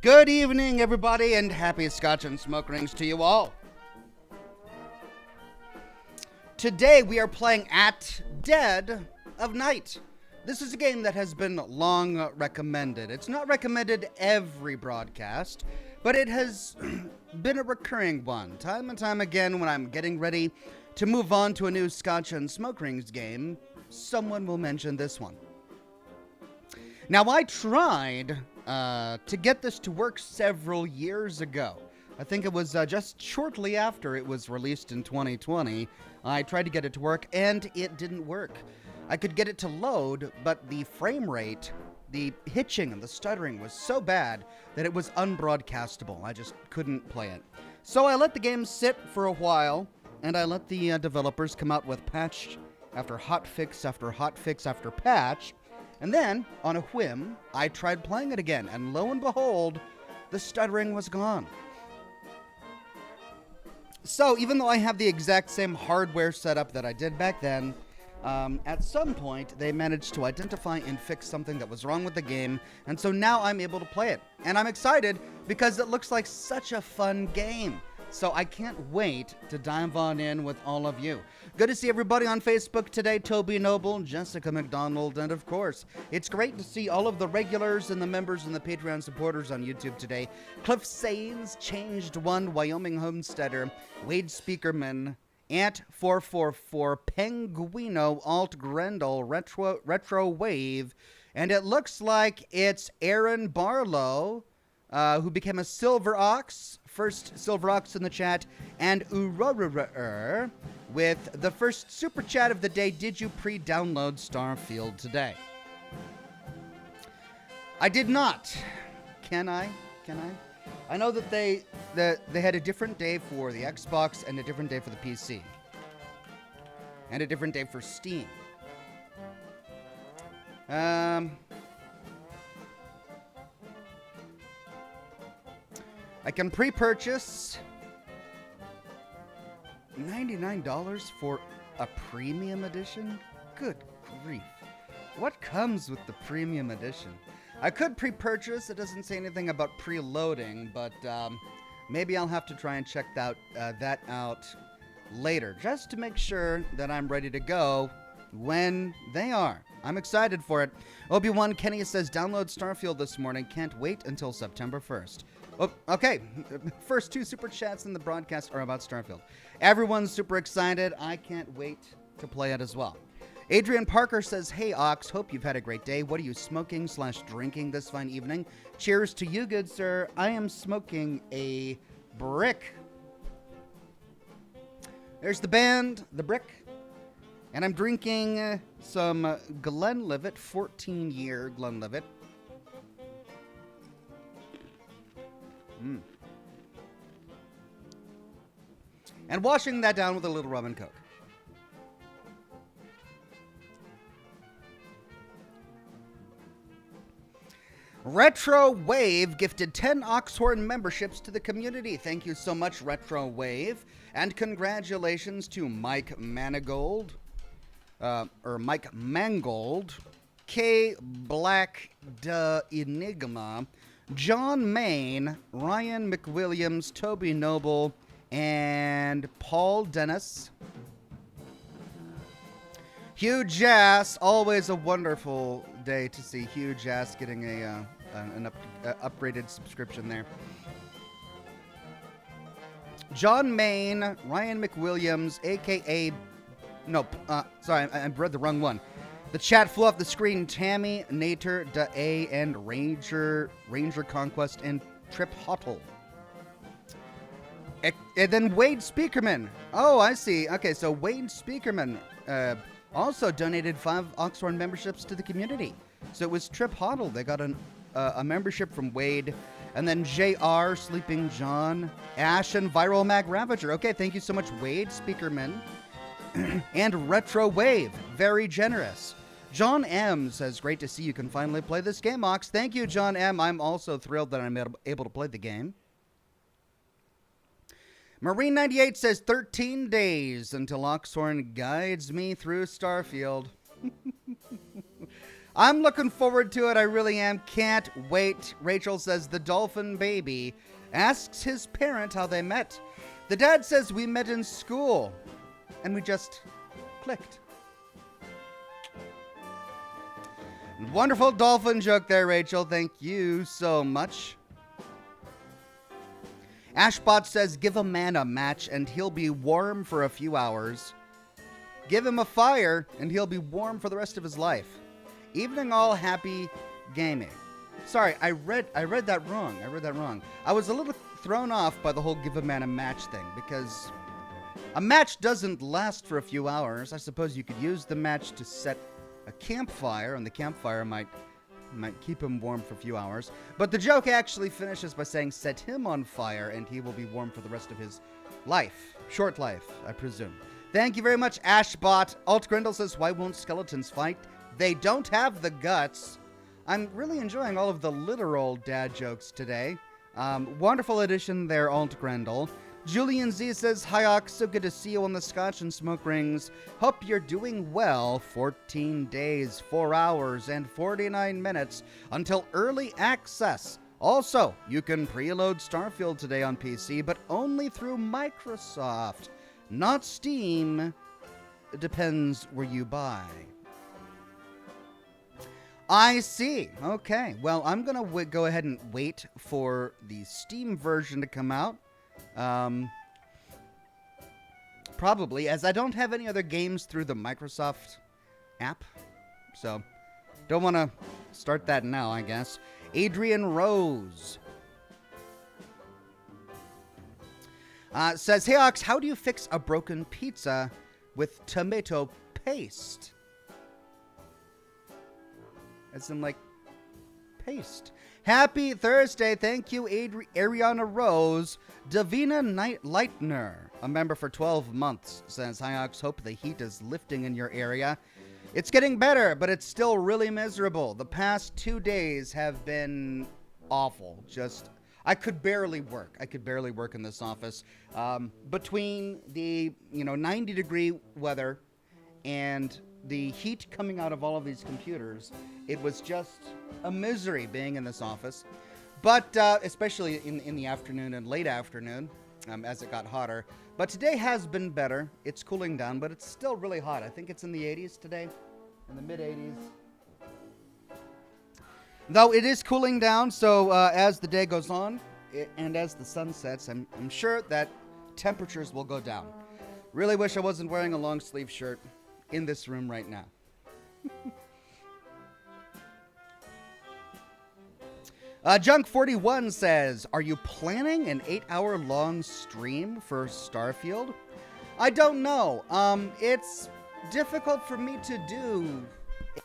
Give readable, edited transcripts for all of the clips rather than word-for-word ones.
Good evening, everybody, and happy Scotch and smoke rings to you all. Today we are playing At Dead of Night. This is a game that has been long recommended. It's not recommended every broadcast, but it has been a recurring one. Time and time again, when I'm getting ready to move on to a new Scotch and smoke rings game, someone will mention this one. Now, I tried to get this to work several years ago. I think it was just shortly after it was released in 2020. I tried to get it to work, and it didn't work. I could get it to load, but the frame rate, the hitching and the stuttering was so bad that it was unbroadcastable. I just couldn't play it. So I let the game sit for a while, and I let the developers come out with patch after hotfix after hotfix after patch. And then, on a whim, I tried playing it again, and lo and behold, the stuttering was gone. So, even though I have the exact same hardware setup that I did back then, at some point, they managed to identify and fix something that was wrong with the game, and so now I'm able to play it. And I'm excited because it looks like such a fun game. So I can't wait to dive on in with all of you. Good to see everybody on Facebook today. Toby Noble, Jessica McDonald, and of course, it's great to see all of the regulars and the members and the Patreon supporters on YouTube today. Cliff Sains, Changed One, Wyoming Homesteader, Wade Speakerman, Ant444, Penguino, Alt Grendel, Retro Wave, and it looks like it's Aaron Barlow, who became a Silver Ox, first Silver Ox in the chat, and Ururur with the first super chat of the day. Did you pre-download Starfield today? I did not. Can I? I know that they had a different day for the Xbox and a different day for the PC. And a different day for Steam. I can pre-purchase $99 for a premium edition? Good grief. What comes with the premium edition? I could pre-purchase. It doesn't say anything about preloading, but maybe I'll have to try and check that out later, just to make sure that I'm ready to go when they are. I'm excited for it. Obi-Wan Kenny says, download Starfield this morning. Can't wait until September 1st. Oh, okay, first two super chats in the broadcast are about Starfield. Everyone's super excited. I can't wait to play it as well. Adrian Parker says, hey, Ox, hope you've had a great day. What are you smoking/drinking this fine evening? Cheers to you, good sir. I am smoking a brick. There's the band, the brick. And I'm drinking some Glenlivet, 14-year Glenlivet. And washing that down with a little rum and coke. Retro Wave gifted 10 Oxhorn memberships to the community. Thank you so much, Retro Wave. And congratulations to Mike Manigold, Mike Mangold, K Black Da Enigma, John Main, Ryan McWilliams, Toby Noble, and Paul Dennis. Hugh Jass, always a wonderful day to see Hugh Jass getting an upgraded subscription there. John Main, Ryan McWilliams, a.k.a. Sorry, I read the wrong one. The chat flew off the screen. Tammy, Nater, Da-A, and Ranger Conquest, and Trip Hottle. And then Wade Speakerman. Oh, I see. Okay, so Wade Speakerman also donated 5 Oxhorn memberships to the community. So it was Trip Hottle. They got a membership from Wade. And then JR, Sleeping John, Ash, and Viral Mag Ravager. Okay, thank you so much, Wade Speakerman. And Retro Wave. Very generous. John M. says, great to see you can finally play this game, Ox. Thank you, John M. I'm also thrilled that I'm able to play the game. Marine98 says, 13 days until Oxhorn guides me through Starfield. I'm looking forward to it. I really am. Can't wait. Rachel says the dolphin baby asks his parent how they met. The dad says we met in school and we just clicked. Wonderful dolphin joke there, Rachel. Thank you so much. Ashbot says, give a man a match and he'll be warm for a few hours. Give him a fire and he'll be warm for the rest of his life. Evening all, happy gaming. Sorry, I read that wrong. I was a little thrown off by the whole give a man a match thing because a match doesn't last for a few hours. I suppose you could use the match to set a campfire, and the campfire might keep him warm for a few hours. But the joke actually finishes by saying set him on fire and he will be warm for the rest of his life. Short life, I presume. Thank you very much, Ashbot. Alt Grindle says, why won't skeletons fight? They don't have the guts. I'm really enjoying all of the literal dad jokes today. Wonderful addition there, Alt Grendel. Julian Z says, hi, Ox. So good to see you on the Scotch and Smoke Rings. Hope you're doing well. 14 days, 4 hours, and 49 minutes until early access. Also, you can preload Starfield today on PC, but only through Microsoft, not Steam. It depends where you buy. I see. Okay. Well, I'm going to go ahead and wait for the Steam version to come out. Probably, as I don't have any other games through the Microsoft app. So, don't want to start that now, I guess. Adrian Rose says, hey, Ox, how do you fix a broken pizza with tomato paste? As in, like, paste. Happy Thursday. Thank you, Ariana Rose. Davina Leitner, a member for 12 months, says, hi, Ox. Hope the heat is lifting in your area. It's getting better, but it's still really miserable. The past 2 days have been awful. I could barely work. I could barely work in this office. Between the, 90-degree weather and the heat coming out of all of these computers, it was just a misery being in this office. But especially in the afternoon and late afternoon, as it got hotter. But today has been better. It's cooling down, but it's still really hot. I think it's in the 80s today, in the mid-80s. Though it is cooling down, so as the day goes on and as the sun sets, I'm sure that temperatures will go down. Really wish I wasn't wearing a long sleeve shirt in this room right now. Junk41 says, are you planning an 8-hour-long stream for Starfield? I don't know. It's difficult for me to do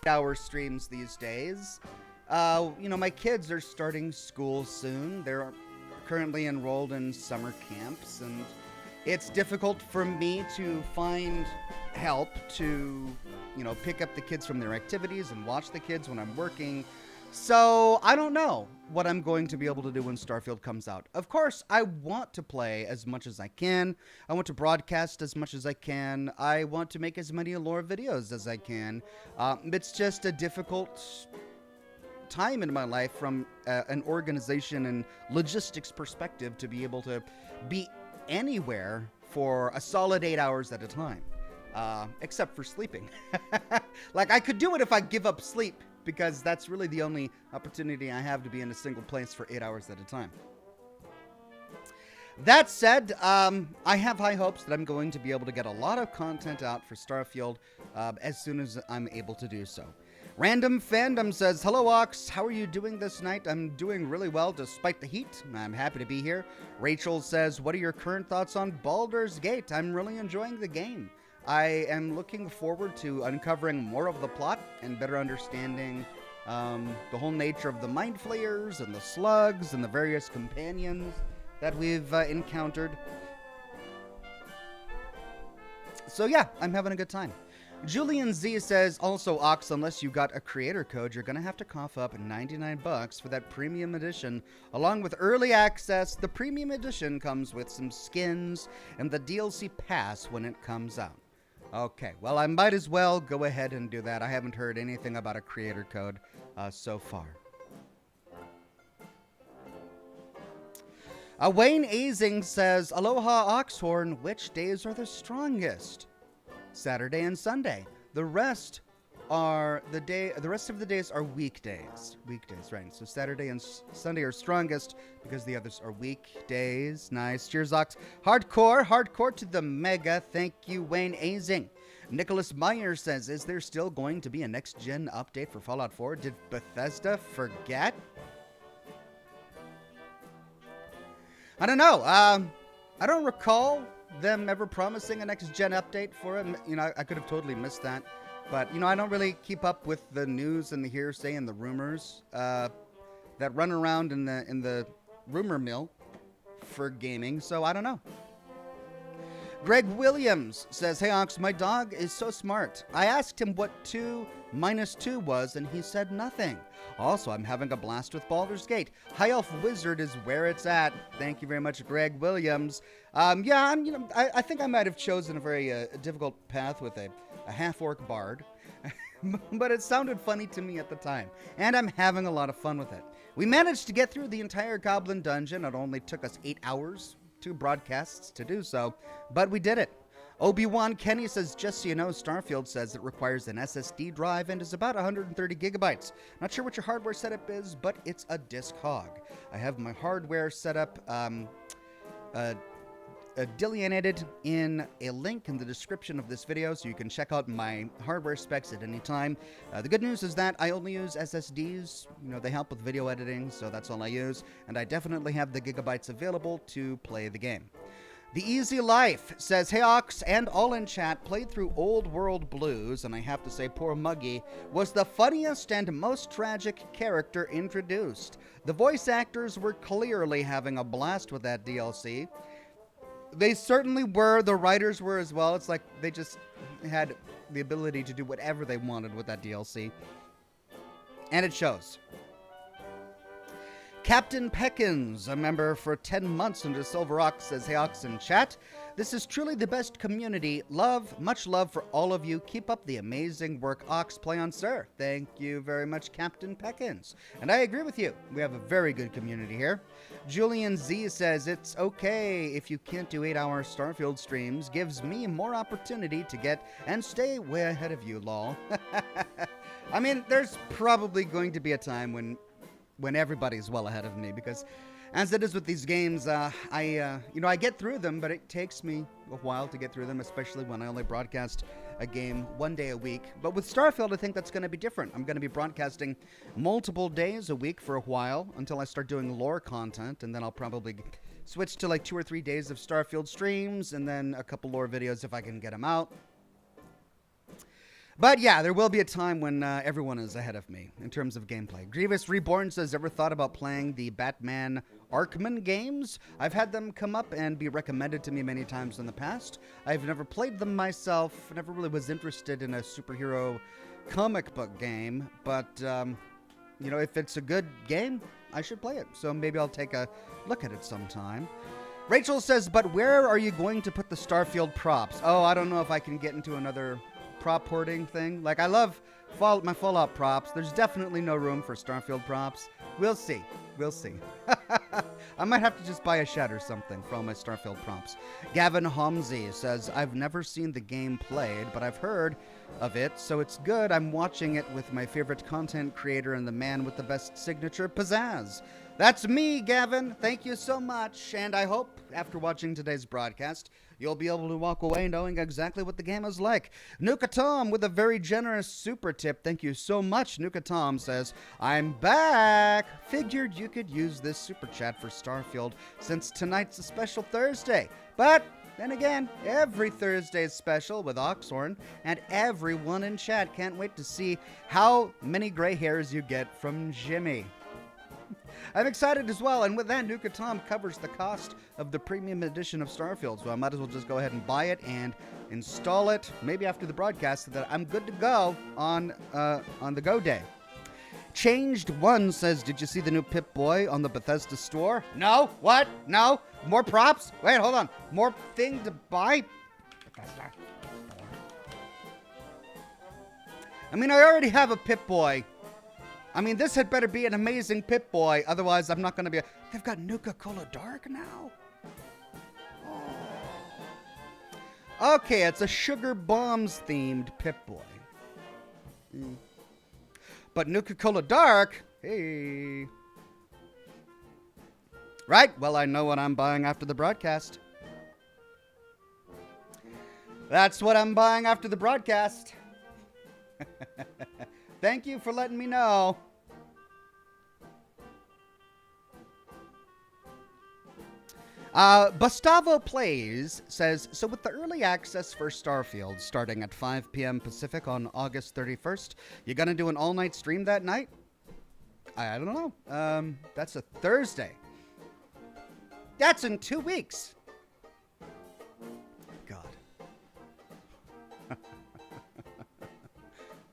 8-hour streams these days. My kids are starting school soon. They're currently enrolled in summer camps, and it's difficult for me to find help to, pick up the kids from their activities and watch the kids when I'm working. So I don't know what I'm going to be able to do when Starfield comes out. Of course, I want to play as much as I can. I want to broadcast as much as I can. I want to make as many lore videos as I can. It's just a difficult time in my life from an organization and logistics perspective to be able to be anywhere for a solid 8 hours at a time, except for sleeping. Like, I could do it if I give up sleep, because that's really the only opportunity I have to be in a single place for 8 hours at a time. That said, I have high hopes that I'm going to be able to get a lot of content out for Starfield as soon as I'm able to do so. Random Fandom says, hello, Ox. How are you doing this night? I'm doing really well despite the heat. I'm happy to be here. Rachel says, what are your current thoughts on Baldur's Gate? I'm really enjoying the game. I am looking forward to uncovering more of the plot and better understanding the whole nature of the Mind Flayers and the slugs and the various companions that we've encountered. So yeah, I'm having a good time. Julian Z says, also, Ox, unless you got a creator code, you're going to have to cough up $99 for that premium edition. Along with early access, the premium edition comes with some skins and the DLC pass when it comes out. Okay, well, I might as well go ahead and do that. I haven't heard anything about a creator code so far. Wayne Azing says, Aloha Oxhorn, which days are the strongest? Saturday and Sunday. The rest of the days are weekdays. Weekdays, right. So Saturday and Sunday are strongest because the others are weekdays. Nice. Cheers, Ox. Hardcore to the mega. Thank you, Wayne Azing. Nicholas Meyer says, is there still going to be a next-gen update for Fallout 4? Did Bethesda forget? I don't know. I don't recall them ever promising a next-gen update for it. You know, I could have totally missed that. But, you know, I don't really keep up with the news and the hearsay and the rumors that run around in the rumor mill for gaming, so I don't know. Greg Williams says, hey, Ox, my dog is so smart. I asked him what 2 minus 2 was, and he said nothing. Also, I'm having a blast with Baldur's Gate. High Elf Wizard is where it's at. Thank you very much, Greg Williams. I think I might have chosen a very difficult path with a half-orc bard, but it sounded funny to me at the time, and I'm having a lot of fun with it. We managed to get through the entire Goblin Dungeon. It only took us 8 hours, 2 broadcasts to do so, but we did it. Obi-Wan Kenny says, just so you know, Starfield says it requires an SSD drive and is about 130 gigabytes. Not sure what your hardware setup is, but it's a disc hog. I have my hardware setup delineated in a link in the description of this video, so you can check out my hardware specs at any time. The good news is that I only use SSDs. You know, they help with video editing, so that's all I use, and I definitely have the gigabytes available to play the game. The Easy Life says, hey Ox and all in chat, played through Old World Blues, and I have to say poor Muggy was the funniest and most tragic character introduced. The voice actors were clearly having a blast with that DLC. They certainly were. The writers were as well. It's like they just had the ability to do whatever they wanted with that DLC. And it shows. Captain Peckins, a member for 10 months under Silver Ox, says, hey Ox in chat, this is truly the best community. Much love for all of you. Keep up the amazing work, Ox. Play on, sir. Thank you very much, Captain Peckins. And I agree with you. We have a very good community here. Julian Z says, it's okay if you can't do 8-hour Starfield streams. Gives me more opportunity to get and stay way ahead of you, lol. I mean, there's probably going to be a time when everybody's well ahead of me, because as it is with these games, I get through them, but it takes me a while to get through them, especially when I only broadcast a game 1 day a week. But with Starfield, I think that's going to be different. I'm going to be broadcasting multiple days a week for a while until I start doing lore content, and then I'll probably switch to like 2 or 3 days of Starfield streams, and then a couple lore videos if I can get them out. But yeah, there will be a time when everyone is ahead of me in terms of gameplay. Grievous Reborn says, ever thought about playing the Batman Arkham games? I've had them come up and be recommended to me many times in the past. I've never played them myself, never really was interested in a superhero comic book game, but, if it's a good game, I should play it. So maybe I'll take a look at it sometime. Rachel says, but where are you going to put the Starfield props? Oh, I don't know if I can get into another prop hoarding thing. Like, I love my Fallout props. There's definitely no room for Starfield props. We'll see. I might have to just buy a shed or something for all my Starfield props. Gavin Homsey says, I've never seen the game played, but I've heard of it, so it's good. I'm watching it with my favorite content creator and the man with the best signature, Pizzazz. That's me, Gavin. Thank you so much, and I hope after watching today's broadcast, you'll be able to walk away knowing exactly what the game is like. Nuka Tom with a very generous super tip. Thank you so much. Nuka Tom says, I'm back. Figured you could use this super chat for Starfield since tonight's a special Thursday. But then again, every Thursday is special with Oxhorn, and everyone in chat can't wait to see how many gray hairs you get from Jimmy. I'm excited as well, and with that, Nuka Tom covers the cost of the premium edition of Starfield, so I might as well just go ahead and buy it and install it, maybe after the broadcast, so that I'm good to go on the go day. Changed One says, did you see the new Pip-Boy on the Bethesda store? No? What? No? More props? Wait, hold on. More thing to buy? Bethesda. I mean, I already have a Pip-Boy. I mean, this had better be an amazing Pip-Boy. Otherwise, I'm not going to be... They've got Nuka-Cola Dark now? Oh. Okay, it's a Sugar Bombs-themed Pip-Boy. But Nuka-Cola Dark... Hey... Right, well, I know what I'm buying after the broadcast. That's what I'm buying after the broadcast. Thank you for letting me know. Gustavo Plays says, so with the early access for Starfield starting at 5 p.m. Pacific on August 31st, you gonna do an all-night stream that night? I don't know. That's a Thursday. That's in 2 weeks. God.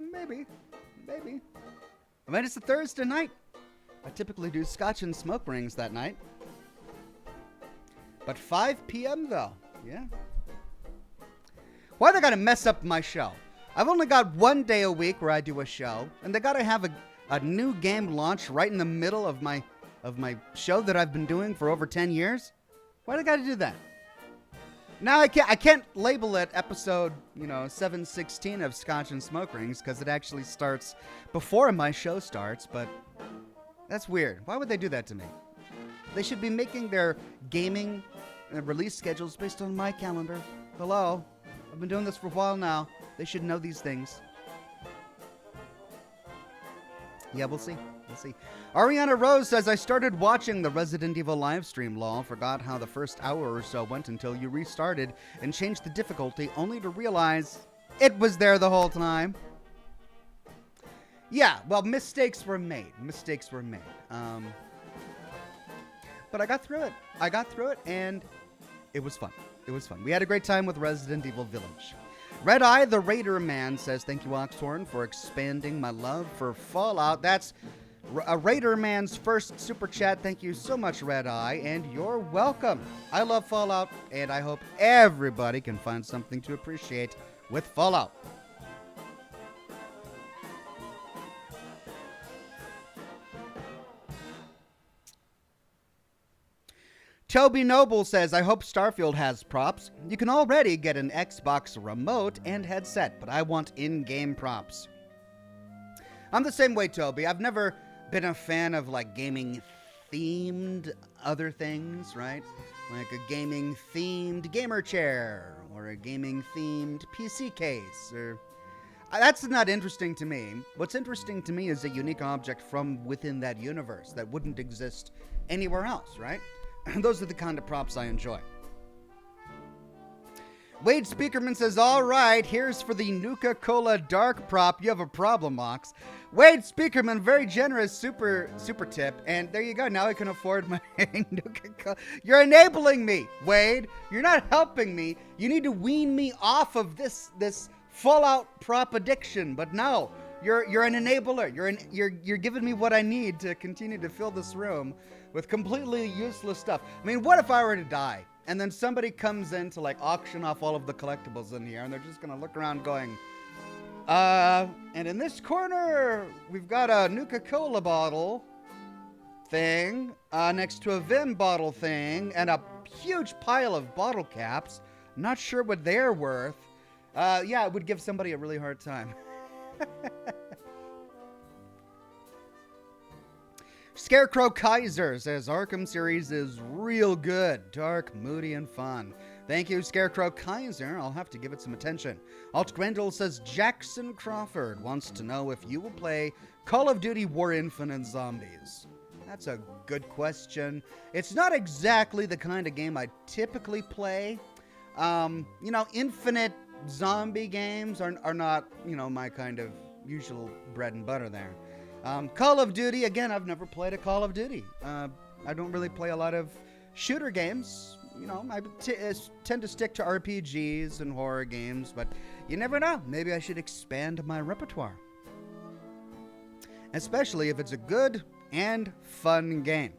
Maybe. I mean, it's a Thursday night. I typically do Scotch and smoke rings that night. But 5 p.m. though. Yeah. Why they gotta mess up my show? I've only got 1 day a week where I do a show, and they gotta have a new game launch right in the middle of my show that I've been doing for over 10 years? Why do I gotta do that? Now I can't label it episode, 716 of Scotch and Smoke Rings because it actually starts before my show starts, but that's weird. Why would they do that to me? They should be making their gaming release schedules based on my calendar. Hello? I've been doing this for a while now. They should know these things. Yeah, we'll see. Ariana Rose says, I started watching the Resident Evil live stream, lol. Forgot how the first hour or so went until you restarted and changed the difficulty, only to realize it was there the whole time. Yeah, well, mistakes were made. But I got through it, and it was fun. We had a great time with Resident Evil Village. Red Eye the Raider Man says, thank you, Oxhorn, for expanding my love for Fallout. That's a Raider Man's first super chat. Thank you so much, Red Eye, and you're welcome. I love Fallout, and I hope everybody can find something to appreciate with Fallout. Toby Noble says, I hope Starfield has props. You can already get an Xbox remote and headset, but I want in-game props. I'm the same way, Toby. I've never been a fan of, gaming-themed other things, right? Like a gaming-themed gamer chair, or a gaming-themed PC case, or... That's not interesting to me. What's interesting to me is a unique object from within that universe that wouldn't exist anywhere else, right? Those are the kind of props I enjoy. Wade Speakerman says, all right, here's for the Nuka-Cola Dark prop. You have a problem, Mox. Wade Speakerman, very generous super tip. And there you go. Now I can afford my Nuka-Cola. You're enabling me, Wade. You're not helping me. You need to wean me off of this Fallout prop addiction. But no, you're an enabler. You're giving me what I need to continue to fill this room with completely useless stuff. I mean, what if I were to die and then somebody comes in to auction off all of the collectibles in here and they're just gonna look around going, and in this corner we've got a Nuka-Cola bottle thing next to a Vim bottle thing and a huge pile of bottle caps. Not sure what they're worth. Yeah, it would give somebody a really hard time. Scarecrow Kaiser says, Arkham series is real good. Dark, moody, and fun. Thank you, Scarecrow Kaiser. I'll have to give it some attention. Alt Grendel says, Jackson Crawford wants to know if you will play Call of Duty War Infinite Zombies. That's a good question. It's not exactly the kind of game I typically play. Infinite zombie games are not, my kind of usual bread and butter there. Call of Duty, again, I've never played a Call of Duty. I don't really play a lot of shooter games. I tend to stick to RPGs and horror games, but you never know. Maybe I should expand my repertoire. Especially if it's a good and fun game.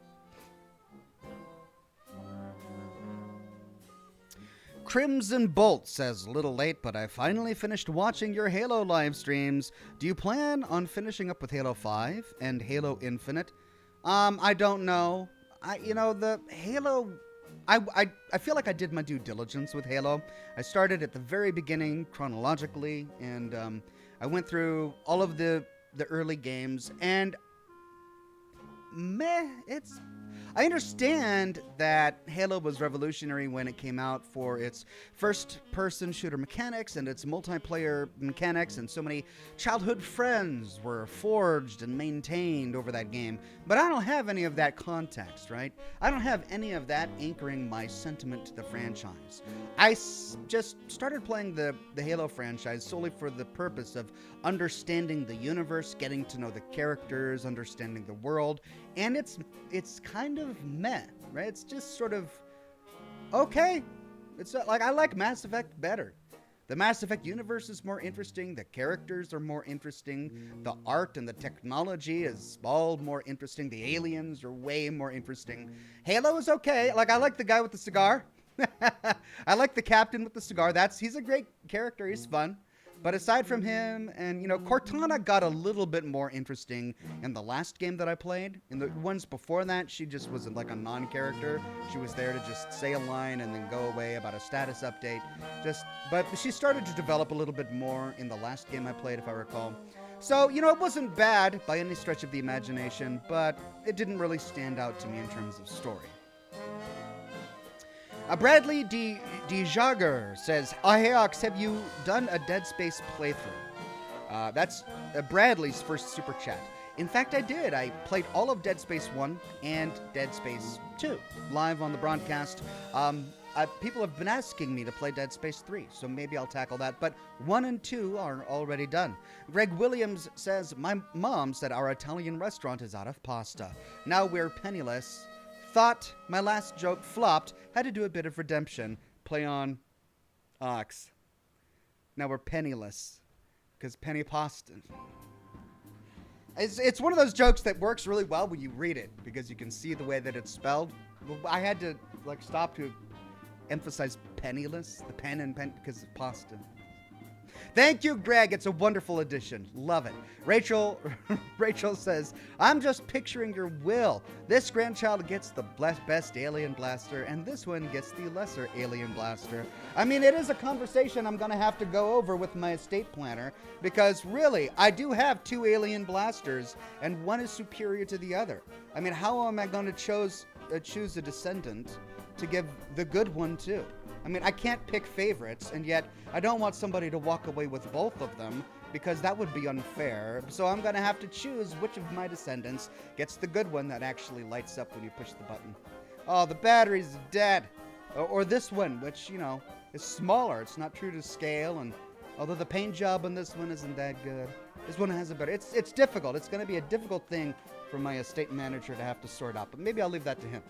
Crimson Bolt says, a little late, but I finally finished watching your Halo live streams. Do you plan on finishing up with Halo 5 and Halo Infinite? I don't know. The Halo... I feel like I did my due diligence with Halo. I started at the very beginning chronologically, and I went through all of the early games, and I understand that Halo was revolutionary when it came out for its first-person shooter mechanics and its multiplayer mechanics, and so many childhood friends were forged and maintained over that game. But I don't have any of that context, right? I don't have any of that anchoring my sentiment to the franchise. I just started playing the Halo franchise solely for the purpose of understanding the universe, getting to know the characters, understanding the world, and it's kind of meh, right? It's just sort of okay. It's like I like Mass Effect better. The Mass Effect universe is more interesting. The characters are more interesting. The art and the technology is all more interesting. The aliens are way more interesting. Halo is okay. Like, I like the guy with the cigar. I like the captain with the cigar. He's a great character. He's fun. But aside from him, and, Cortana got a little bit more interesting in the last game that I played. In the ones before that, she just was like a non-character. She was there to just say a line and then go away about a status update. But she started to develop a little bit more in the last game I played, if I recall. So, it wasn't bad by any stretch of the imagination, but it didn't really stand out to me in terms of story. Bradley D. Jagger says, hey Ox, have you done a Dead Space playthrough? That's Bradley's first super chat. In fact, I did. I played all of Dead Space 1 and Dead Space 2 live on the broadcast. People have been asking me to play Dead Space 3, so maybe I'll tackle that. But 1 and 2 are already done. Greg Williams says, my mom said our Italian restaurant is out of pasta. Now we're penniless. Thought my last joke flopped. Had to do a bit of redemption. Play on Ox. Now we're penniless. Because penny pasta. It's one of those jokes that works really well when you read it. Because you can see the way that it's spelled. I had to stop to emphasize penniless. The pen and pen because of pasta. Thank you, Greg. It's a wonderful addition. Love it. Rachel says, I'm just picturing your will. This grandchild gets the best alien blaster, and this one gets the lesser alien blaster. I mean, it is a conversation I'm going to have to go over with my estate planner, because really, I do have 2 alien blasters, and one is superior to the other. I mean, how am I going to choose a descendant to give the good one to? I mean, I can't pick favorites, and yet I don't want somebody to walk away with both of them, because that would be unfair. So I'm going to have to choose which of my descendants gets the good one that actually lights up when you push the button. Oh, the battery's dead. Or this one, which, is smaller. It's not true to scale, and although the paint job on this one isn't that good, this one has a better... It's difficult. It's going to be a difficult thing for my estate manager to have to sort out, but maybe I'll leave that to him.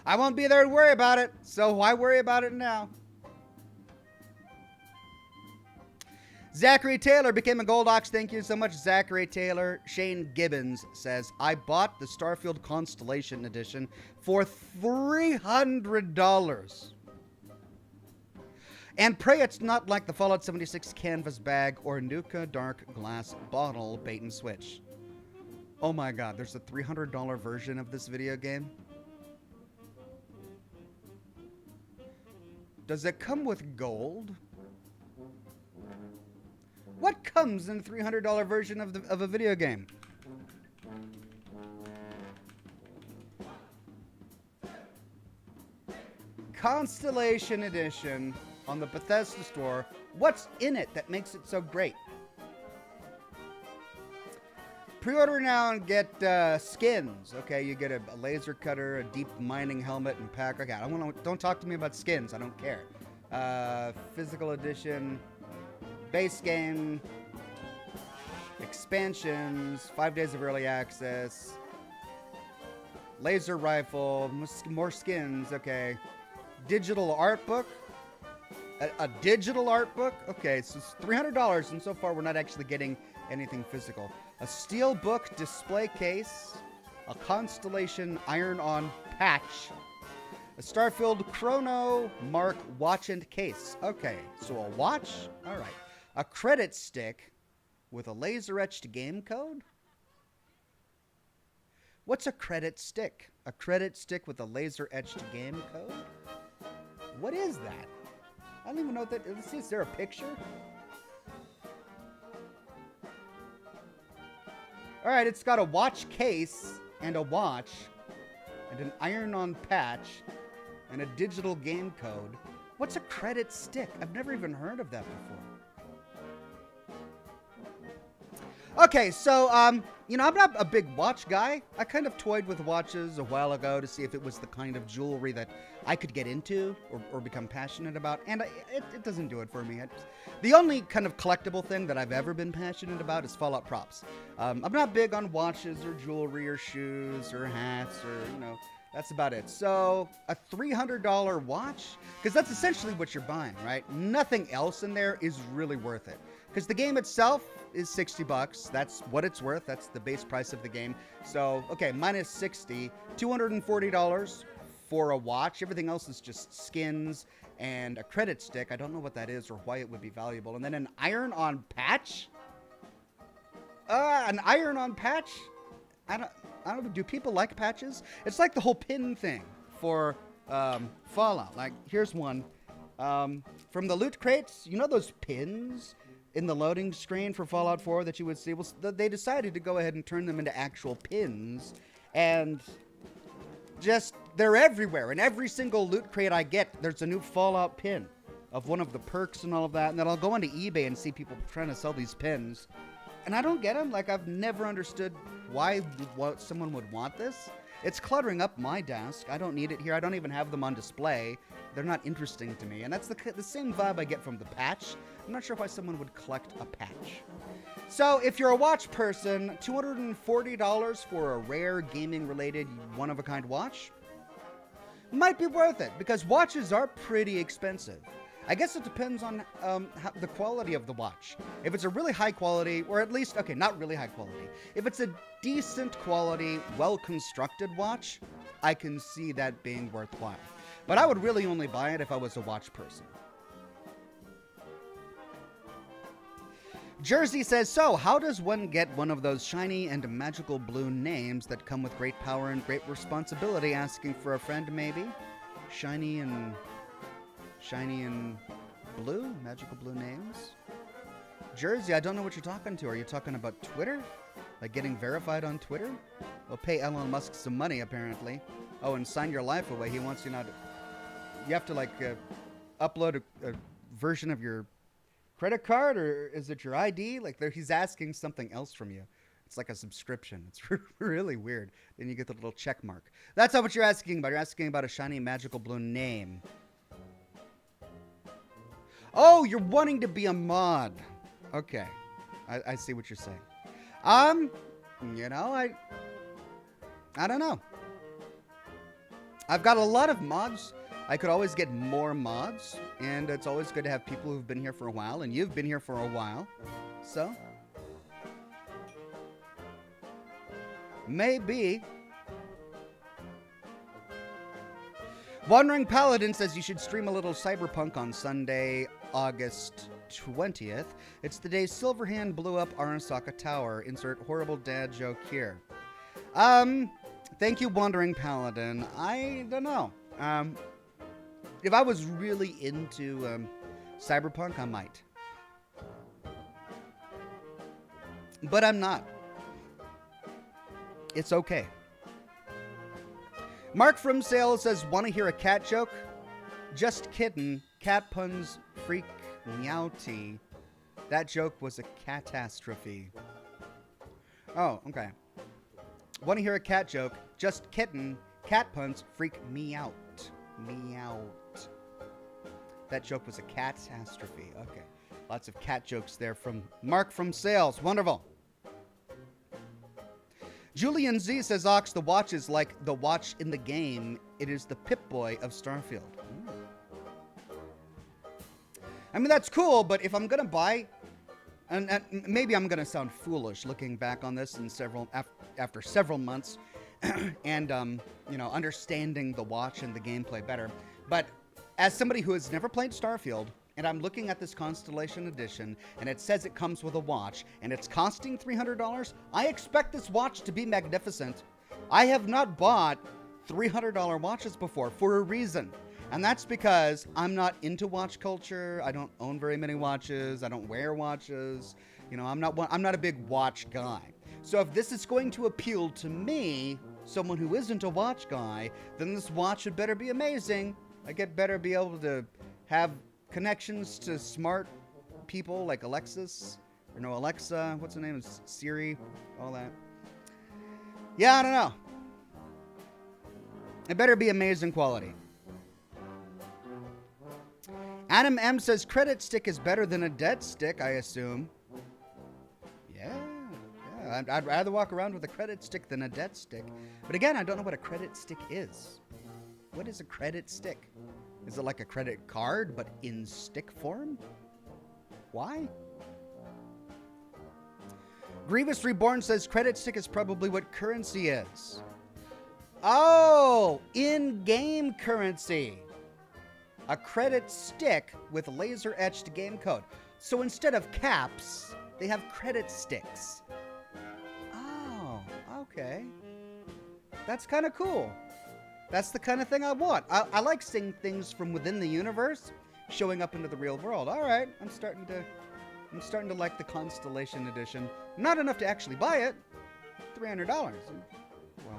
I won't be there to worry about it, so why worry about it now? Zachary Taylor became a Gold Ox. Thank you so much, Zachary Taylor. Shane Gibbons says, I bought the Starfield Constellation Edition for $300. And pray it's not like the Fallout 76 canvas bag or Nuka Dark Glass bottle bait and switch. Oh my god, there's a $300 version of this video game? Does it come with gold? What comes in a $300 version of a video game? Constellation Edition on the Bethesda store. What's in it that makes it so great? Pre-order now and get skins. Okay, you get a laser cutter, a deep mining helmet, and pack. Okay, don't talk to me about skins. I don't care. Physical edition, base game, expansions, 5 days of early access, laser rifle, more skins. Okay, digital art book. A digital art book. Okay, so it's $300, and so far we're not actually getting anything physical. A steelbook display case, a Constellation iron-on patch, A Starfield Chrono Mark watch and case. Okay, so a watch? All right. A credit stick with a laser-etched game code? What's a credit stick? A credit stick with a laser-etched game code? What is that? I don't even know what that is. Is there a picture? All right, it's got a watch case and a watch and an iron-on patch and a digital game code. What's a credit stick? I've never even heard of that before. Okay, so, you know, I'm not a big watch guy. I kind of toyed with watches a while ago to see if it was the kind of jewelry that I could get into or become passionate about, and it doesn't do it for me. The only kind of collectible thing that I've ever been passionate about is Fallout props. I'm not big on watches or jewelry or shoes or hats or, you know, that's about it. So, a $300 watch? Because that's essentially what you're buying, right? Nothing else in there is really worth it. Because the game itself is $60. That's what it's worth. That's the base price of the game. So, okay, minus 60, $240 for a watch. Everything else is just skins and a credit stick. I don't know what that is or why it would be valuable. And then an iron-on patch? An iron-on patch? I don't know. Do people like patches? It's like the whole pin thing for Fallout. Like, here's one. From the loot crates, you know those pins in the loading screen for Fallout 4 that you would see? Well, they decided to go ahead and turn them into actual pins. And just, they're everywhere. In every single loot crate I get, there's a new Fallout pin of one of the perks and all of that. And then I'll go onto eBay and see people trying to sell these pins. And I don't get them. Like, I've never understood why someone would want this. It's cluttering up my desk. I don't need it here. I don't even have them on display. They're not interesting to me. And that's the same vibe I get from the patch. I'm not sure why someone would collect a patch. So if you're a watch person, $240 for a rare gaming-related one-of-a-kind watch might be worth it, because watches are pretty expensive. I guess it depends on the quality of the watch. If it's a really high quality, or at least, okay, not really high quality. If it's a decent quality, well-constructed watch, I can see that being worthwhile. But I would really only buy it if I was a watch person. Jersey says, so how does one get one of those shiny and magical blue names that come with great power and great responsibility? Asking for a friend, maybe? Shiny and blue? Magical blue names? Jersey, I don't know what you're talking to. Are you talking about Twitter? Like getting verified on Twitter? Well, pay Elon Musk some money, apparently. Oh, and sign your life away. He wants you not to... You have to, like, upload a version of your credit card, or is it your ID? Like, he's asking something else from you. It's like a subscription. It's really weird. Then you get the little check mark. That's not what you're asking about. You're asking about a shiny, magical blue name. Oh, you're wanting to be a mod. Okay. I see what you're saying. You know, I don't know. I've got a lot of mods. I could always get more mods, and it's always good to have people who've been here for a while, and you've been here for a while. So, maybe. Wandering Paladin says you should stream a little Cyberpunk on Sunday, August 20th. It's the day Silverhand blew up Arasaka Tower. Insert horrible dad joke here. Thank you, Wandering Paladin. I don't know. If I was really into Cyberpunk, I might. But I'm not. It's okay. Mark from Sale says, want to hear a cat joke? Just kidding. Cat puns freak meowty. That joke was a catastrophe. Oh, okay. Want to hear a cat joke? Just kidding. Cat puns freak me out. Me out. That joke was a catastrophe. Okay. Lots of cat jokes there from Mark from Sales. Wonderful. Julian Z says, Ox, the watch is like the watch in the game. It is the Pip-Boy of Starfield. I mean, that's cool, but if I'm going to buy... And maybe I'm going to sound foolish looking back on this in after several months. and, understanding the watch and the gameplay better. But as somebody who has never played Starfield, and I'm looking at this Constellation Edition, and it says it comes with a watch, and it's costing $300, I expect this watch to be magnificent. I have not bought $300 watches before for a reason. And that's because I'm not into watch culture. I don't own very many watches. I don't wear watches. I'm not a big watch guy. So if this is going to appeal to me, someone who isn't a watch guy, then this watch had better be amazing. I better be able to have connections to smart people like Alexa, what's her name? Is Siri, all that. Yeah, I don't know. It better be amazing quality. Adam M says credit stick is better than a dead stick, I assume. Yeah. I'd rather walk around with a credit stick than a dead stick. But again, I don't know what a credit stick is. What is a credit stick? Is it like a credit card, but in stick form? Why? Grievous Reborn says credit stick is probably what currency is. Oh, in-game currency. A credit stick with laser-etched game code. So instead of caps, they have credit sticks. Oh, okay. That's kind of cool. That's the kind of thing I want. I like seeing things from within the universe showing up into the real world. All right, I'm starting to like the Constellation Edition. Not enough to actually buy it. $300. A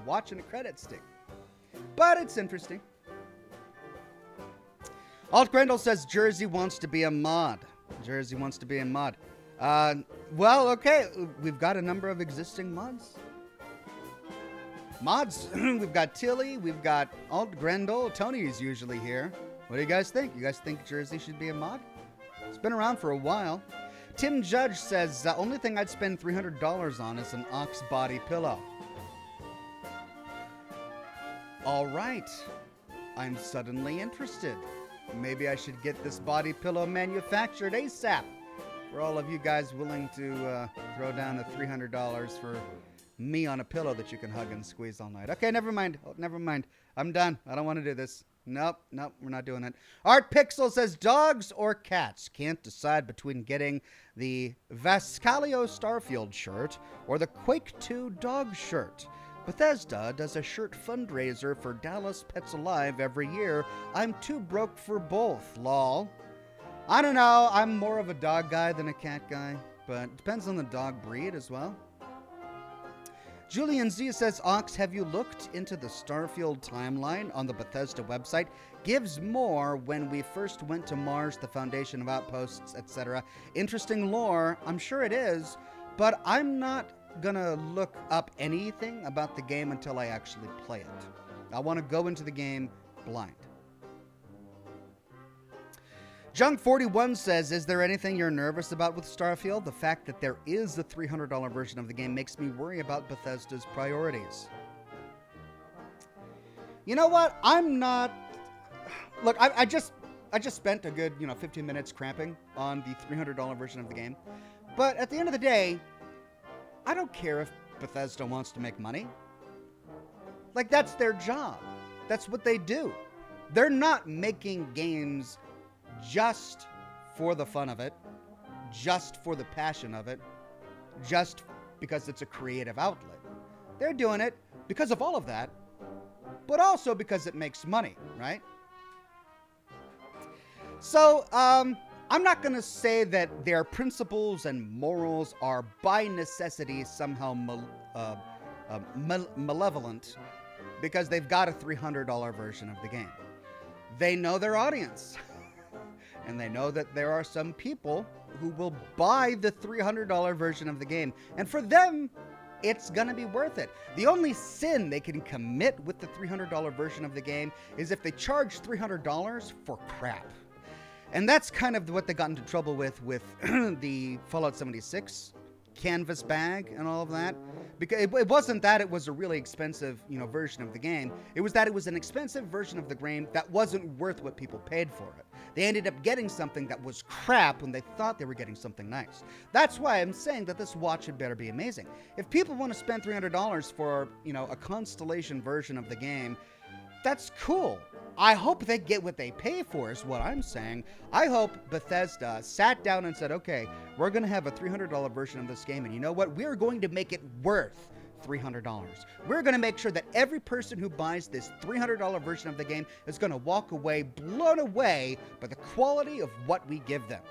watch and a credit stick. But it's interesting. Alt Grendel says Jersey wants to be a mod. Jersey wants to be a mod. Well, okay. We've got a number of existing mods. We've got Tilly. We've got Alt Grendel. Tony is usually here. What do you guys think? You guys think Jersey should be a mod? It's been around for a while. Tim Judge says, the only thing I'd spend $300 on is an ox body pillow. All right. I'm suddenly interested. Maybe I should get this body pillow manufactured ASAP. For all of you guys willing to throw down a $300 for me on a pillow that you can hug and squeeze all night. Okay, never mind. I'm done. I don't want to do this. Nope, we're not doing it. Art Pixel says dogs or cats. Can't decide between getting the Vascalio Starfield shirt or the Quake 2 dog shirt. Bethesda does a shirt fundraiser for Dallas Pets Alive every year. I'm too broke for both, lol. I don't know. I'm more of a dog guy than a cat guy, but it depends on the dog breed as well. Julian Z says, Ox, have you looked into the Starfield timeline on the Bethesda website? Gives more when we first went to Mars, the foundation of outposts, etc. Interesting lore. I'm sure it is, but I'm not gonna look up anything about the game until I actually play it. I want to go into the game blind. Junk41 says, is there anything you're nervous about with Starfield? The fact that there is a $300 version of the game makes me worry about Bethesda's priorities. You know what? I'm not... Look, I just spent a good, 15 minutes cramping on the $300 version of the game. But at the end of the day, I don't care if Bethesda wants to make money. Like, that's their job. That's what they do. They're not making games just for the fun of it, just for the passion of it, just because it's a creative outlet. They're doing it because of all of that, but also because it makes money, right? So, I'm not going to say that their principles and morals are by necessity somehow malevolent because they've got a $300 version of the game. They know their audience. And they know that there are some people who will buy the $300 version of the game. And for them, it's going to be worth it. The only sin they can commit with the $300 version of the game is if they charge $300 for crap. And that's kind of what they got into trouble with the Fallout 76 canvas bag and all of that. Because it wasn't that it was a really expensive, version of the game. It was that it was an expensive version of the game that wasn't worth what people paid for it. They ended up getting something that was crap when they thought they were getting something nice. That's why I'm saying that this watch had better be amazing. If people want to spend $300 for, a Constellation version of the game, that's cool. I hope they get what they pay for is what I'm saying. I hope Bethesda sat down and said, okay, we're going to have a $300 version of this game, and you know what? We're going to make it worth $300. We're going to make sure that every person who buys this $300 version of the game is going to walk away blown away by the quality of what we give them.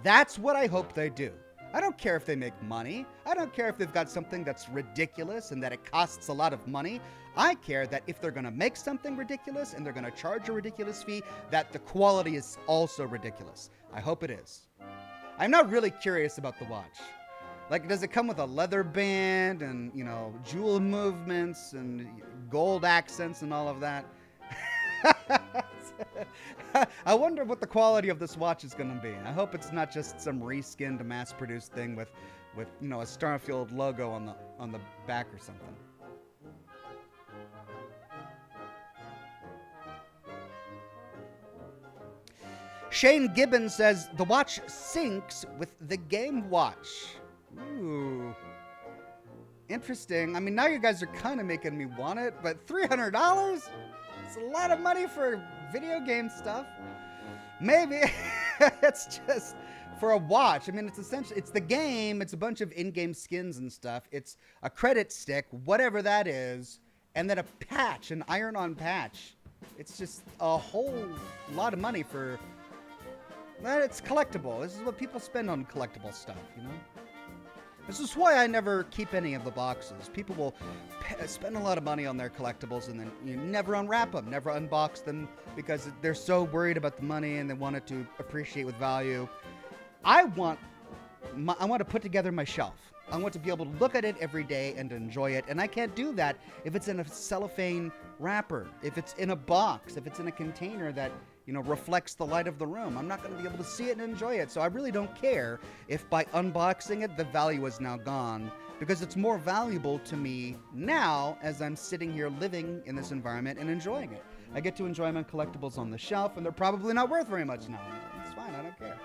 That's what I hope they do. I don't care if they make money. I don't care if they've got something that's ridiculous and that it costs a lot of money. I care that if they're going to make something ridiculous and they're going to charge a ridiculous fee, that the quality is also ridiculous. I hope it is. I'm not really curious about the watch. Like, does it come with a leather band and, jewel movements and gold accents and all of that? I wonder what the quality of this watch is going to be. I hope it's not just some reskinned, mass-produced thing with a Starfield logo on the back or something. Shane Gibbons says the watch syncs with the Game Watch. Ooh. Interesting. I mean, now you guys are kind of making me want it, but $300? It's a lot of money for video game stuff. Maybe it's just for a watch. I mean, it's essentially, it's the game. It's a bunch of in-game skins and stuff. It's a credit stick, whatever that is, and then a patch, an iron-on patch. It's just a whole lot of money for... Well, it's collectible. This is what people spend on collectible stuff, This is why I never keep any of the boxes. People will spend a lot of money on their collectibles and then you never unwrap them, never unbox them because they're so worried about the money and they want it to appreciate with value. I want to put together my shelf. I want to be able to look at it every day and enjoy it. And I can't do that if it's in a cellophane wrapper, if it's in a box, if it's in a container that reflects the light of the room. I'm not going to be able to see it and enjoy it. So I really don't care if by unboxing it, the value is now gone because it's more valuable to me now as I'm sitting here living in this environment and enjoying it. I get to enjoy my collectibles on the shelf and they're probably not worth very much now. It's fine. I don't care.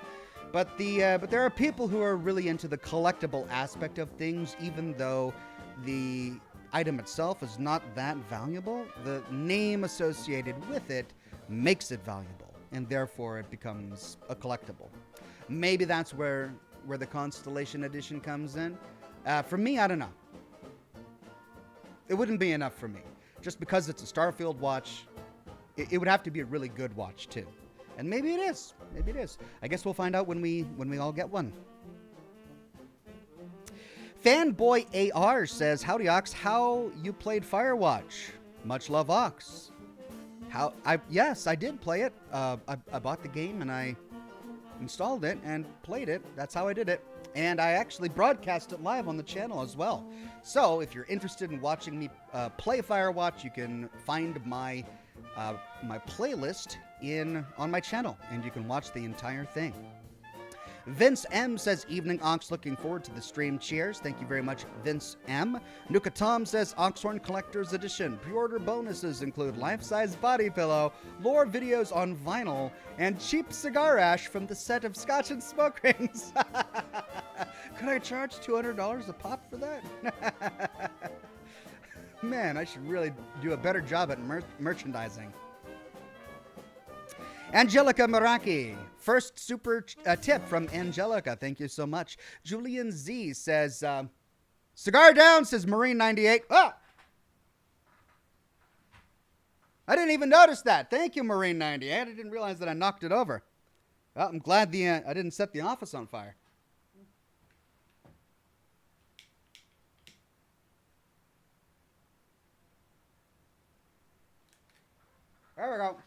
But there are people who are really into the collectible aspect of things, even though the item itself is not that valuable. The name associated with it makes it valuable, and therefore it becomes a collectible. Maybe that's where the Constellation Edition comes in. For me, I don't know. It wouldn't be enough for me. Just because it's a Starfield watch, it would have to be a really good watch too. And maybe it is. Maybe it is. I guess we'll find out when we all get one. Fanboy AR says, "Howdy Ox, how you played Firewatch? Much love, Ox." Yes, I did play it. I bought the game and I installed it and played it. That's how I did it. And I actually broadcast it live on the channel as well. So if you're interested in watching me play Firewatch, you can find my playlist on my channel, and you can watch the entire thing. Vince M says, "Evening Ox, looking forward to the stream. Cheers." Thank you very much, Vince M. Nuka Tom says, "Oxhorn Collector's Edition. Pre-order bonuses include life-size body pillow, lore videos on vinyl, and cheap cigar ash from the set of Scotch and smoke rings." Could I charge $200 a pop for that? Man, I should really do a better job at merchandising. Angelica Meraki, first super tip from Angelica. Thank you so much. Julian Z says, "Cigar down," says Marine 98. Ah! I didn't even notice that. Thank you, Marine 98. I didn't realize that I knocked it over. Well, I'm glad I didn't set the office on fire. There we go.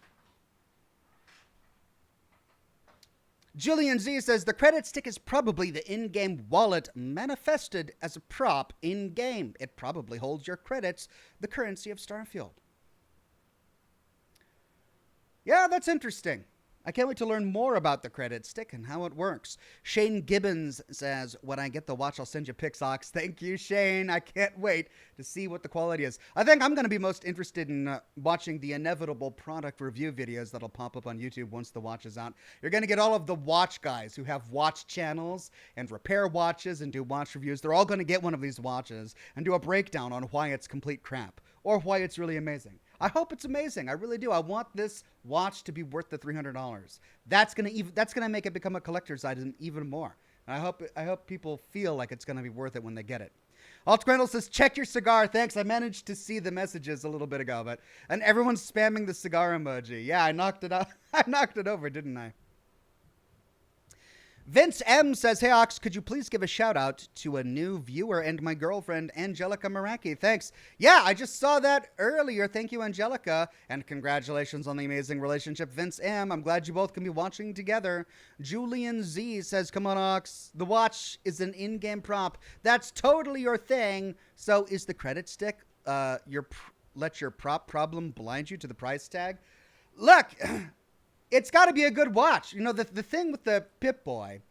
Julian Z says, "The credit stick is probably the in-game wallet manifested as a prop in-game. It probably holds your credits, the currency of Starfield." Yeah, that's interesting. I can't wait to learn more about the credit stick and how it works. Shane Gibbons says, when I get the watch, I'll send you pics, Ox. Thank you, Shane. I can't wait to see what the quality is. I think I'm going to be most interested in watching the inevitable product review videos that'll pop up on YouTube once the watch is out. You're going to get all of the watch guys who have watch channels and repair watches and do watch reviews. They're all going to get one of these watches and do a breakdown on why it's complete crap or why it's really amazing. I hope it's amazing. I really do. I want this watch to be worth the $300. That's gonna make it become a collector's item even more. And I hope people feel like it's gonna be worth it when they get it. Alt Grendel says, check your cigar. Thanks. I managed to see the messages a little bit ago, and everyone's spamming the cigar emoji. Yeah, I knocked it out. I knocked it over, didn't I? Vince M says, hey, Ox, could you please give a shout out to a new viewer and my girlfriend, Angelica Maraki? Thanks. Yeah, I just saw that earlier. Thank you, Angelica. And congratulations on the amazing relationship, Vince M. I'm glad you both can be watching together. Julian Z says, come on, Ox. The watch is an in-game prop. That's totally your thing. So is the credit stick let your prop problem blind you to the price tag? Look... It's got to be a good watch. You know, the thing with the Pip-Boy,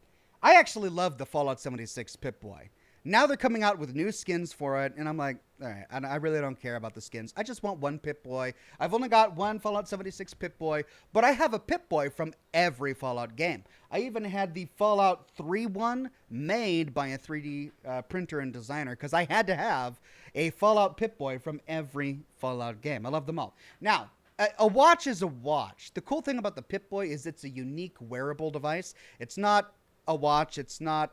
I actually love the Fallout 76 Pip-Boy. Now they're coming out with new skins for it, and I'm like, all right, I really don't care about the skins. I just want one Pip-Boy. I've only got one Fallout 76 Pip-Boy, but I have a Pip-Boy from every Fallout game. I even had the Fallout 3 one made by a 3D printer and designer because I had to have a Fallout Pip-Boy from every Fallout game. I love them all. Now, a watch is a watch. The cool thing about the Pip-Boy is it's a unique wearable device. It's not a watch. It's not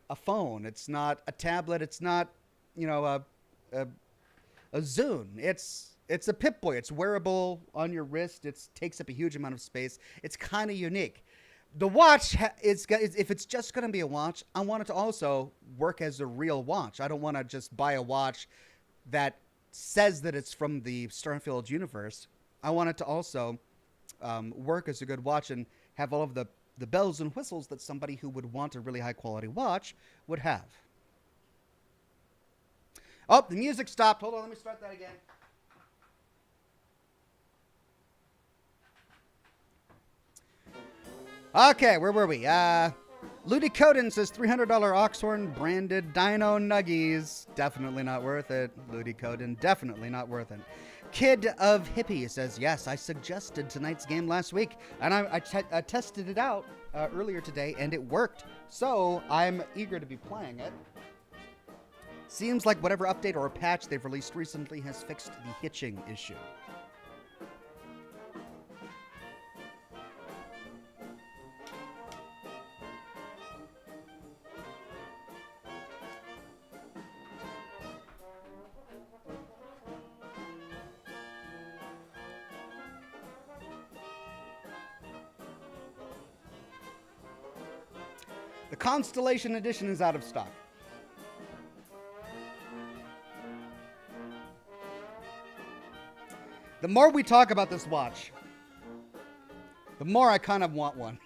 a phone. It's not a tablet. It's not, you know, a Zune. It's a Pip-Boy. It's wearable on your wrist. It takes up a huge amount of space. It's kind of unique. The watch, if it's just going to be a watch, I want it to also work as a real watch. I don't want to just buy a watch that says that it's from the Starfield universe. I want it to also work as a good watch and have all of the bells and whistles that somebody who would want a really high-quality watch would have. Oh, the music stopped. Hold on, let me start that again. Okay, where were we? Ludi Coden says $300 Oxhorn branded Dino Nuggies. Definitely not worth it. Ludi Coden, definitely not worth it. Kid of Hippie says, yes, I suggested tonight's game last week, and I tested it out earlier today, and it worked. So I'm eager to be playing it. Seems like whatever update or patch they've released recently has fixed the hitching issue. The Constellation Edition is out of stock. The more we talk about this watch, the more I kind of want one.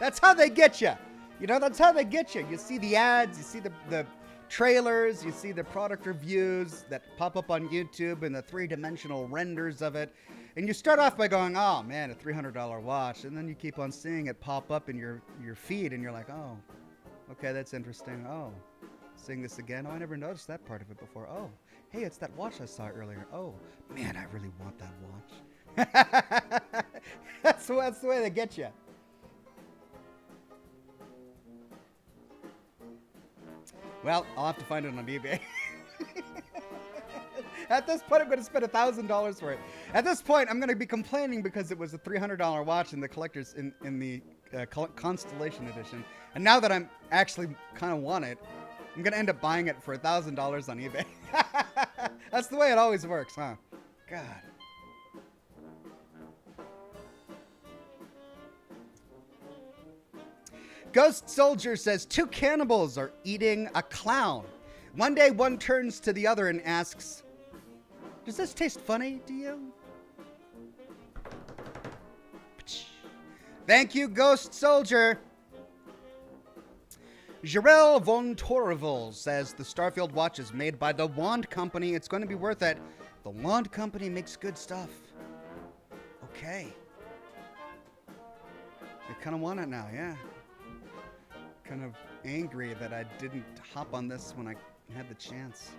That's how they get you. You know, that's how they get you. You see the ads, you see the trailers, you see the product reviews that pop up on YouTube and the three-dimensional renders of it. And you start off by going, oh man, a $300 watch. And then you keep on seeing it pop up in your feed and you're like, oh, okay, that's interesting. Oh, seeing this again. Oh, I never noticed that part of it before. Oh, hey, it's that watch I saw earlier. Oh, man, I really want that watch. That's the way they get you. Well, I'll have to find it on eBay. At this point, I'm going to spend $1,000 for it. At this point, I'm going to be complaining because it was a $300 watch in the collector's in the Constellation Edition. And now that I'm actually kind of want it, I'm going to end up buying it for $1,000 on eBay. That's the way it always works, huh? God. Ghost Soldier says, 2 cannibals are eating a clown. One day, one turns to the other and asks, does this taste funny to you? Thank you, Ghost Soldier. Jarell von Torval says, the Starfield watch is made by the Wand Company. It's going to be worth it. The Wand Company makes good stuff. Okay. I kind of want it now, yeah. Kind of angry that I didn't hop on this when I had the chance.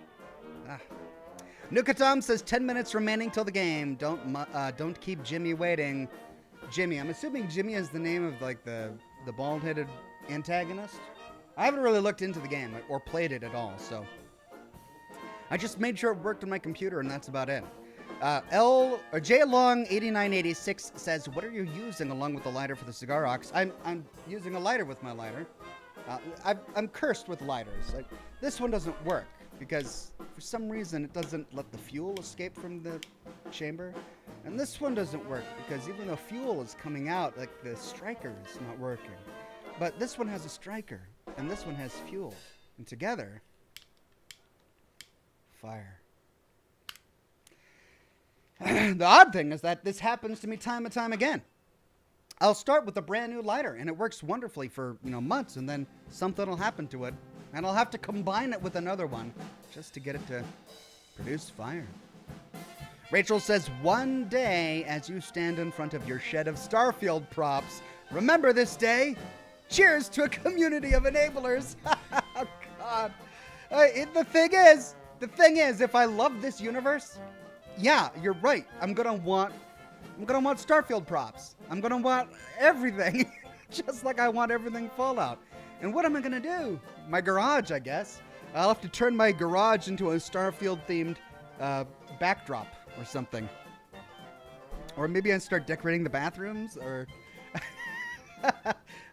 Nukatom says 10 minutes remaining till the game. Don't keep Jimmy waiting. Jimmy, I'm assuming Jimmy is the name of like the bald-headed antagonist. I haven't really looked into the game or played it at all, so I just made sure it worked on my computer, and that's about it. J Long 8986 says, "What are you using along with the lighter for the cigar, Ox?" I'm using a lighter with my lighter. I'm cursed with lighters. This one doesn't work because for some reason it doesn't let the fuel escape from the chamber, and this one doesn't work because even though fuel is coming out, like the striker is not working. But this one has a striker, and this one has fuel, and together, fire. The odd thing is that this happens to me time and time again. I'll start with a brand new lighter, and it works wonderfully for months, and then something will happen to it, and I'll have to combine it with another one just to get it to produce fire. Rachel says, "One day, as you stand in front of your shed of Starfield props, remember this day. Cheers to a community of enablers." Oh, God. The thing is, if I love this universe, yeah, you're right. I'm gonna want Starfield props. I'm gonna want everything, just like I want everything Fallout. And what am I gonna do? My garage, I guess. I'll have to turn my garage into a Starfield-themed backdrop or something. Or maybe I start decorating the bathrooms, or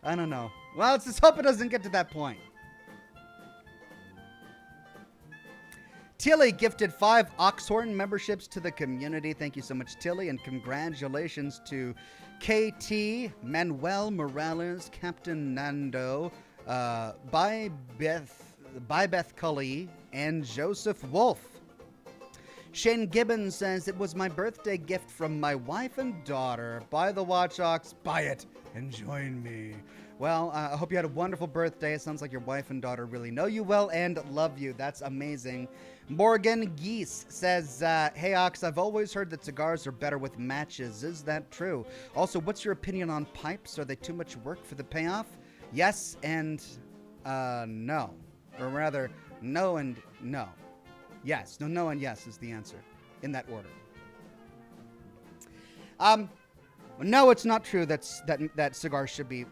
I don't know. Well, let's just hope it doesn't get to that point. Tilly gifted 5 Oxhorn memberships to the community. Thank you so much, Tilly, and congratulations to KT, Manuel Morales, Captain Nando, Beth Cully, and Joseph Wolf. Shane Gibbons says, "It was my birthday gift from my wife and daughter. Buy the Watch Ox, buy it, and join me." Well, I hope you had a wonderful birthday. It sounds like your wife and daughter really know you well and love you. That's amazing. Morgan Geese says, "Hey, Ox, I've always heard that cigars are better with matches. Is that true? Also, what's your opinion on pipes? Are they too much work for the payoff?" Yes and no. Or rather, no and no. Yes. No and yes is the answer in that order. No, it's not true that cigars should be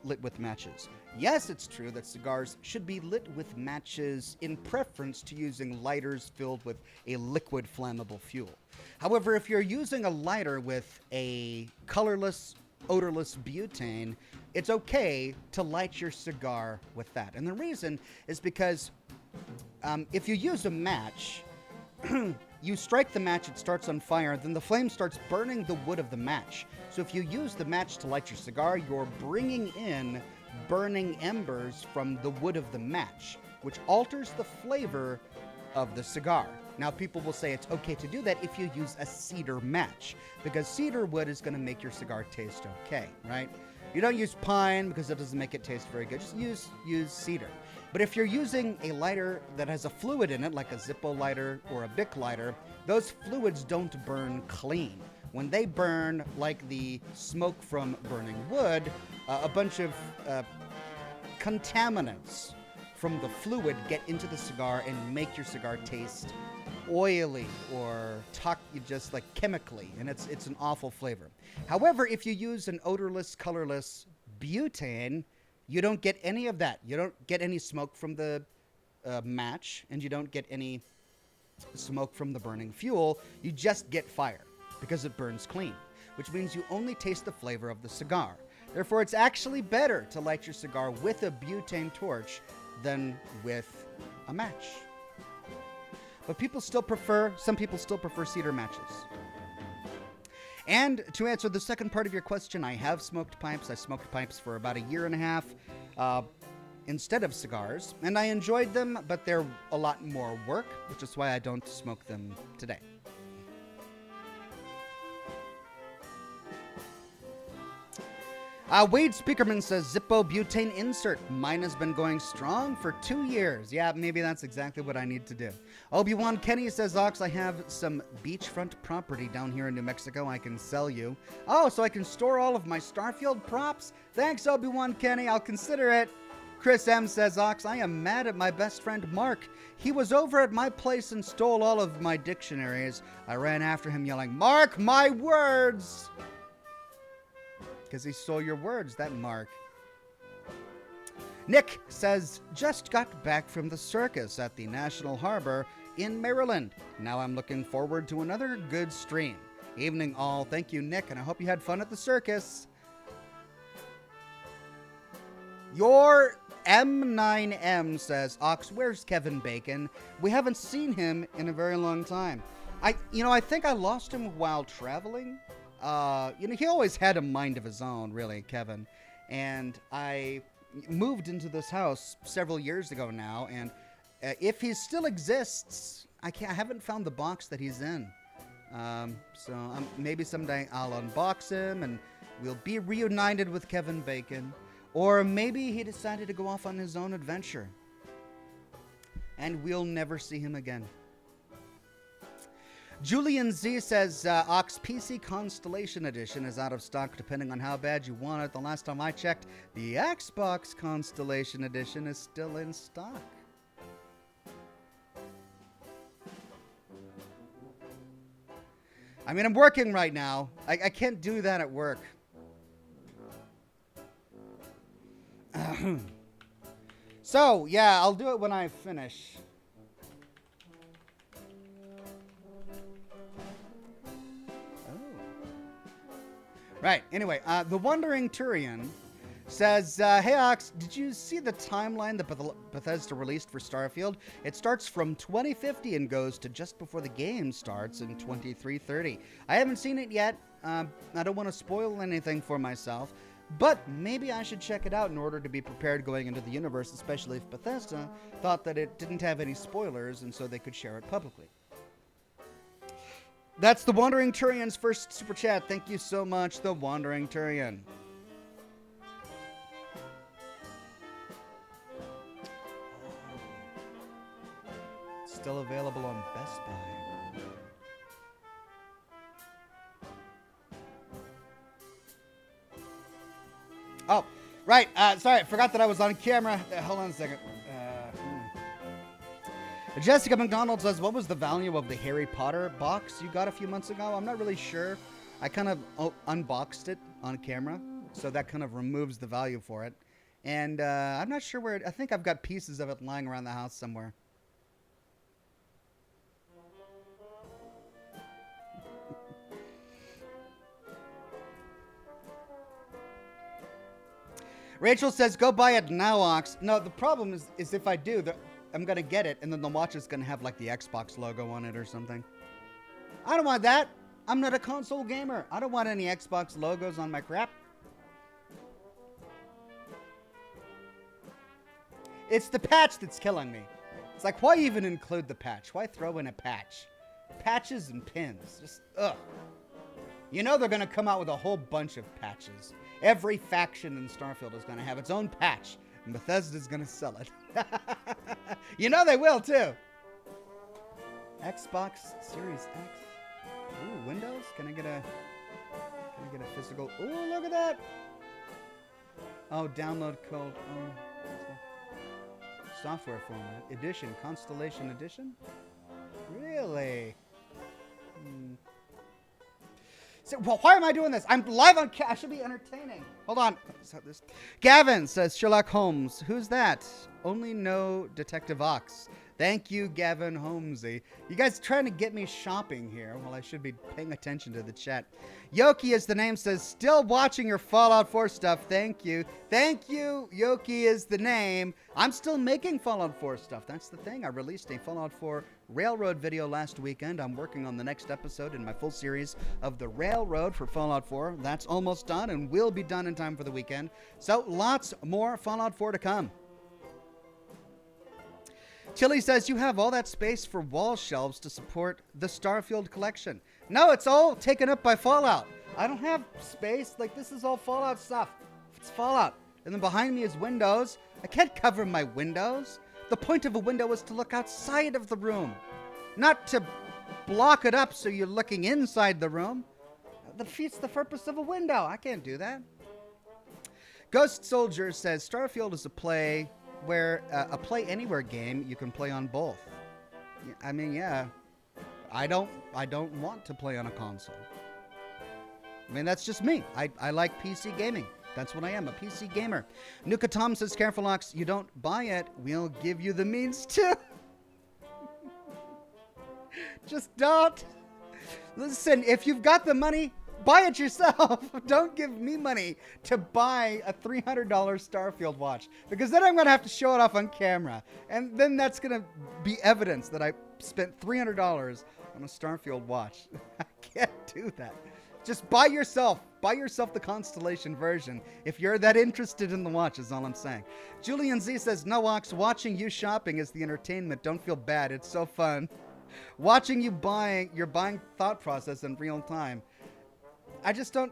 lit with matches. Yes, it's true that cigars should be lit with matches in preference to using lighters filled with a liquid flammable fuel. However, if you're using a lighter with a colorless, odorless butane, it's okay to light your cigar with that. And the reason is because if you use a match, you strike the match, it starts on fire, then the flame starts burning the wood of the match. So if you use the match to light your cigar, you're bringing in burning embers from the wood of the match, which alters the flavor of the cigar. Now, people will say it's okay to do that if you use a cedar match, because cedar wood is going to make your cigar taste okay, right? You don't use pine because it doesn't make it taste very good. Just use cedar. But if you're using a lighter that has a fluid in it, like a Zippo lighter or a Bic lighter, those fluids don't burn clean. When they burn like the smoke from burning wood, a bunch of contaminants from the fluid get into the cigar and make your cigar taste oily or just like chemically, and it's an awful flavor. However, if you use an odorless, colorless butane, you don't get any of that. You don't get any smoke from the match, and you don't get any smoke from the burning fuel. You just get fire because it burns clean, which means you only taste the flavor of the cigar. Therefore, it's actually better to light your cigar with a butane torch than with a match. But some people still prefer cedar matches. And to answer the second part of your question, I have smoked pipes. I smoked pipes for about a year and a half instead of cigars, and I enjoyed them, but they're a lot more work, which is why I don't smoke them today. Wade Speakerman says, Zippo butane insert. Mine has been going strong for 2 years. Yeah, maybe that's exactly what I need to do. Obi-Wan Kenny says, Ox, I have some beachfront property down here in New Mexico I can sell you. Oh, so I can store all of my Starfield props? Thanks, Obi-Wan Kenny. I'll consider it. Chris M says, Ox, I am mad at my best friend Mark. He was over at my place and stole all of my dictionaries. I ran after him yelling, Mark, my words! Because he stole your words, that Mark. Nick says, just got back from the circus at the National Harbor in Maryland. Now I'm looking forward to another good stream. Evening all. Thank you, Nick, and I hope you had fun at the circus. Your M9M says, Ox, where's Kevin Bacon? We haven't seen him in a very long time. I think I lost him while traveling. He always had a mind of his own, really, Kevin. And I moved into this house several years ago now, and if he still exists, I haven't found the box that he's in. Maybe someday I'll unbox him, and we'll be reunited with Kevin Bacon. Or maybe he decided to go off on his own adventure, and we'll never see him again. Julian Z says, Ox PC Constellation Edition is out of stock depending on how bad you want it. The last time I checked, the Xbox Constellation Edition is still in stock. I mean, I'm working right now. I can't do that at work. So, yeah, I'll do it when I finish. Right, anyway, the Wandering Turian says, hey Ox, did you see the timeline that Bethesda released for Starfield? It starts from 2050 and goes to just before the game starts in 2330. I haven't seen it yet. I don't want to spoil anything for myself, but maybe I should check it out in order to be prepared going into the universe, especially if Bethesda thought that it didn't have any spoilers and so they could share it publicly. That's the Wandering Turian's first super chat. Thank you so much, the Wandering Turian. Still available on Best Buy. Oh, right. Sorry, I forgot that I was on camera. Hold on a second. Jessica McDonald says, what was the value of the Harry Potter box you got a few months ago? I'm not really sure. I kind of unboxed it on camera, so that kind of removes the value for it. And I'm not sure where I think I've got pieces of it lying around the house somewhere. Rachel says, go buy it now, Ox. No, the problem is if I do, I'm going to get it, and then the watch is going to have, like, the Xbox logo on it or something. I don't want that. I'm not a console gamer. I don't want any Xbox logos on my crap. It's the patch that's killing me. It's like, why even include the patch? Why throw in a patch? Patches and pins. Just, ugh. You know they're going to come out with a whole bunch of patches. Every faction in Starfield is going to have its own patch. And Bethesda's gonna sell it. You know they will too. Xbox Series X. Ooh, Windows? Can I get a physical? Ooh, look at that. Oh, download code. Oh, software format. Edition. Constellation Edition? Really? So, well, why am I doing this? I'm live on I should be entertaining. Hold on. Gavin says, Sherlock Holmes. Who's that? Only know Detective Ox. Thank you, Gavin Holmesy. You guys trying to get me shopping here. Well, I should be paying attention to the chat. Yoki is the name, says, still watching your Fallout 4 stuff. Thank you. Thank you. Yoki is the name. I'm still making Fallout 4 stuff. That's the thing. I released a Fallout 4 Railroad video last weekend. I'm working on the next episode in my full series of the Railroad for Fallout 4. That's almost done and will be done in time for the weekend. So lots more Fallout 4 to come. Chili says, you have all that space for wall shelves to support the Starfield collection. No, it's all taken up by Fallout. I don't have space. Like, this is all Fallout stuff. It's Fallout. And then behind me is windows. I can't cover my windows. The point of a window is to look outside of the room, not to block it up so you're looking inside the room. That defeats the purpose of a window. I can't do that. Ghost Soldier says Starfield is a play anywhere game you can play on both. I mean, yeah. I don't want to play on a console. I mean, that's just me. I like PC gaming. That's what I am, a PC gamer. Nuka Tom says, careful, Ox, you don't buy it. We'll give you the means to. Just don't. Listen, if you've got the money, buy it yourself. Don't give me money to buy a $300 Starfield watch, because then I'm going to have to show it off on camera. And then that's going to be evidence that I spent $300 on a Starfield watch. I can't do that. Just buy yourself the Constellation version if you're that interested in the watch, is all I'm saying. Julian Z says, no, Ox, watching you shopping is the entertainment. Don't feel bad. It's so fun. Watching you your buying thought process in real time. I just don't...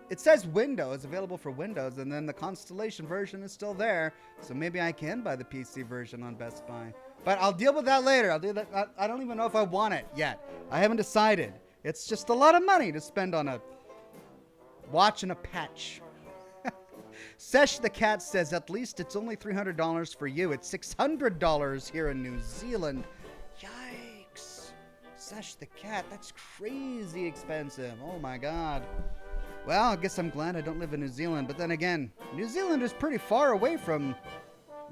It says Windows, available for Windows, and then the Constellation version is still there, so maybe I can buy the PC version on Best Buy. But I'll deal with that later. I'll do that. I don't even know if I want it yet. I haven't decided. It's just a lot of money to spend on a watch and a patch. Sesh the Cat says, at least it's only $300 for you. It's $600 here in New Zealand. Yikes. Sesh the Cat, that's crazy expensive. Oh my God. Well, I guess I'm glad I don't live in New Zealand. But then again, New Zealand is pretty far away from,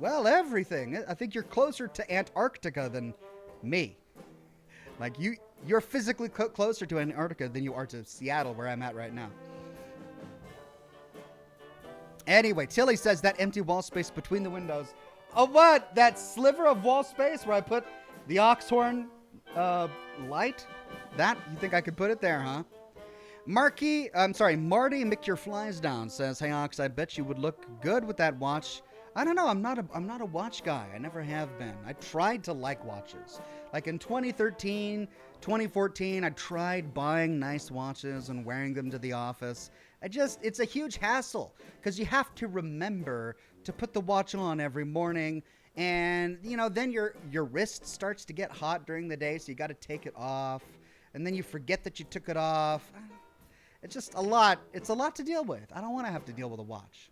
well, everything. I think you're closer to Antarctica than me. Like, you're physically closer to Antarctica than you are to Seattle, where I'm at right now. Anyway, Tilly says that empty wall space between the windows. Oh, what? That sliver of wall space where I put the Oxhorn light? That? You think I could put it there, huh? Marty Mick Your Flies Down says, hey, Ox, I bet you would look good with that watch. I don't know. I'm not a watch guy. I never have been. I tried to like watches. Like in 2013, 2014, I tried buying nice watches and wearing them to the office. It's a huge hassle because you have to remember to put the watch on every morning. And, then your wrist starts to get hot during the day, so you got to take it off. And then you forget that you took it off. It's just a lot. It's a lot to deal with. I don't want to have to deal with a watch.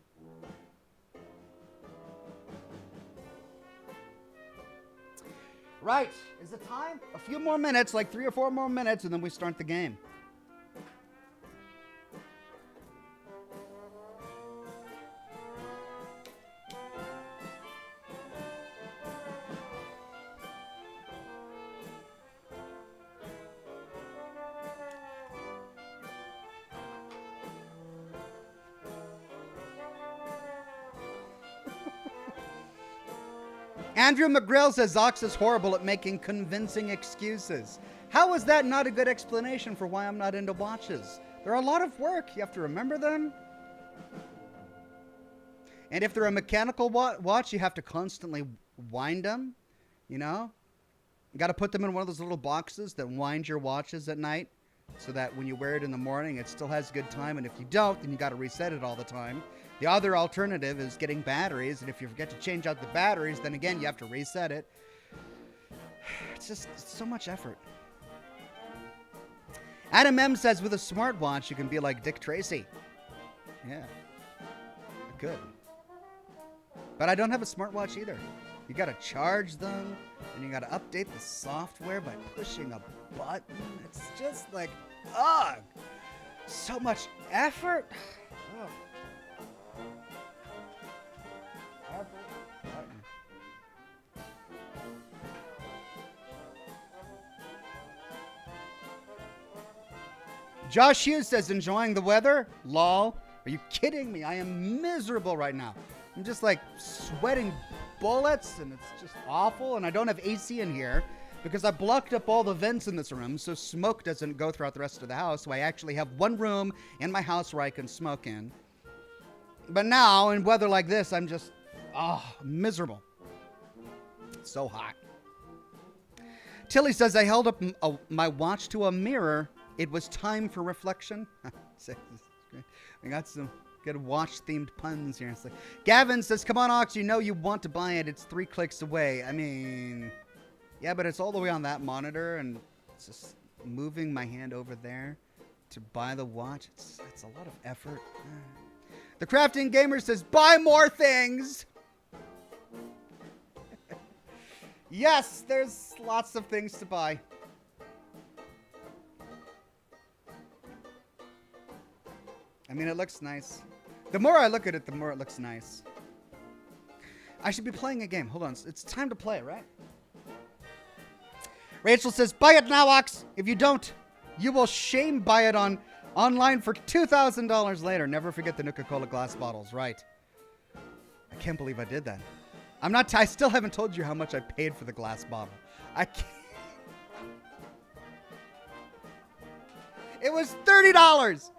Right. Is it time? A few more minutes, like 3 or 4 more minutes, and then we start the game. Andrew McGrill says Ox is horrible at making convincing excuses. How is that not a good explanation for why I'm not into watches? They're a lot of work. You have to remember them. And if they're a mechanical watch, you have to constantly wind them, You got to put them in one of those little boxes that wind your watches at night so that when you wear it in the morning, it still has good time. And if you don't, then you got to reset it all the time. The other alternative is getting batteries, and if you forget to change out the batteries, then again, you have to reset it. It's so much effort. Adam M says, with a smartwatch, you can be like Dick Tracy. Yeah, good. But I don't have a smartwatch either. You got to charge them, and you got to update the software by pushing a button. It's just like, so much effort. Ugh. Josh Hughes says, enjoying the weather? Lol. Are you kidding me? I am miserable right now. I'm just like sweating bullets, and it's just awful. And I don't have AC in here because I blocked up all the vents in this room so smoke doesn't go throughout the rest of the house. So I actually have one room in my house where I can smoke in. But now, in weather like this, I'm just, miserable. It's so hot. Tilly says, I held up my watch to a mirror. It was time for reflection. We got some Good watch-themed puns here. Like, Gavin says, come on, Ox, you know you want to buy it. It's 3 clicks away. I mean, yeah, but it's all the way on that monitor, and it's just moving my hand over there to buy the watch. It's a lot of effort. The Crafting Gamer says, buy more things. Yes, there's lots of things to buy. I mean, it looks nice. The more I look at it, the more it looks nice. I should be playing a game. Hold on. It's time to play, right? Rachel says, buy it now, Ox. If you don't, you will shame buy it online for $2,000 later. Never forget the Nuka-Cola glass bottles. Right. I can't believe I did that. I still haven't told you how much I paid for the glass bottle. I can't. It was $30.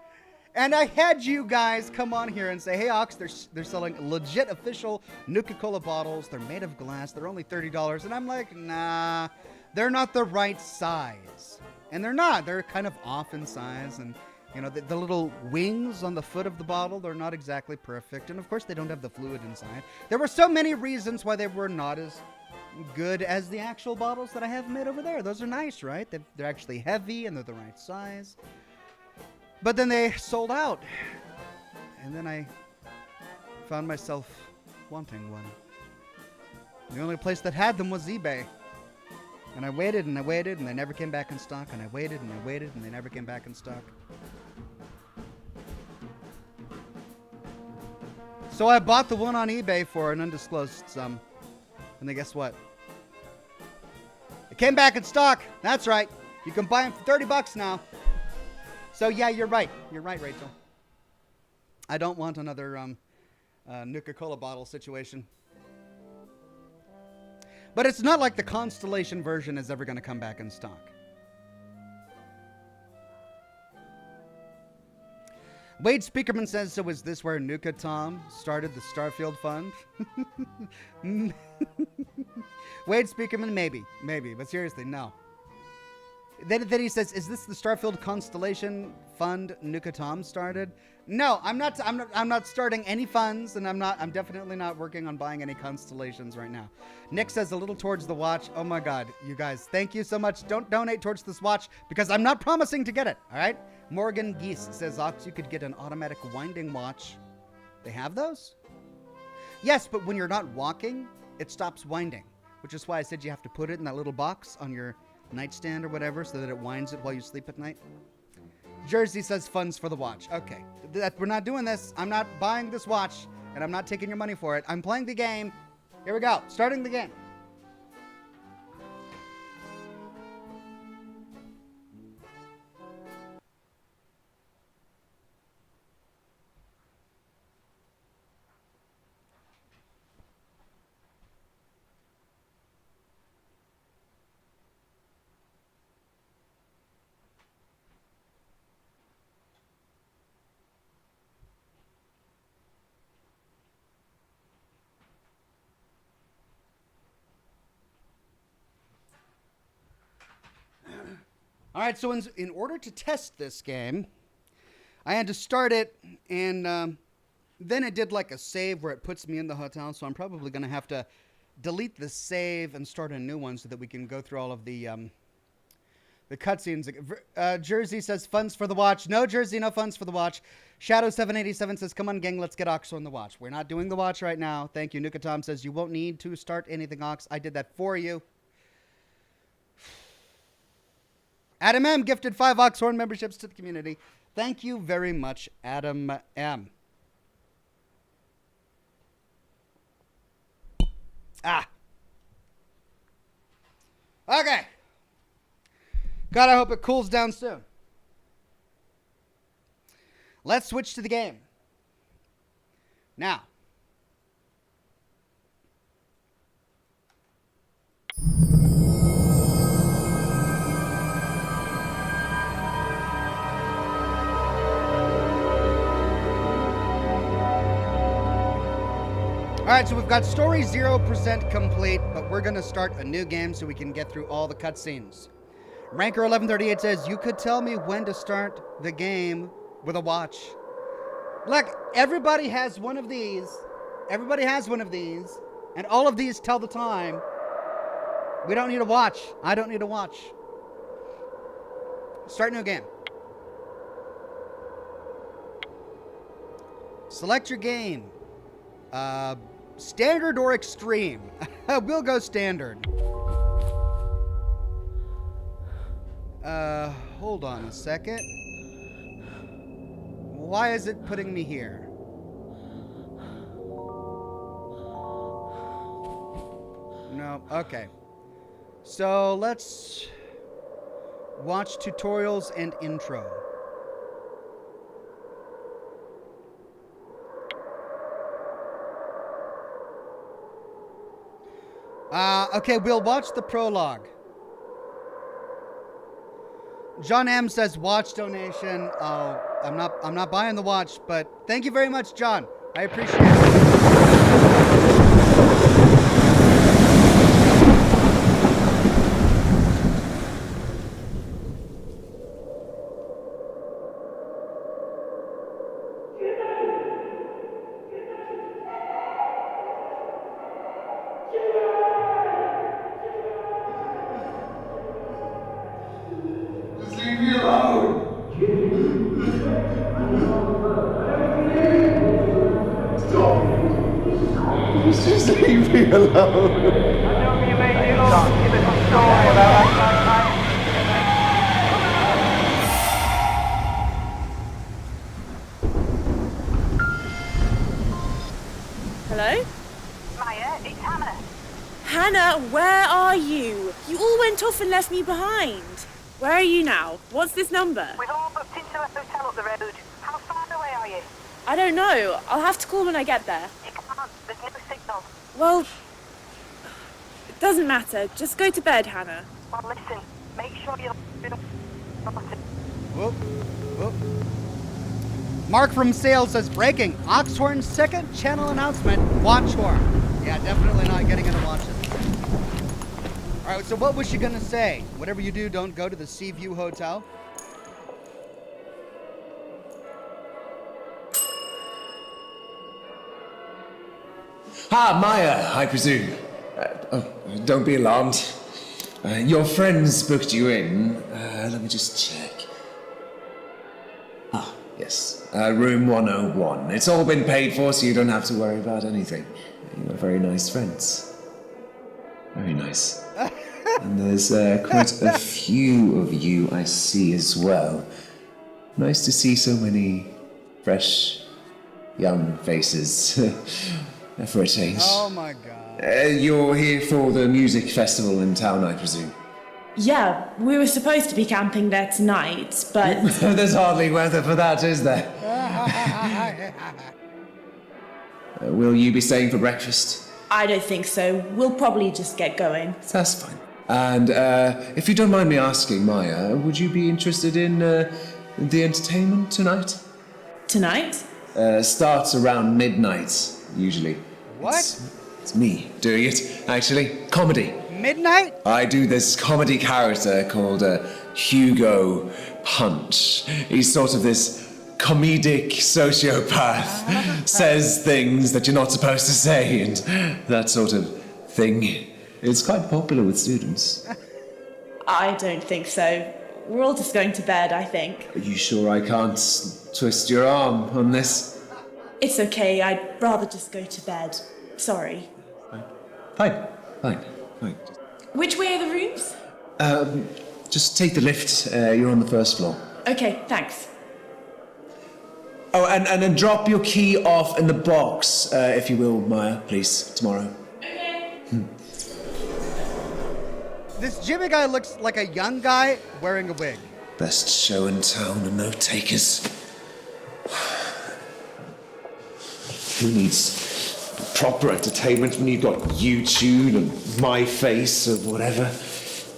And I had you guys come on here and say, hey, Ox, they're selling legit official Nuka-Cola bottles. They're made of glass. They're only $30. And I'm like, nah, they're not the right size. And they're not. They're kind of off in size. And, you know, the little wings on the foot of the bottle, they're not exactly perfect. And, of course, they don't have the fluid inside. There were so many reasons why they were not as good as the actual bottles that I have made over there. Those are nice, right? They're actually heavy and they're the right size. But then they sold out. And then I found myself wanting one. The only place that had them was eBay. And I waited and I waited and they never came back in stock. And I waited and I waited and they never came back in stock. So I bought the one on eBay for an undisclosed sum. And then guess what? It came back in stock. That's right. You can buy them for $30 now. So yeah, you're right. You're right, Rachel. I don't want another Nuka-Cola bottle situation. But it's not like the Constellation version is ever going to come back in stock. Wade Speakerman says, so is this where Nuka Tom started the Starfield Fund? Wade Speakerman, maybe, but seriously, no. Then he says, is this the Starfield Constellation Fund Nuka Tom started? No, I'm not starting any funds, and I'm definitely not working on buying any constellations right now. Nick says a little towards the watch. Oh my God, you guys, thank you so much. Don't donate towards this watch because I'm not promising to get it. All right. Morgan Geese says, Ox, you could get an automatic winding watch. They have those? Yes, but when you're not walking, it stops winding, which is why I said you have to put it in that little box on your nightstand or whatever so that it winds it while you sleep at night. Jersey says funds for the watch. Okay, we're not doing this. I'm not buying this watch, and I'm not taking your money for it. I'm playing the game. Here we go. Starting the game. All right, so in order to test this game, I had to start it, and then it did like a save where it puts me in the hotel, so I'm probably going to have to delete the save and start a new one so that we can go through all of the cutscenes. Jersey says funds for the watch. No, Jersey, no funds for the watch. Shadow787 says, come on, gang, let's get Ox on the watch. We're not doing the watch right now. Thank you. Nuka Tom says, you won't need to start anything, Ox. I did that for you. Adam M. gifted 5 Oxhorn memberships to the community. Thank you very much, Adam M. Okay. God, I hope it cools down soon. Let's switch to the game. Now. All right, so we've got story 0% complete, but we're going to start a new game so we can get through all the cutscenes. Ranker1138 says, you could tell me when to start the game with a watch. Look, everybody has one of these. Everybody has one of these. And all of these tell the time. We don't need to watch. I don't need to watch. Start new game. Select your game. Standard or extreme? We'll go standard. Hold on a second. Why is it putting me here? No, okay. So let's watch tutorials and intro. Okay, we'll watch the prologue. John M says watch donation. Oh, I'm not buying the watch, but thank you very much, John. I appreciate it. Just leave me alone. Hello? Maya, it's Hannah. Hannah, where are you? You all went off and left me behind. Where are you now? What's this number? We've all booked into a hotel up the road. How far away are you? I don't know. I'll have to call when I get there. You can't. There's no signal. Well, it doesn't matter. Just go to bed, Hannah. Well, listen. Make sure you're... Whoop, whoop. Mark from Sales says, breaking. Oxhorn's second channel announcement. Watch horn. Yeah, definitely not getting into watch it. All right, so what was she going to say? Whatever you do, don't go to the Seaview Hotel. Ah, Maya, I presume. Don't be alarmed. Your friends booked you in. Let me just check. Ah, yes. Room 101. It's all been paid for, so you don't have to worry about anything. You are very nice friends. Very nice. And there's quite a few of you I see as well. Nice to see so many fresh, young faces for a change. Oh my god. You're here for the music festival in town, I presume? Yeah, we were supposed to be camping there tonight, but... There's hardly weather for that, is there? Will you be staying for breakfast? I don't think so. We'll probably just get going. That's fine. And if you don't mind me asking, Maya, would you be interested in the entertainment tonight? Tonight? Starts around midnight, usually. What? It's me doing it, actually. Comedy. Midnight? I do this comedy character called Hugo Punch. He's sort of this comedic sociopath. Says things that you're not supposed to say and that sort of thing. It's quite popular with students. I don't think so. We're all just going to bed, I think. Are you sure I can't twist your arm on this? It's okay, I'd rather just go to bed. Sorry. Fine. Which way are the rooms? Just take the lift. You're on the first floor. Okay, thanks. Oh, and then drop your key off in the box, if you will, Maya, please, tomorrow. Okay. This Jimmy guy looks like a young guy wearing a wig. Best show in town and no takers. Who needs proper entertainment when you've got YouTube and My Face or whatever?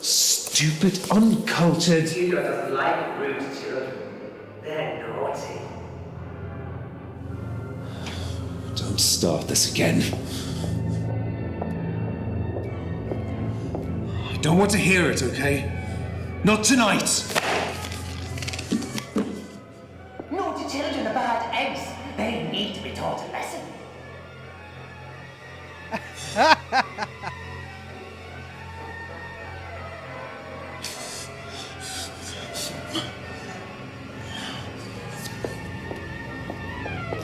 Stupid, uncultured... Julia doesn't like rude children. They're naughty. Don't start this again. I don't want to hear it, okay? Not tonight! Naughty children are bad eggs. taught a lesson.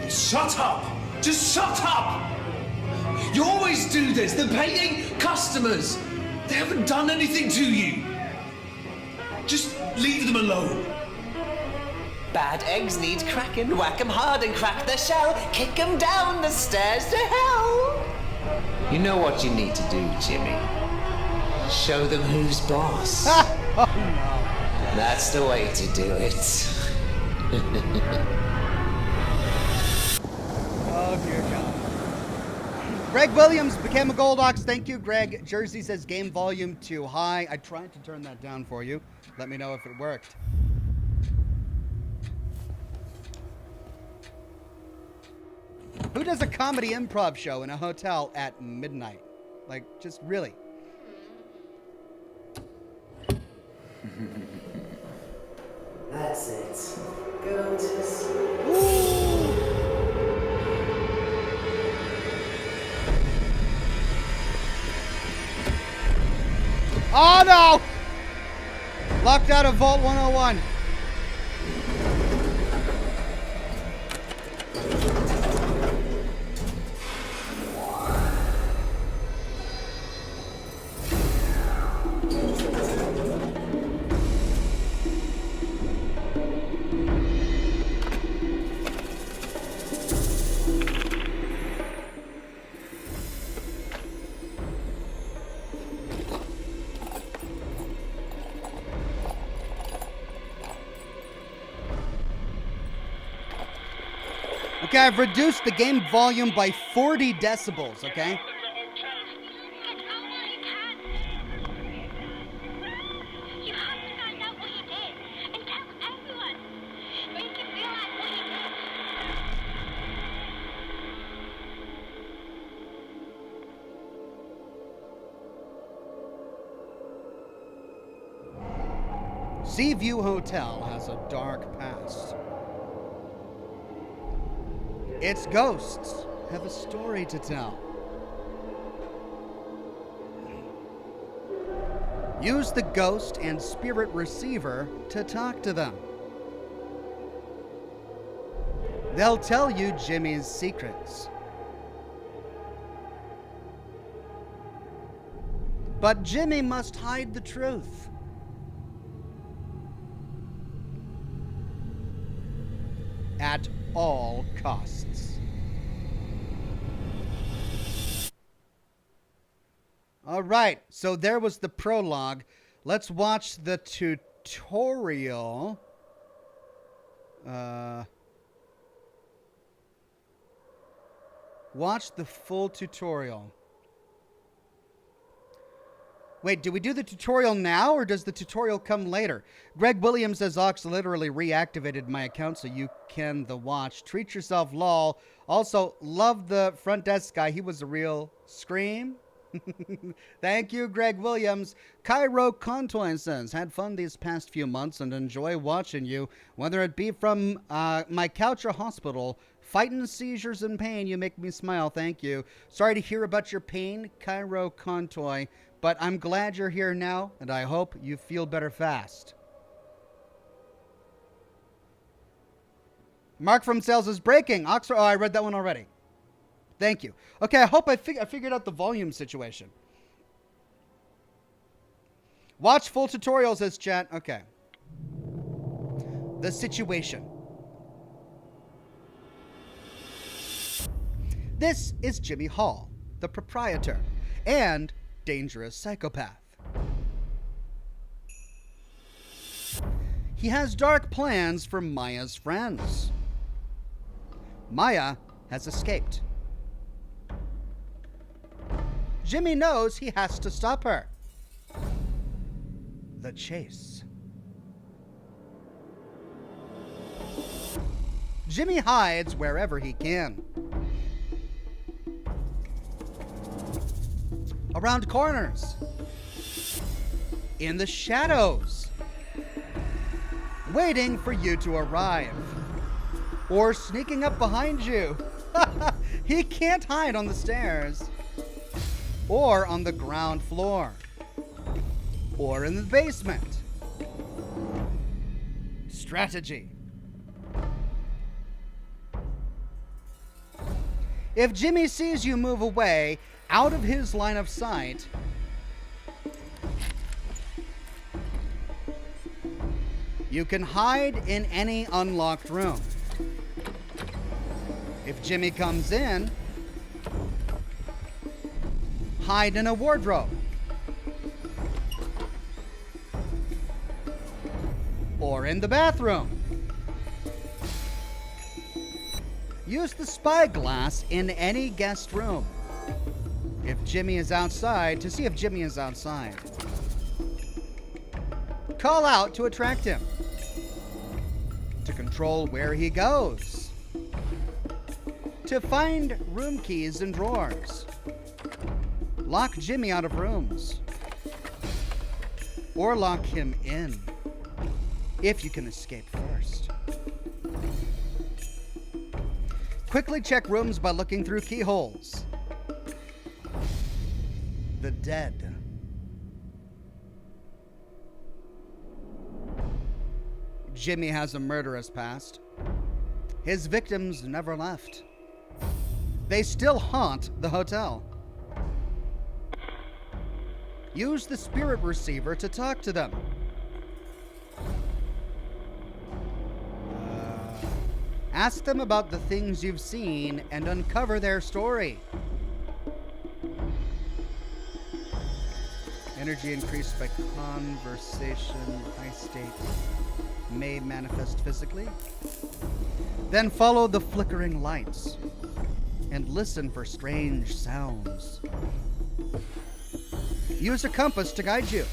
Shut up! Just shut up! You always do this. They're paying customers. They haven't done anything to you. Just leave them alone. Bad eggs need cracking. Whack 'em hard and crack their shell. Kick 'em down the stairs to hell. You know what you need to do, Jimmy. Show them who's boss. Oh no. That's the way to do it. Oh dear God. Greg Williams became a Gold Ox. Thank you, Greg. Jersey says game volume too high. I tried to turn that down for you. Let me know if it worked. Who does a comedy improv show in a hotel at midnight? Like, just really. That's it. Go to sleep. Oh no! Locked out of Vault 101. Okay, I've reduced the game volume by 40 decibels, okay? Seaview Hotel has a dark past. Its ghosts have a story to tell. Use the ghost and spirit receiver to talk to them. They'll tell you Jimmy's secrets. But Jimmy must hide the truth. At all costs. All right, so there was the prologue. Let's watch the tutorial. Watch the full tutorial. Wait, do we do the tutorial now, or does the tutorial come later? Greg Williams says Ox literally reactivated my account so you can watch. Treat yourself, lol. Also, love the front desk guy. He was a real scream. Thank you, Greg Williams. Cairo Contoin says, had fun these past few months and enjoy watching you, whether it be from my couch or hospital. Fighting seizures and pain, you make me smile. Thank you. Sorry to hear about your pain, Cairo Contoy, but I'm glad you're here now, and I hope you feel better fast. Mark from Sales is breaking. Oxford. Oh, I read that one already. Thank you. Okay, I hope I figured out the volume situation. Watch full tutorial, says chat. Okay. The situation. This is Jimmy Hall, the proprietor and dangerous psychopath. He has dark plans for Maya's friends. Maya has escaped. Jimmy knows he has to stop her. The chase. Jimmy hides wherever he can. Around corners. In the shadows. Waiting for you to arrive. Or sneaking up behind you. He can't hide on the stairs, or on the ground floor, or in the basement. Strategy. If Jimmy sees you move away out of his line of sight, you can hide in any unlocked room. If Jimmy comes in, hide in a wardrobe. Or in the bathroom. Use the spyglass in any guest room. If Jimmy is outside, to see if Jimmy is outside. Call out to attract him. To control where he goes. To find room keys and drawers. Lock Jimmy out of rooms. Or lock him in, if you can escape first. Quickly check rooms by looking through keyholes. The dead. Jimmy has a murderous past. His victims never left. They still haunt the hotel. Use the spirit receiver to talk to them. Ask them about the things you've seen and uncover their story. Energy increased by conversation. High state may manifest physically. Then follow the flickering lights and listen for strange sounds. Use a compass to guide you.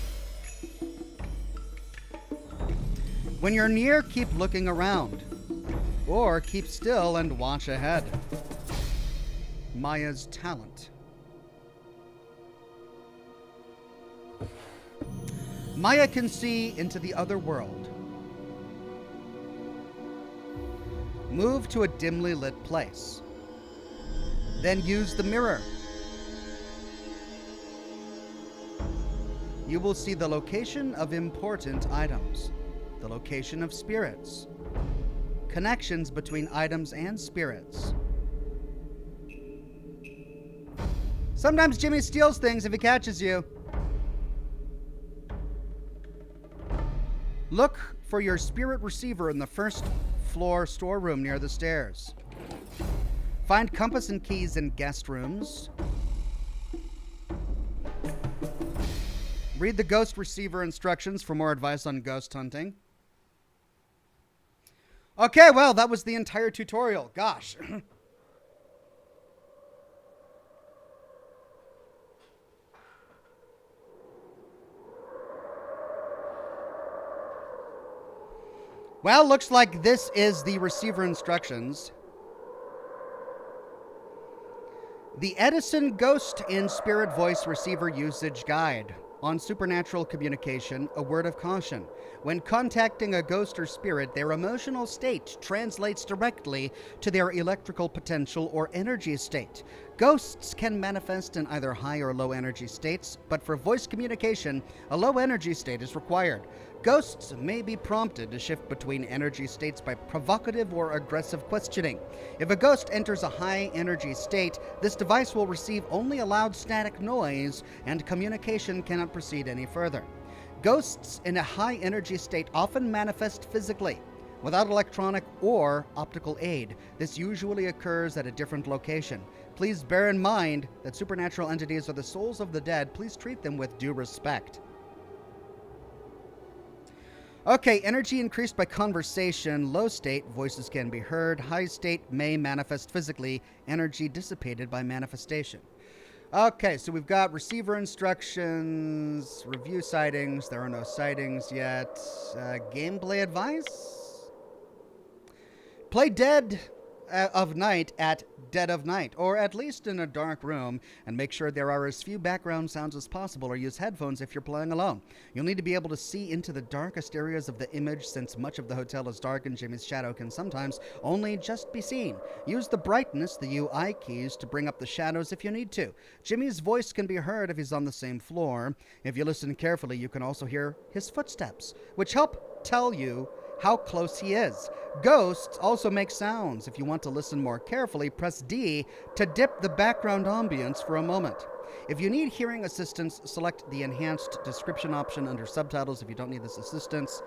When you're near, keep looking around. Or keep still and watch ahead. Maya's talent. Maya can see into the other world. Move to a dimly lit place. Then use the mirror. You will see the location of important items, the location of spirits, connections between items and spirits. Sometimes Jimmy steals things if he catches you. Look for your spirit receiver in the first floor storeroom near the stairs. Find compass and keys in guest rooms. Read the ghost receiver instructions for more advice on ghost hunting. Okay, well, that was the entire tutorial. Gosh. Well, looks like this is the receiver instructions. The Edison Ghost and Spirit Voice Receiver Usage Guide on Supernatural Communication, a word of caution. When contacting a ghost or spirit, their emotional state translates directly to their electrical potential or energy state. Ghosts can manifest in either high or low energy states, but for voice communication, a low energy state is required. Ghosts may be prompted to shift between energy states by provocative or aggressive questioning. If a ghost enters a high energy state, this device will receive only a loud static noise and communication cannot proceed any further. Ghosts in a high energy state often manifest physically, without electronic or optical aid. This usually occurs at a different location. Please bear in mind that supernatural entities are the souls of the dead. Please treat them with due respect. Okay, energy increased by conversation. Low state, voices can be heard. High state may manifest physically. Energy dissipated by manifestation. Okay, so we've got receiver instructions, review sightings. There are no sightings yet. Gameplay advice. Play dead of night at dead of night, or at least in a dark room, and make sure there are as few background sounds as possible, or use headphones if you're playing alone. You'll need to be able to see into the darkest areas of the image, since much of the hotel is dark and Jimmy's shadow can sometimes only just be seen. Use the brightness, the UI keys, to bring up the shadows if you need to. Jimmy's voice can be heard if he's on the same floor. If you listen carefully, you can also hear his footsteps, which help tell you how close he is. Ghosts also make sounds. If you want to listen more carefully, press D to dip the background ambience for a moment. If you need hearing assistance, select the enhanced description option under subtitles if you don't need this assistance.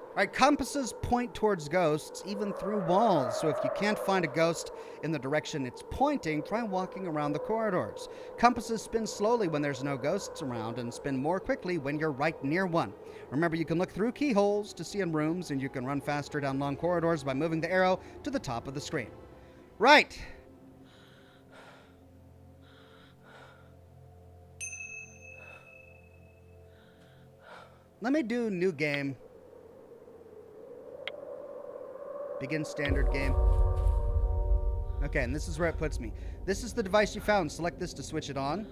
All right, compasses point towards ghosts, even through walls. So if you can't find a ghost in the direction it's pointing, try walking around the corridors. Compasses spin slowly when there's no ghosts around and spin more quickly when you're right near one. Remember, you can look through keyholes to see in rooms, and you can run faster down long corridors by moving the arrow to the top of the screen. Right. Let me do new game. Begin standard game. Okay, and this is where it puts me. This is the device you found. Select this to switch it on.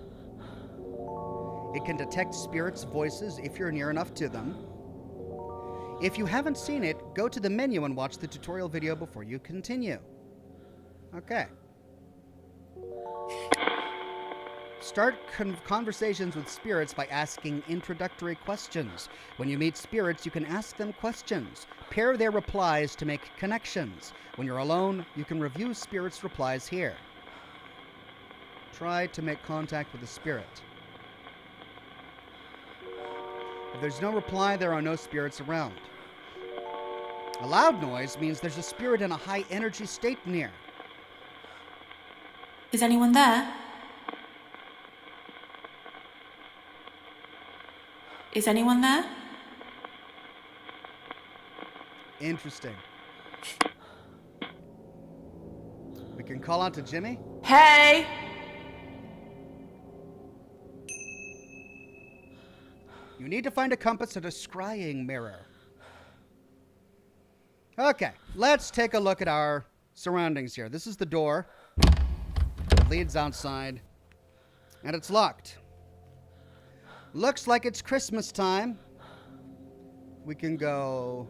It can detect spirits' voices if you're near enough to them. If you haven't seen it, go to the menu and watch the tutorial video before you continue. Okay. Start conversations with spirits by asking introductory questions. When you meet spirits, you can ask them questions. Pair their replies to make connections. When you're alone, you can review spirits' replies here. Try to make contact with a spirit. If there's no reply, there are no spirits around. A loud noise means there's a spirit in a high energy state near. Is anyone there? Is anyone there? Interesting. We can call out to Jimmy. Hey! You need to find a compass and a scrying mirror. Okay, let's take a look at our surroundings here. This is the door. It leads outside. And it's locked. Looks like it's Christmas time. We can go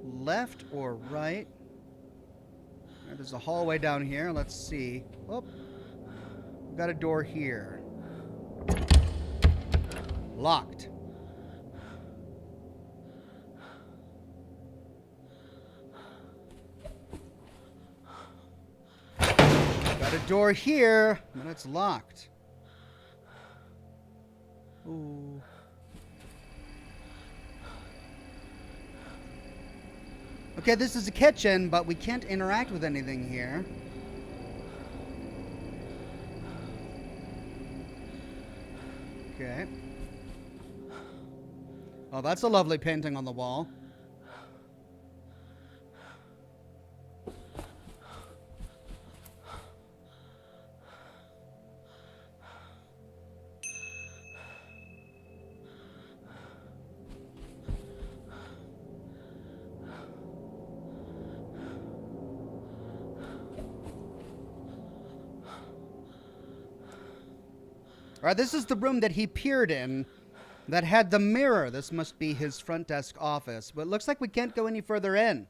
left or right. There's a hallway down here. Let's see. Oh, we've got a door here. Locked. Got a door here, but it's locked. Ooh. Okay, this is a kitchen, but we can't interact with anything here. Okay. Oh, that's a lovely painting on the wall. All right, this is the room that he peered in that had the mirror. This must be his front desk office. But it looks like we can't go any further in.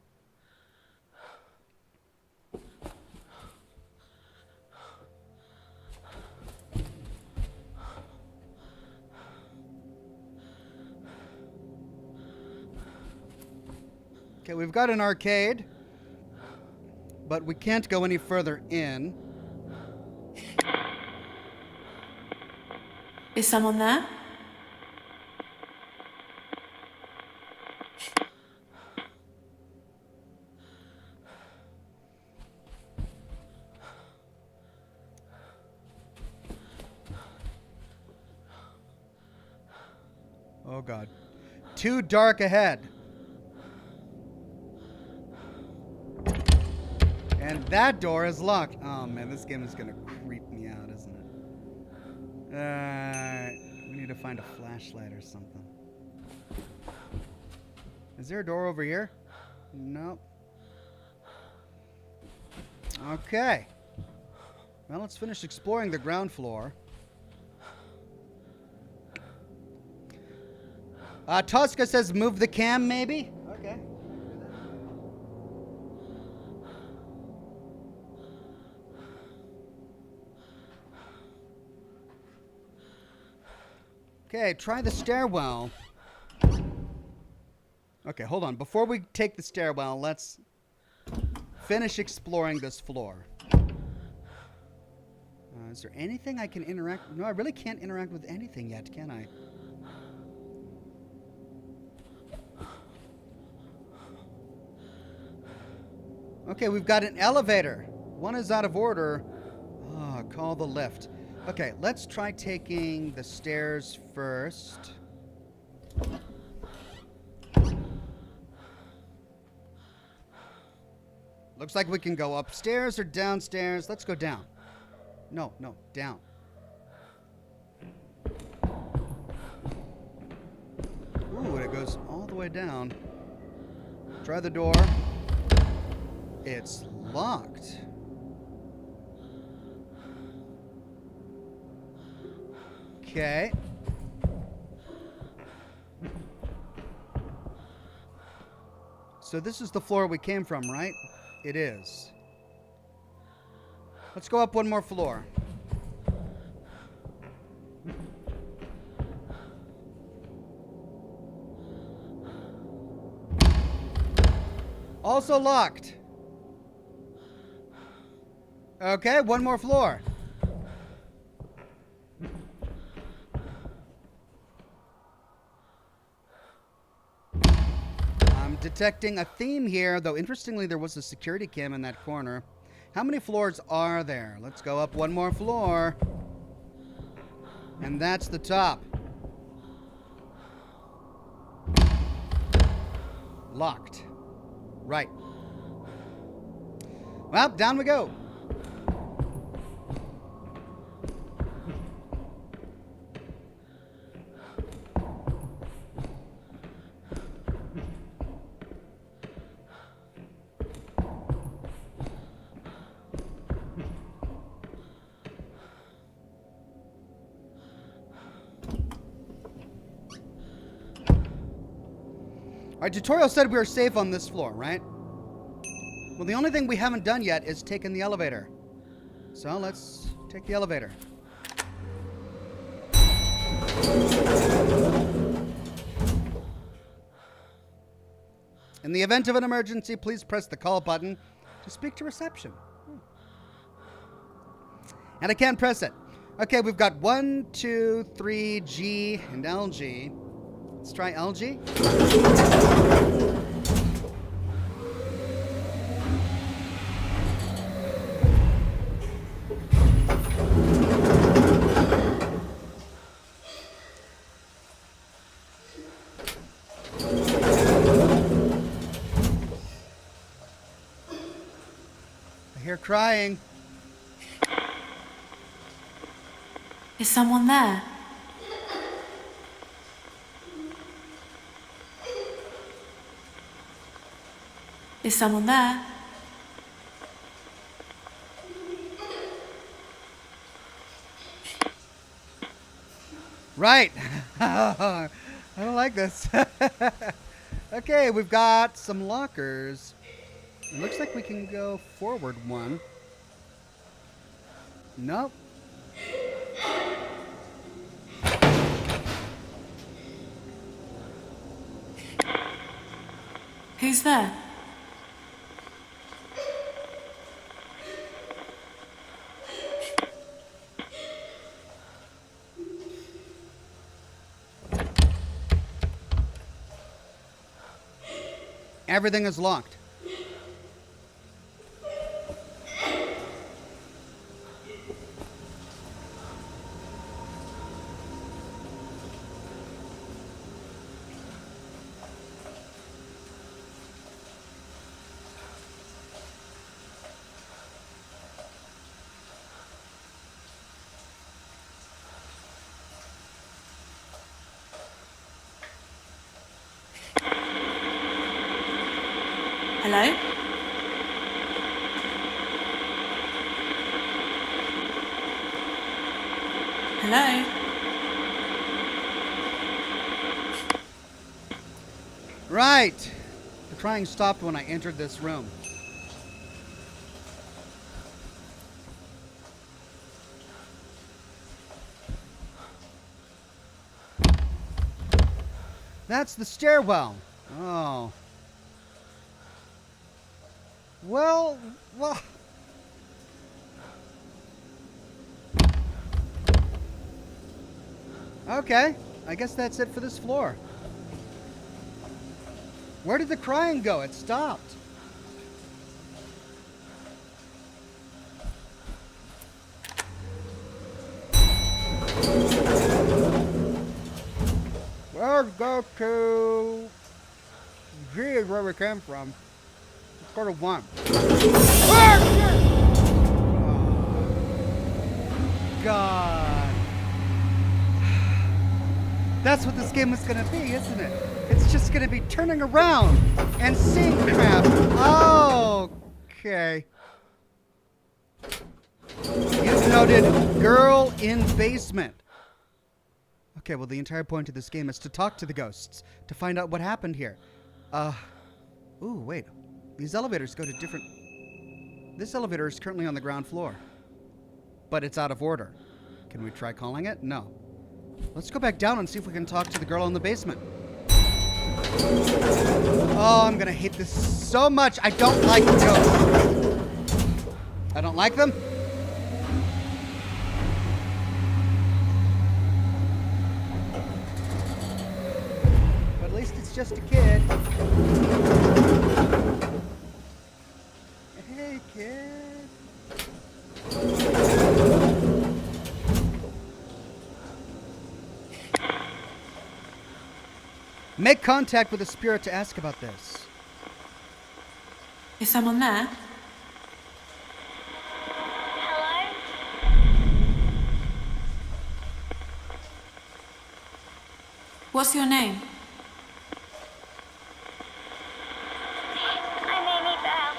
Okay, we've got an arcade, but we can't go any further in. Is someone there? Oh, God. Too dark ahead. And that door is locked. Oh, man, this game is going to creep me out, isn't it? We need to find a flashlight or something. Is there a door over here? Nope. Okay. Well, let's finish exploring the ground floor. Tosca says move the cam, maybe? Okay. Okay, try the stairwell. Okay, hold on. Before we take the stairwell, let's finish exploring this floor. Is there anything I can interact? No, I really can't interact with anything yet, can I? Okay, we've got an elevator. One is out of order. Oh, call the lift. Okay, let's try taking the stairs first. Looks like we can go upstairs or downstairs. Let's go down. No, down. Ooh, it goes all the way down. Try the door. It's locked. Okay. So this is the floor we came from, right? It is. Let's go up one more floor. Also locked. Okay, one more floor. I'm detecting a theme here, though interestingly there was a security cam in that corner. How many floors are there? Let's go up one more floor. And that's the top. Locked. Right. Well, down we go. Our tutorial said we were safe on this floor, right? Well, the only thing we haven't done yet is taken the elevator. So let's take the elevator. In the event of an emergency, please press the call button to speak to reception. And I can't press it. Okay, we've got 1, 2, 3, G, and LG. Let's try LG. I hear crying. Is someone there? Is someone there? Right. I don't like this. Okay, we've got some lockers. It looks like we can go forward one. Nope. Who's there? Everything is locked. Hello? Hello? Right. The crying stopped when I entered this room. That's the stairwell. Oh. Well. Okay. I guess that's it for this floor. Where did the crying go? It stopped. Let's go to G is where we came from. Let's go to 1. God. That's what this game is going to be, isn't it? It's just going to be turning around and seeing crap. Okay. You've noted girl in basement. Okay, well, the entire point of this game is to talk to the ghosts, to find out what happened here. Ooh, wait. These elevators go to different... This elevator is currently on the ground floor, but it's out of order. Can we try calling it? No. Let's go back down and see if we can talk to the girl in the basement. Oh, I'm gonna hate this so much. I don't like ghosts. I don't like them. But at least it's just a kid. Hey, kid. Make contact with the spirit to ask about this. Is someone there? Hello? What's your name? I'm Amy Bell.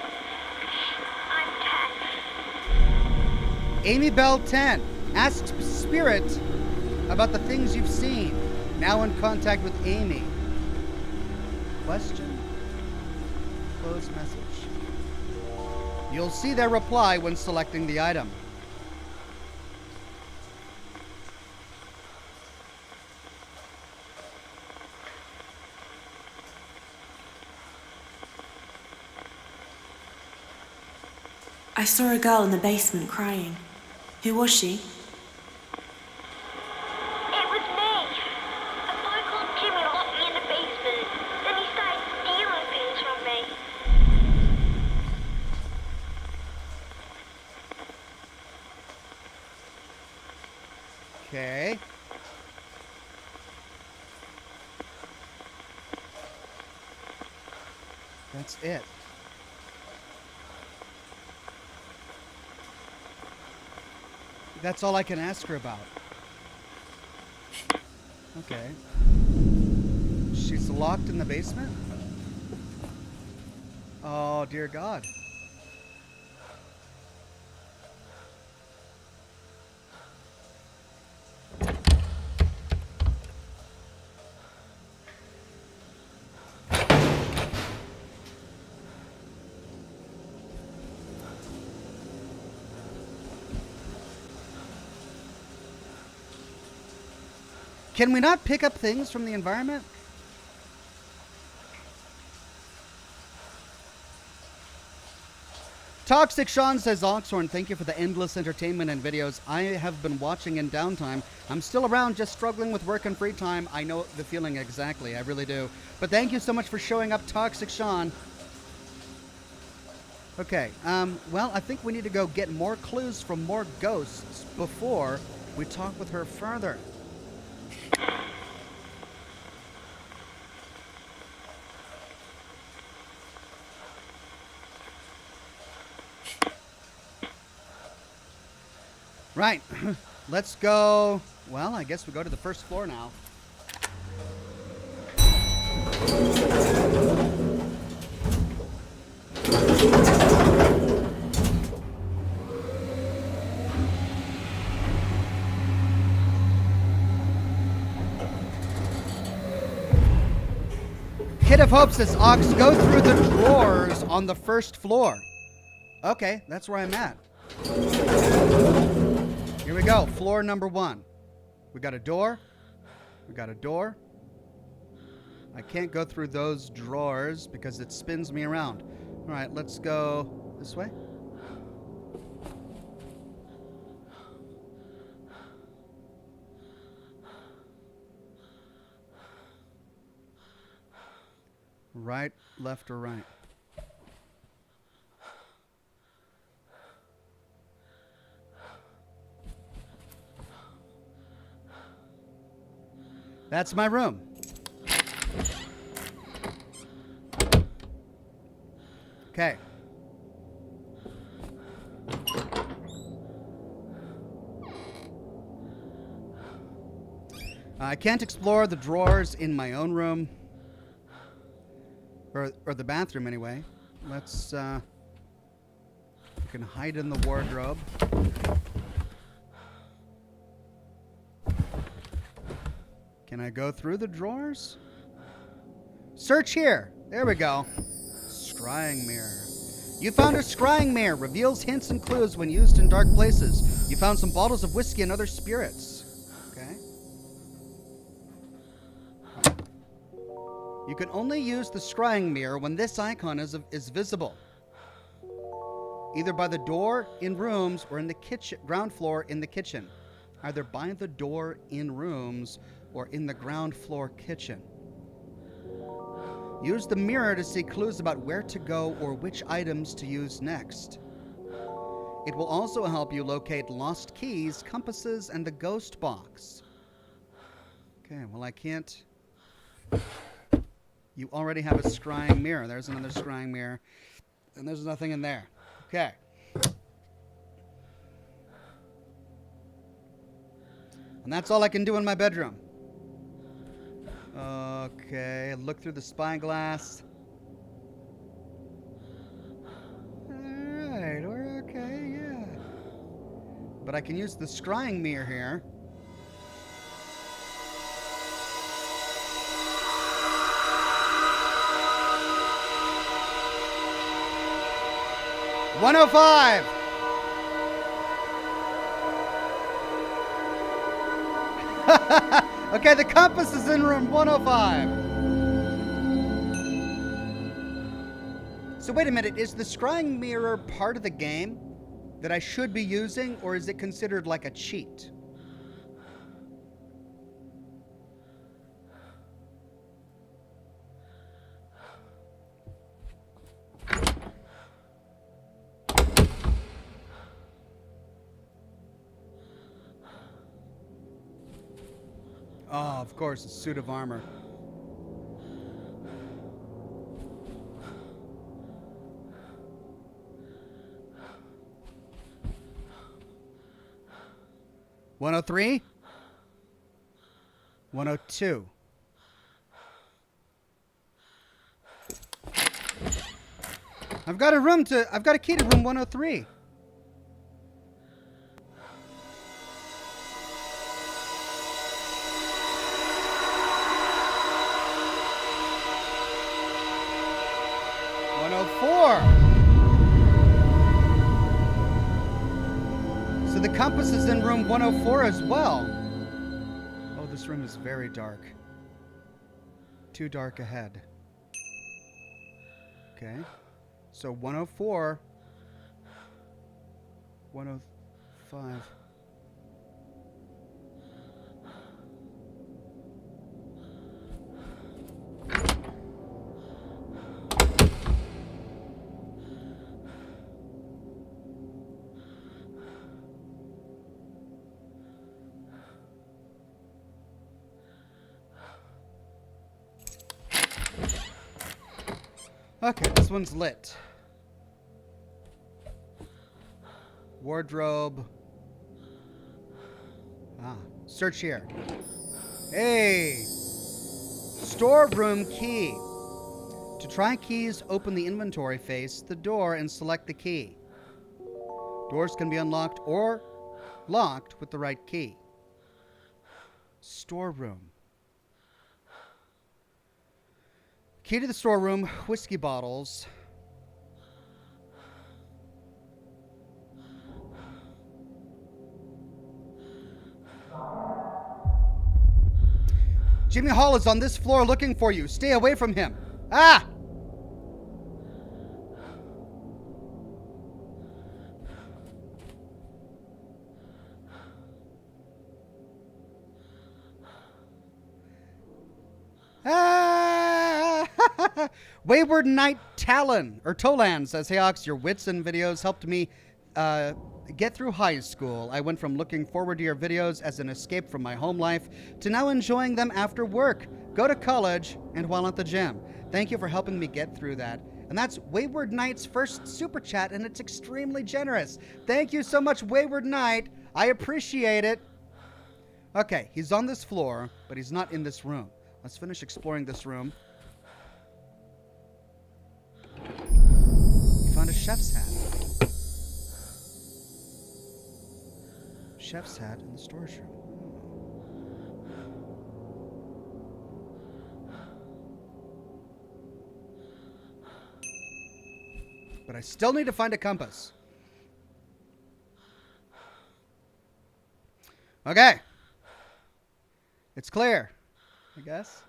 I'm 10. Amy Bell 10. Ask spirit about the things you've seen. Now in contact with Amy. Question. Close message. You'll see their reply when selecting the item. I saw a girl in the basement crying. Who was she? It was me. A boy called Jimmy locked me in the basement. Then he started stealing things from me. Okay. That's it. That's all I can ask her about. Okay. She's locked in the basement? Oh, dear God. Can we not pick up things from the environment? Toxic Sean says, Oxhorn, thank you for the endless entertainment and videos I have been watching in downtime. I'm still around, just struggling with work and free time. I know the feeling exactly, I really do. But thank you so much for showing up, Toxic Sean. Okay, well, I think we need to go get more clues from more ghosts before we talk with her further. Right, let's go. Well, I guess we go to the first floor now. Kid of Hope says, Ox, go through the drawers on the first floor. Okay, that's where I'm at. Here we go, floor number 1. We got a door. We got a door. I can't go through those drawers because it spins me around. All right, let's go this way. Right, left, or right? That's my room. Okay. I can't explore the drawers in my own room. Or the bathroom, anyway. Let's, you can hide in the wardrobe. Can I go through the drawers? Search here. There we go. Scrying mirror. You found a scrying mirror. Reveals hints and clues when used in dark places. You found some bottles of whiskey and other spirits. Okay. You can only use the scrying mirror when this icon is visible. Either by the door in rooms or in the kitchen, ground floor in the kitchen. Either by the door in rooms or in the ground floor kitchen. Use the mirror to see clues about where to go or which items to use next. It will also help you locate lost keys, compasses, and the ghost box. Okay, well, I can't... You already have a scrying mirror. There's another scrying mirror. And there's nothing in there. Okay. And that's all I can do in my bedroom. Okay, look through the spyglass. Alright, we're okay, yeah. But I can use the scrying mirror here. $105. Okay, the compass is in room 105. So wait a minute, is the scrying mirror part of the game that I should be using, or is it considered like a cheat? Oh, of course, a suit of armor. $103? $102. I've got a key to room 103. So the compass is in room 104 as well. Oh, this room is very dark. Too dark ahead. Okay. So 104. 105. Okay, this one's lit. Wardrobe. Search here. Hey! Storeroom key. To try keys, open the inventory face, the door, and select the key. Doors can be unlocked or locked with the right key. Storeroom. Key to the storeroom, whiskey bottles. Jimmy Hall is on this floor looking for you. Stay away from him. Ah! Ah! Wayward Knight Talon, or Tolan, says, "Hey Ox, your wits and videos helped me get through high school. I went from looking forward to your videos as an escape from my home life to now enjoying them after work, go to college, and while at the gym. Thank you for helping me get through that." And that's Wayward Knight's first super chat, and it's extremely generous. Thank you so much, Wayward Knight. I appreciate it. Okay, he's on this floor, but he's not in this room. Let's finish exploring this room. You found a chef's hat. Chef's hat in the storage room. But I still need to find a compass. Okay. It's clear, I guess.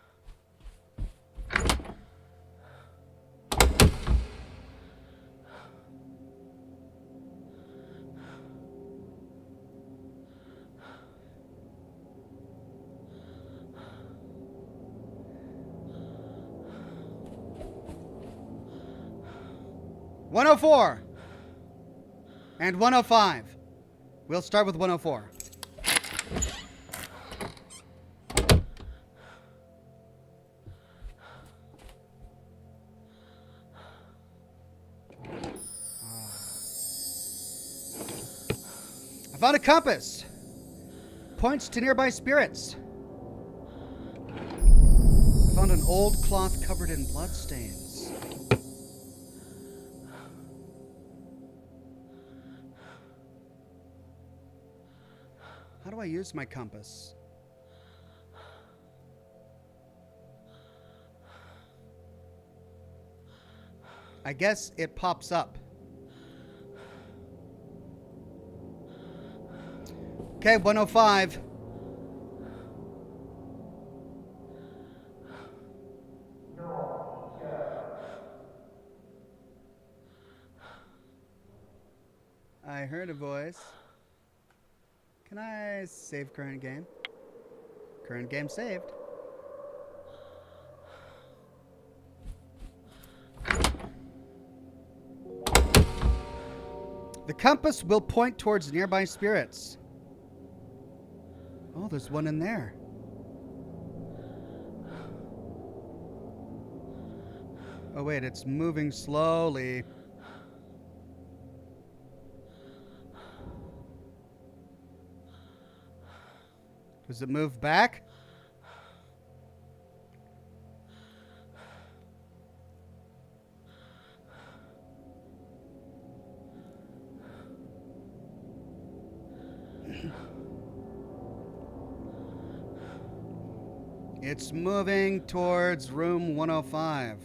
.104 and 105. We'll start with 104. I found a compass. Points to nearby spirits. I found an old cloth covered in bloodstains. How do I use my compass? I guess it pops up. Okay, 105. I heard a voice. Can I save current game? Current game saved. The compass will point towards nearby spirits. Oh, there's one in there. Oh, wait, it's moving slowly. Does it move back? It's moving towards room 105.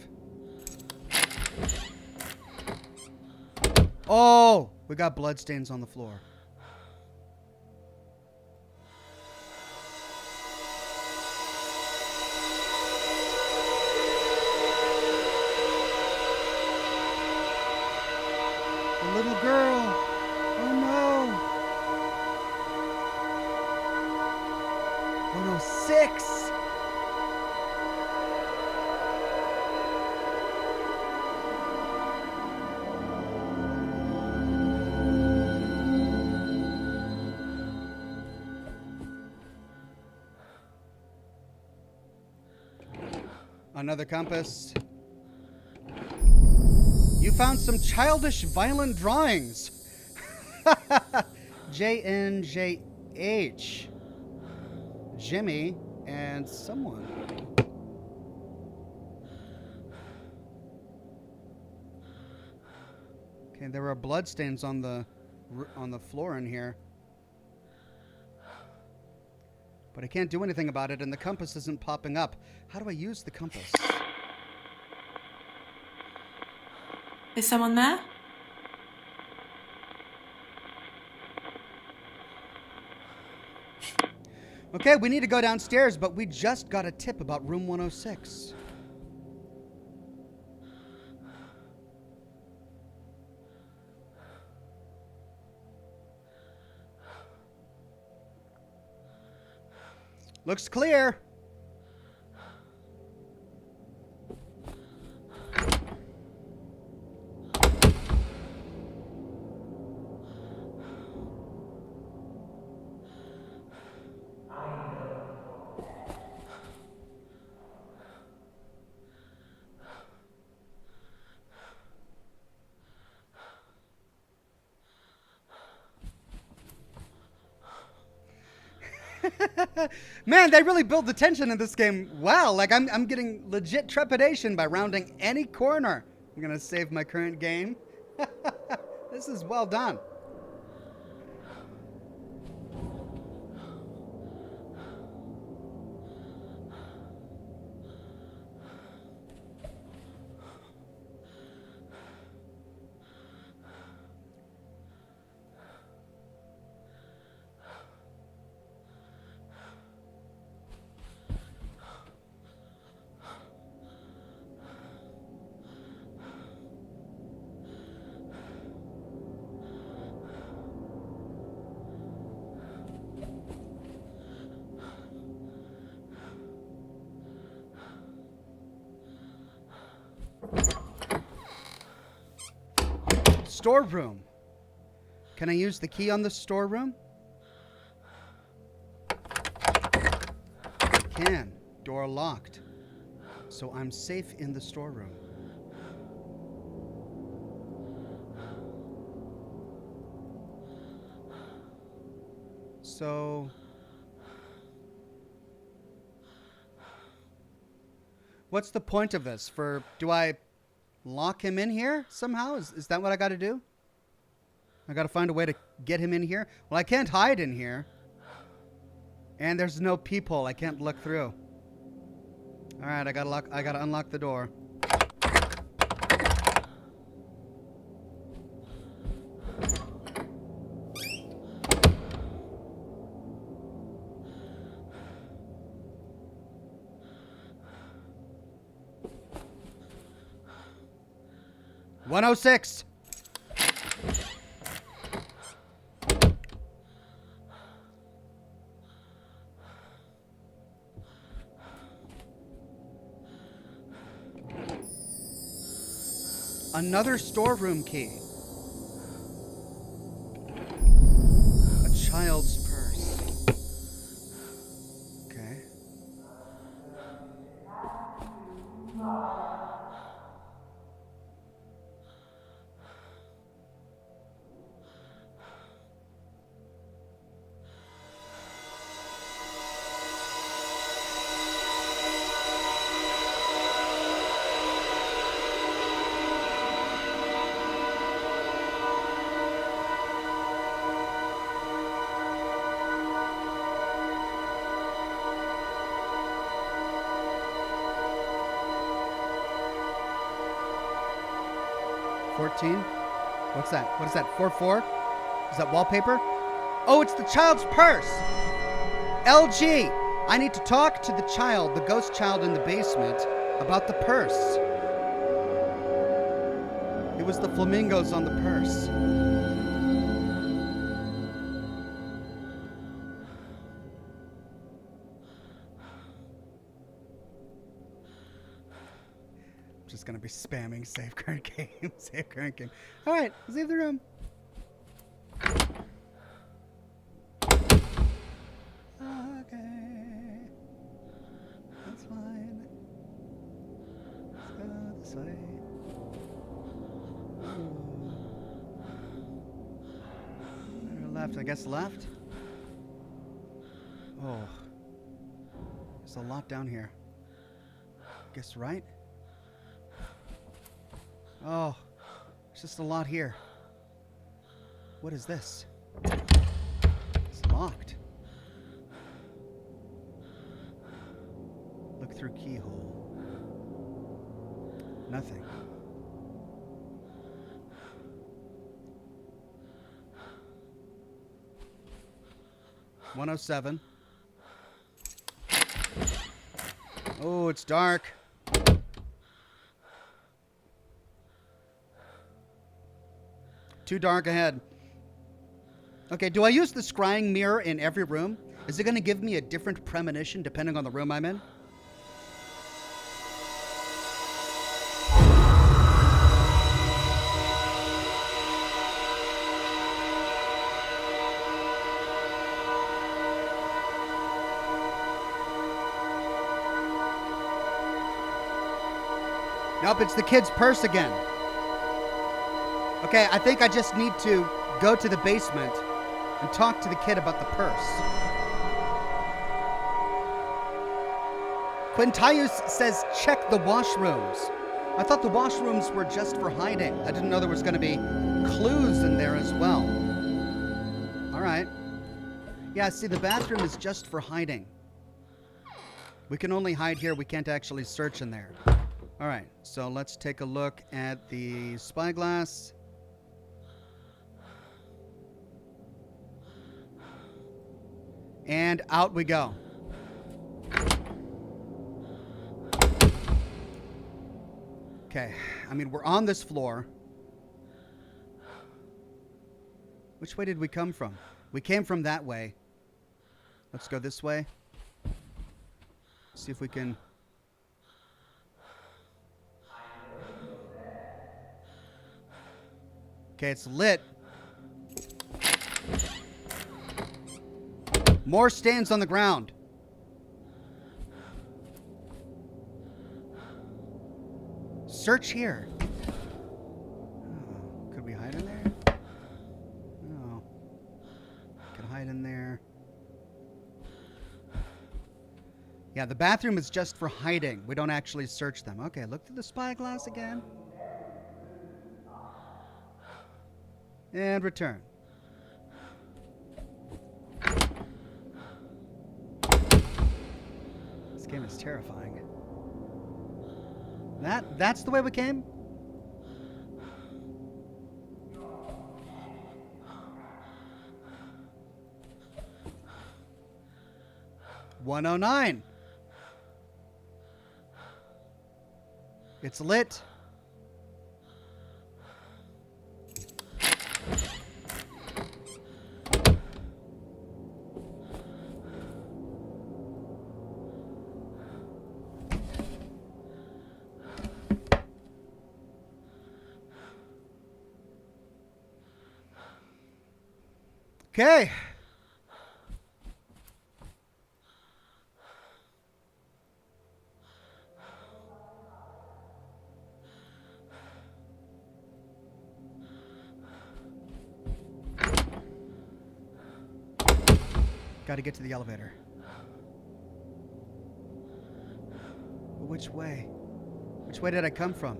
Oh, we got bloodstains on the floor. A little girl. Oh no. 106. Another compass. You found some childish, violent drawings. JNJH. Jimmy and someone. Okay, there are bloodstains on the floor in here. But I can't do anything about it, and the compass isn't popping up. How do I use the compass? Is someone there? Okay, we need to go downstairs, but we just got a tip about room 106. Looks clear. Man, they really build the tension in this game. Wow, like I'm getting legit trepidation by rounding any corner. I'm gonna save my current game. This is well done. Storeroom. Can I use the key on the storeroom? I can. Door locked. So I'm safe in the storeroom. So... what's the point of this? Do I lock him in here somehow? Is that what I got to do? I got to find a way to get him in here? Well, I can't hide in here. And there's no peephole. I can't look through. All right, I got to unlock the door. "106. Another storeroom key. A child's purse. Okay. What's that? What is that? 4-4? Is that wallpaper? Oh, it's the child's purse! LG! I need to talk to the child, the ghost child in the basement, about the purse. It was the flamingos on the purse. Just gonna be spamming save current game, save current game. All right, let's leave the room. Okay, that's fine. Let's go this way. Right or left? I guess left. Oh, there's a lot down here. Guess right. Oh, there's just a lot here. What is this? It's locked. Look through keyhole. Nothing. 107. Oh, it's dark. Too dark ahead. Okay, do I use the scrying mirror in every room? Is it going to give me a different premonition depending on the room I'm in? Nope, it's the kid's purse again. Okay, I think I just need to go to the basement and talk to the kid about the purse. Quintius says check the washrooms. I thought the washrooms were just for hiding. I didn't know there was going to be clues in there as well. All right. Yeah, see, the bathroom is just for hiding. We can only hide here. We can't actually search in there. All right, so let's take a look at the spyglass. And out we go. Okay, I mean, we're on this floor. Which way did we come from? We came from that way. Let's go this way. See if we can... Okay, it's lit. More stains on the ground. Search here. Oh, could we hide in there? No. Can hide in there. Yeah, the bathroom is just for hiding. We don't actually search them. Okay, look through the spyglass again. And return. This game is terrifying. That's the way we came? $109. It's lit. Okay. Got to get to the elevator. Which way? Which way did I come from?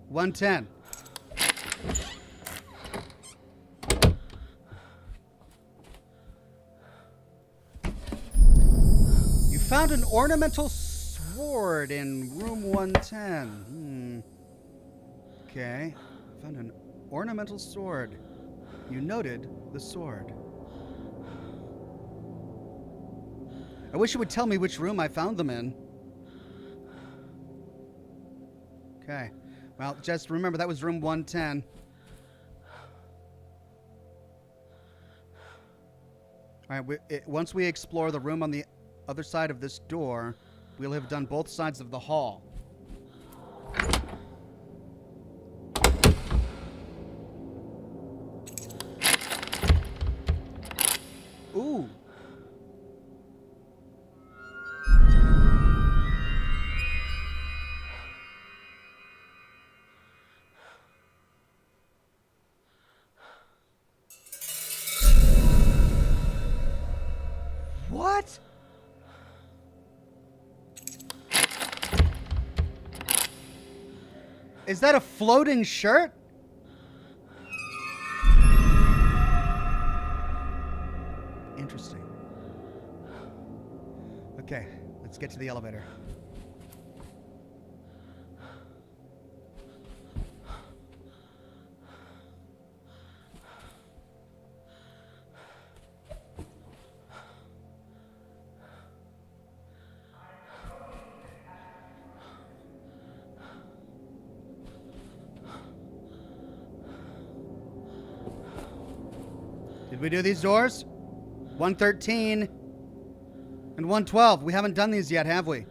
110. You found an ornamental sword in room 110. Okay. Found an ornamental sword. You noted the sword. I wish you would tell me which room I found them in. Okay. Well, just remember that was room 110. All right, once we explore the room on the other side of this door, we'll have done both sides of the hall. Ooh. What? Is that a floating shirt? Interesting. Okay, let's get to the elevator. Did we do these doors? 113 and 112. We haven't done these yet, have we?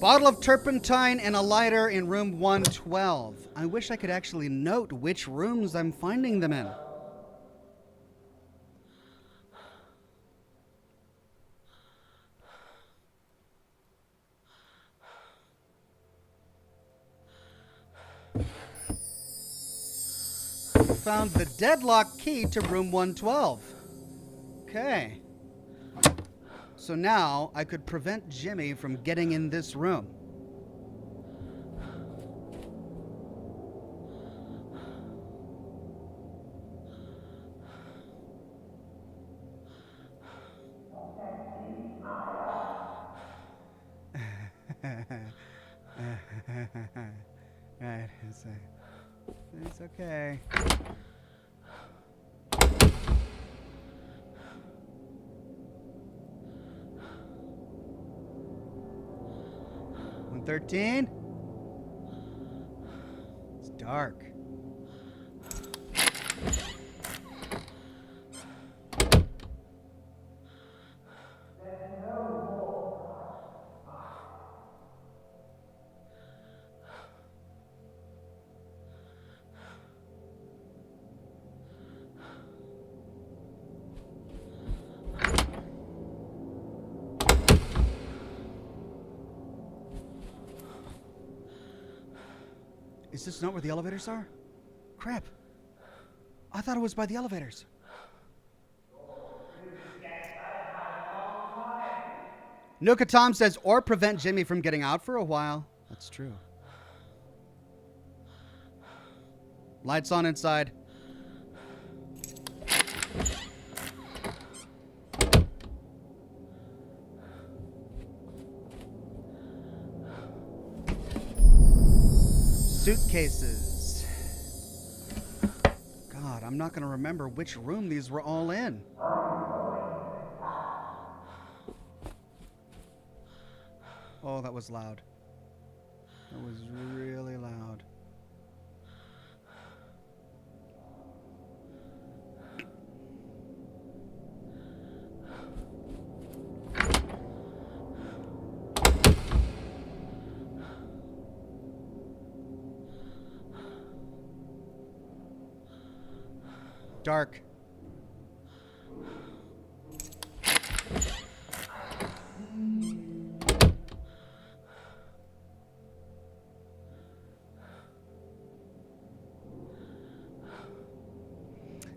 Bottle of turpentine and a lighter in room 112. I wish I could actually note which rooms I'm finding them in. Found the deadlock key to room 112. Okay. So now I could prevent Jimmy from getting in this room. Right, it's okay. $113. It's dark. Is this not where the elevators are? Crap. I thought it was by the elevators. Nuka Tom says, or prevent Jimmy from getting out for a while. That's true. Lights on inside. Suitcases. God, I'm not going to remember which room these were all in. Oh, that was loud. That was really loud. Dark.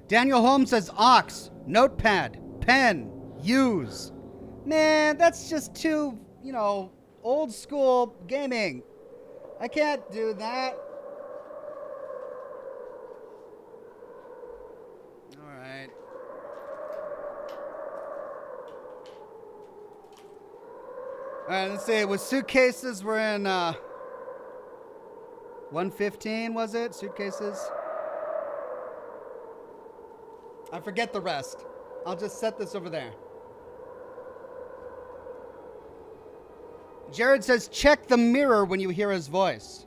Daniel Holmes says, Ox, notepad, pen, use. Man, that's just too, old school gaming. I can't do that. All right, let's see. With suitcases, we're in 115, was it? Suitcases? I forget the rest. I'll just set this over there. Jared says, check the mirror when you hear his voice.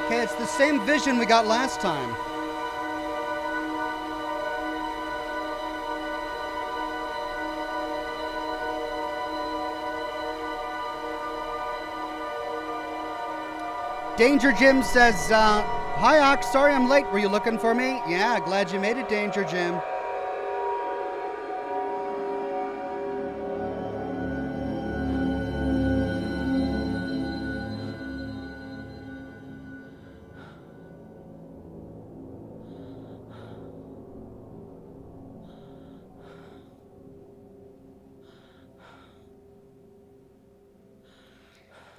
Okay, it's the same vision we got last time. Danger Jim says, hi Ox, sorry I'm late. Were you looking for me? Yeah, glad you made it, Danger Jim.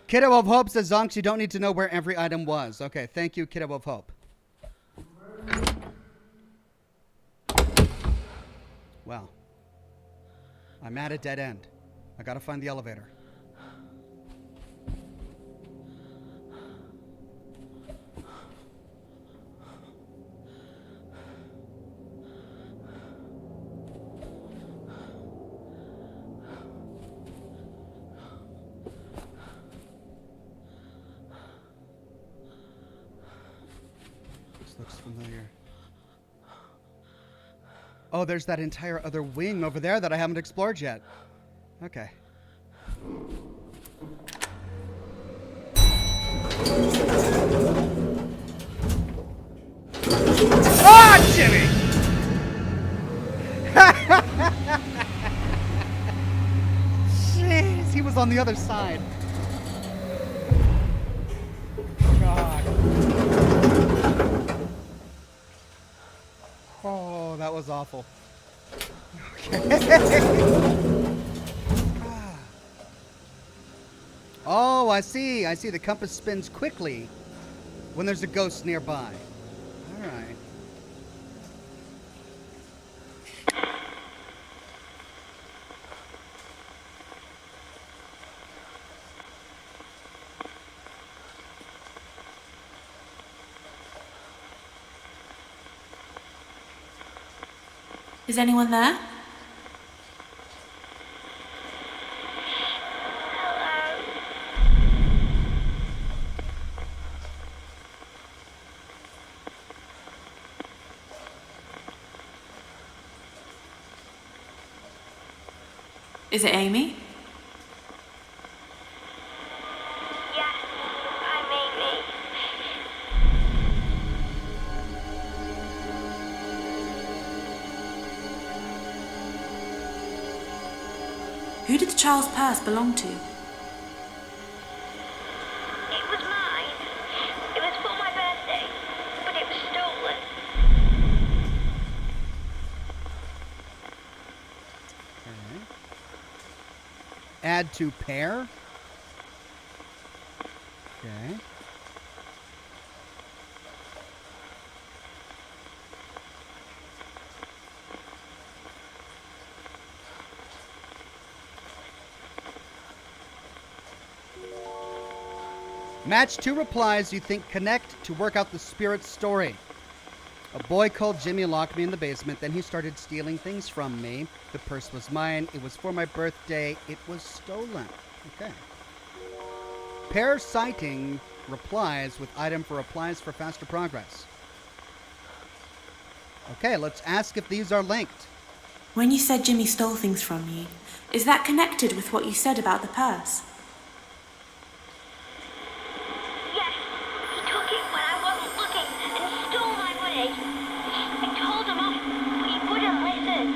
Kiddo of Hope says, Zonks, you don't need to know where every item was. Okay, thank you, Kiddo of Hope. Well, I'm at a dead end. I gotta find the elevator. Looks familiar. Oh, there's that entire other wing over there that I haven't explored yet. Okay. Ah, Jimmy! Jeez, he was on the other side. God. Oh, that was awful. Okay. Oh, I see. I see. The compass spins quickly when there's a ghost nearby. All right. Is anyone there? Is it Amy? Yes, I'm Amy. Who did the child's purse belong to? It was mine. It was for my birthday, but it was stolen. Okay. Add to pair. Okay. Match 2 replies you think connect to work out the spirit's story. A boy called Jimmy locked me in the basement, then he started stealing things from me. The purse was mine. It was for my birthday. It was stolen. Okay. Pair citing replies with item for replies for faster progress. Okay, let's ask if these are linked. When you said Jimmy stole things from you, is that connected with what you said about the purse? Yes, he took it when I wasn't looking and stole my money. I told him off, but he wouldn't listen.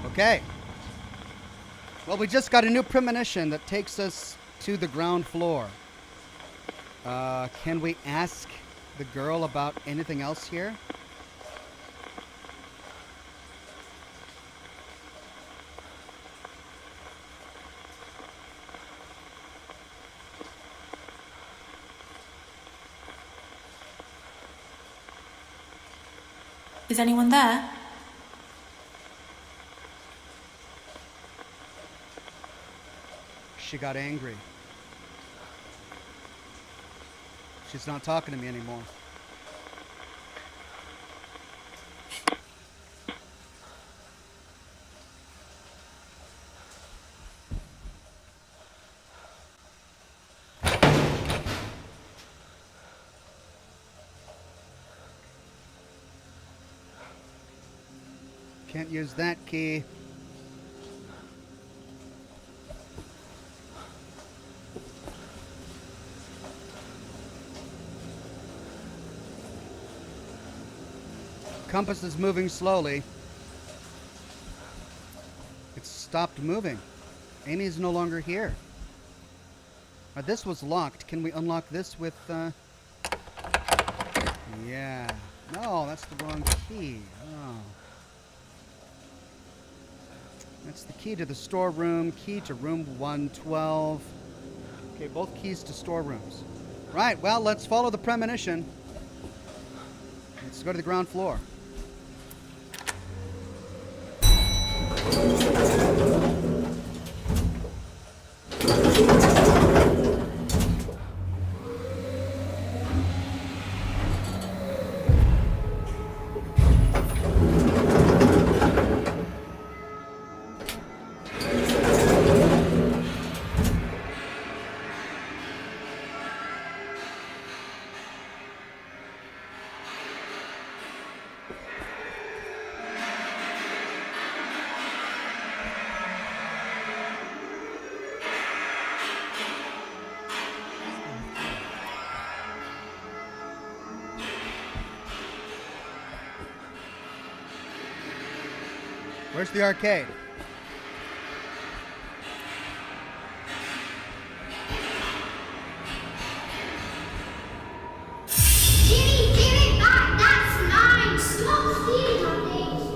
Okay. Well, we just got a new premonition that takes us to the ground floor. Can we ask the girl about anything else here? Is anyone there? She got angry. She's not talking to me anymore. Can't use that key. Compass is moving slowly. It's stopped moving. Amy's no longer here. This was locked. Can we unlock this with, Yeah. No, that's the wrong key. Oh. That's the key to the storeroom, key to room 112. Okay, both keys to storerooms. Right, well, let's follow the premonition. Let's go to the ground floor. Where's the arcade? Jimmy, give it back! That's mine! Stop stealing my things!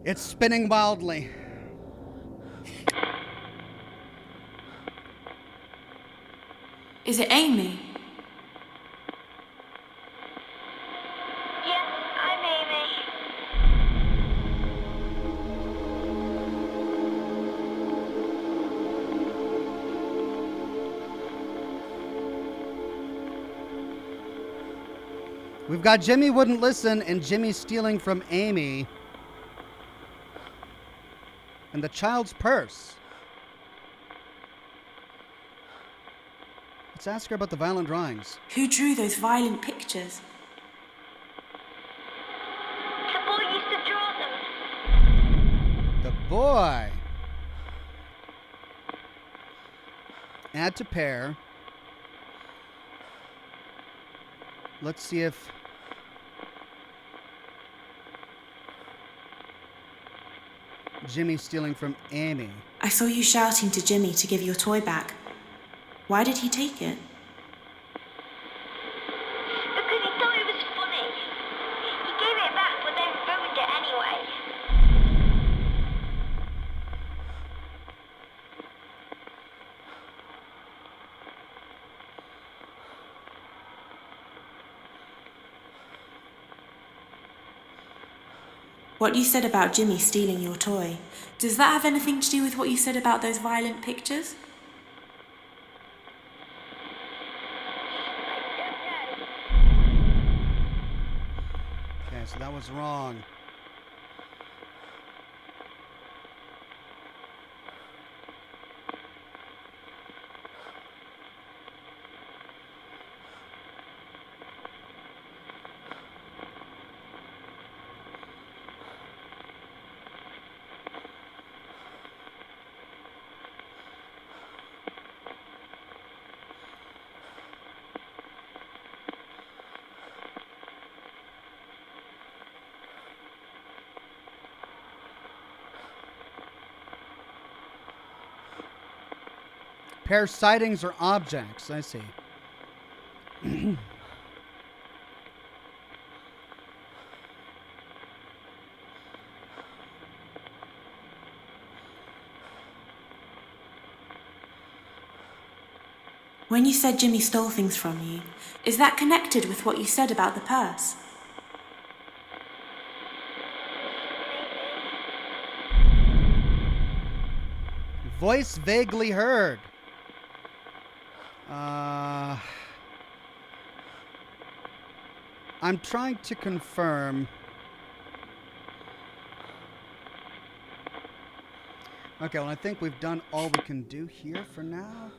It's spinning wildly. Is it Amy? Yes, I'm Amy. We've got Jimmy wouldn't listen and Jimmy stealing from Amy. And the child's purse. Let's ask her about the violent drawings. Who drew those violent pictures? The boy used to draw them. The boy. Add to pair. Let's see if... Jimmy's stealing from Amy. I saw you shouting to Jimmy to give your toy back. Why did he take it? Because he thought it was funny. He gave it back, but then ruined it anyway. What you said about Jimmy stealing your toy, does that have anything to do with what you said about those violent pictures? Okay, so that was wrong. Pair sightings or objects, I see. When you said Jimmy stole things from you, is that connected with what you said about the purse? Voice vaguely heard. I'm trying to confirm. Okay, well, I think we've done all we can do here for now.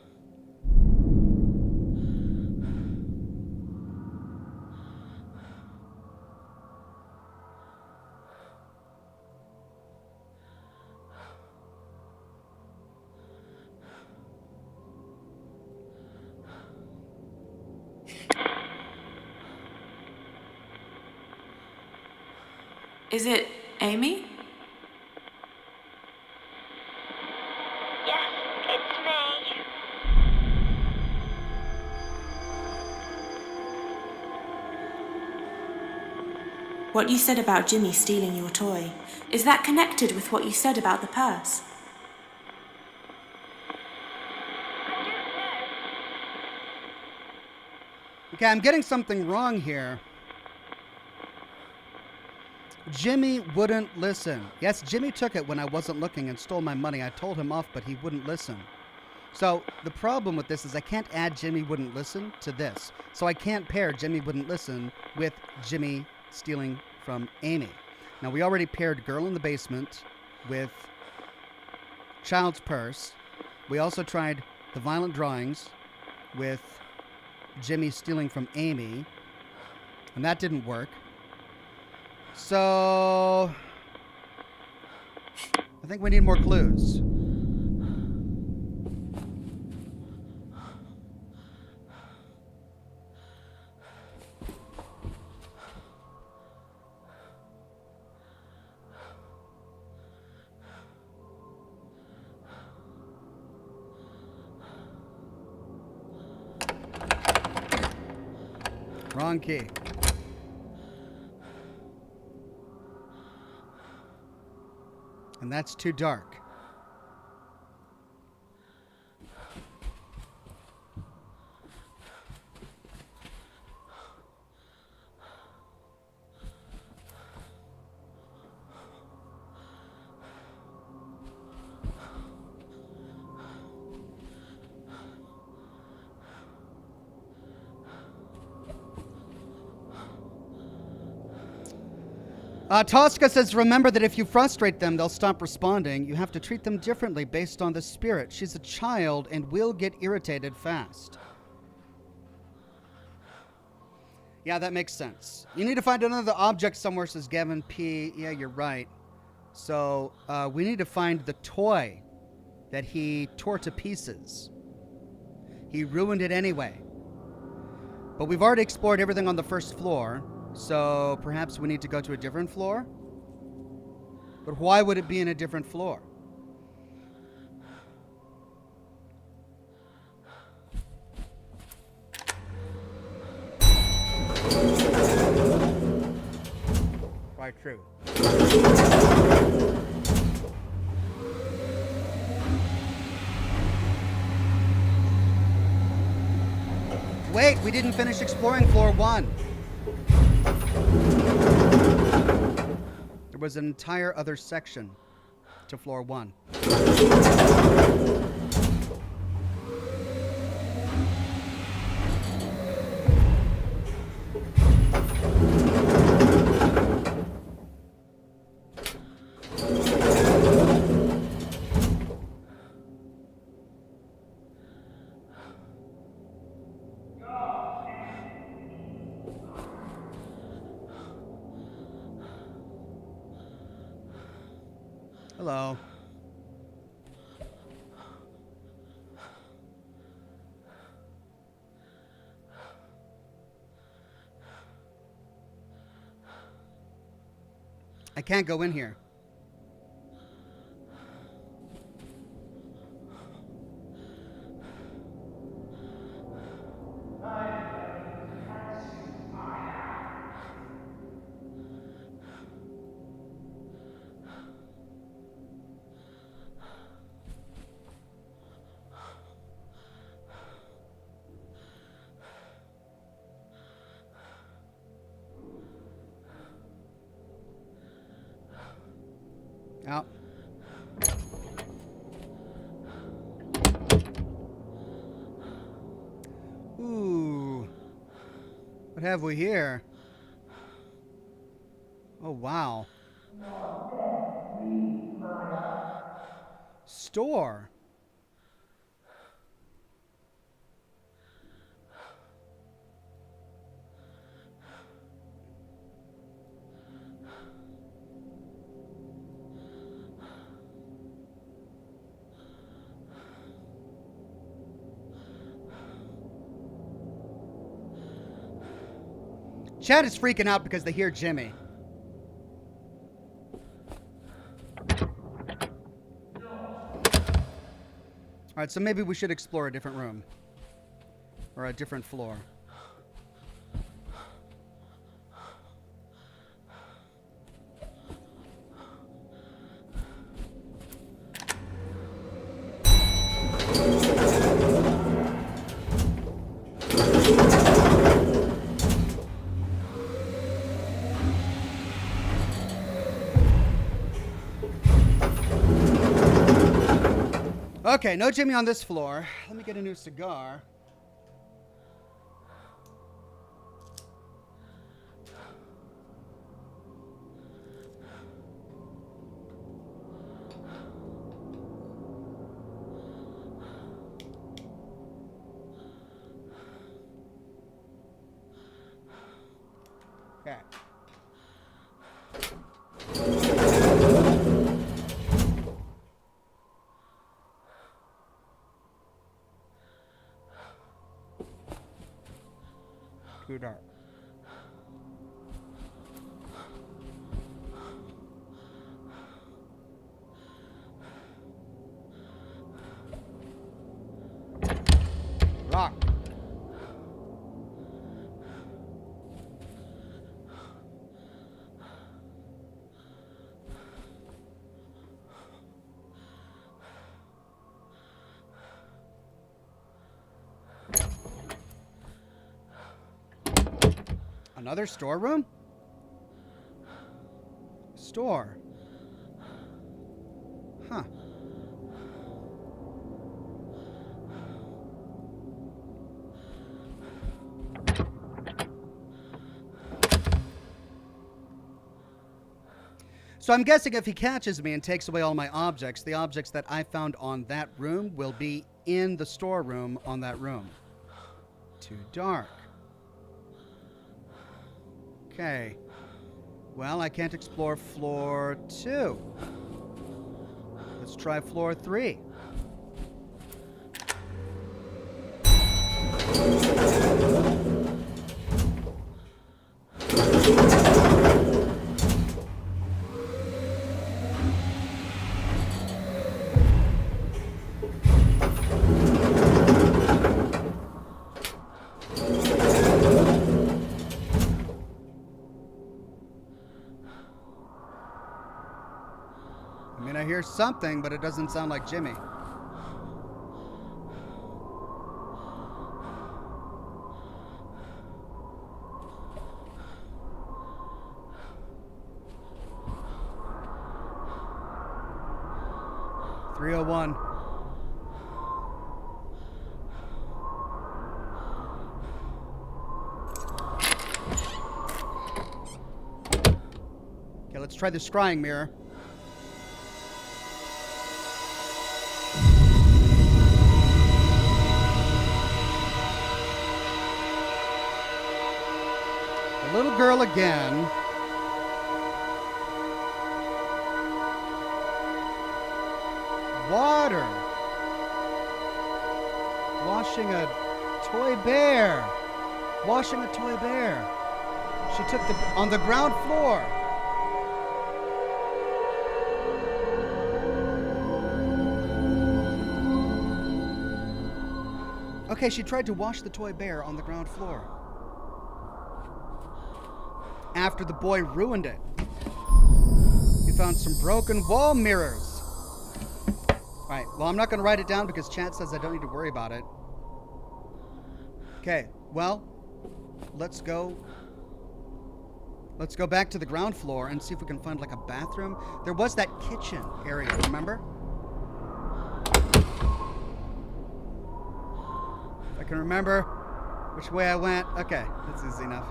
Is it Amy? Yes, it's me. What you said about Jimmy stealing your toy, is that connected with what you said about the purse? I don't know. Okay, I'm getting something wrong here. Jimmy wouldn't listen. Yes, Jimmy took it when I wasn't looking and stole my money. I told him off, but he wouldn't listen. So the problem with this is I can't add Jimmy wouldn't listen to this. So I can't pair Jimmy wouldn't listen with Jimmy stealing from Amy. Now, we already paired Girl in the Basement with Child's Purse. We also tried the Violent Drawings with Jimmy stealing from Amy, and that didn't work. So I think we need more clues. Wrong key. And that's too dark. Tosca says, remember that if you frustrate them, they'll stop responding. You have to treat them differently based on the spirit. She's a child and will get irritated fast. Yeah, that makes sense. You need to find another object somewhere, says Gavin P. Yeah, you're right. So we need to find the toy that he tore to pieces. He ruined it anyway. But we've already explored everything on the first floor. So perhaps we need to go to a different floor? But why would it be in a different floor? Quite true. Wait, we didn't finish exploring floor 1. There was an entire other section to floor 1. Hello. I can't go in here. Out. Ooh. What have we here? Oh, wow. Store. Chad is freaking out because they hear Jimmy. Alright, so maybe we should explore a different room. Or a different floor. Okay, no Jimmy on this floor. Let me get a new cigar. Okay. Too dark. Rock. Another storeroom? Store. Huh. So I'm guessing if he catches me and takes away all my objects, the objects that I found on that room will be in the storeroom on that room. Too dark. Okay. Well, I can't explore floor 2. Let's try floor 3. I mean, I hear something, but it doesn't sound like Jimmy. .301. Okay, let's try the scrying mirror. The little girl again. Water. Washing a toy bear. Washing a toy bear. She took on the ground floor. Okay, she tried to wash the toy bear on the ground floor. After the boy ruined it. He found some broken wall mirrors. Right, well, I'm not going to write it down because chat says I don't need to worry about it. Okay, well, let's go back to the ground floor and see if we can find like a bathroom. There was that kitchen area, remember? If I can remember which way I went. Okay, that's easy enough.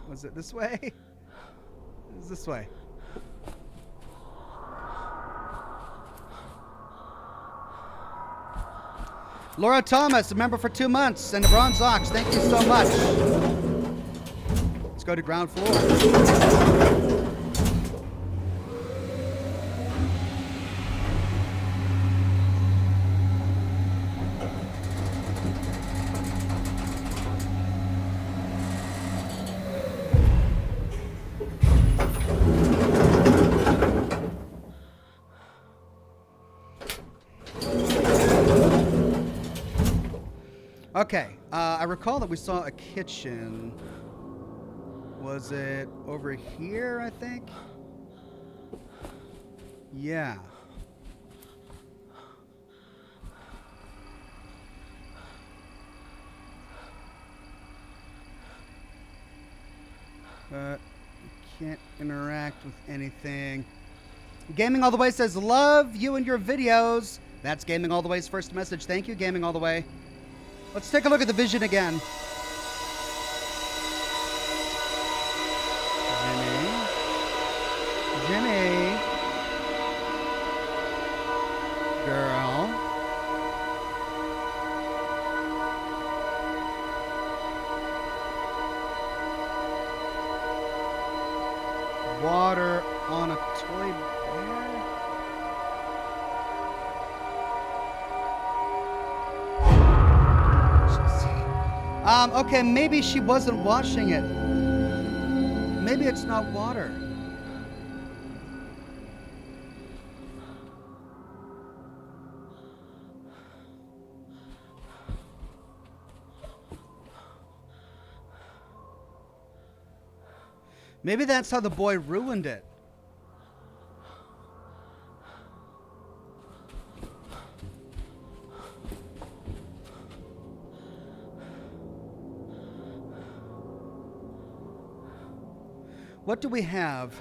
Was it this way? It was this way. Laura Thomas, a member for 2 months, and a bronze ox. Thank you so much. Let's go to ground floor. Okay, I recall that we saw a kitchen. Was it over here, I think? Yeah. But can't interact with anything. Gaming All the Way says, love you and your videos. That's Gaming All the Way's first message. Thank you, Gaming All the Way. Let's take a look at the vision again. Jimmy. Girl. Water on a toy bear? Okay, maybe she wasn't washing it. Maybe it's not water. Maybe that's how the boy ruined it. What do we have?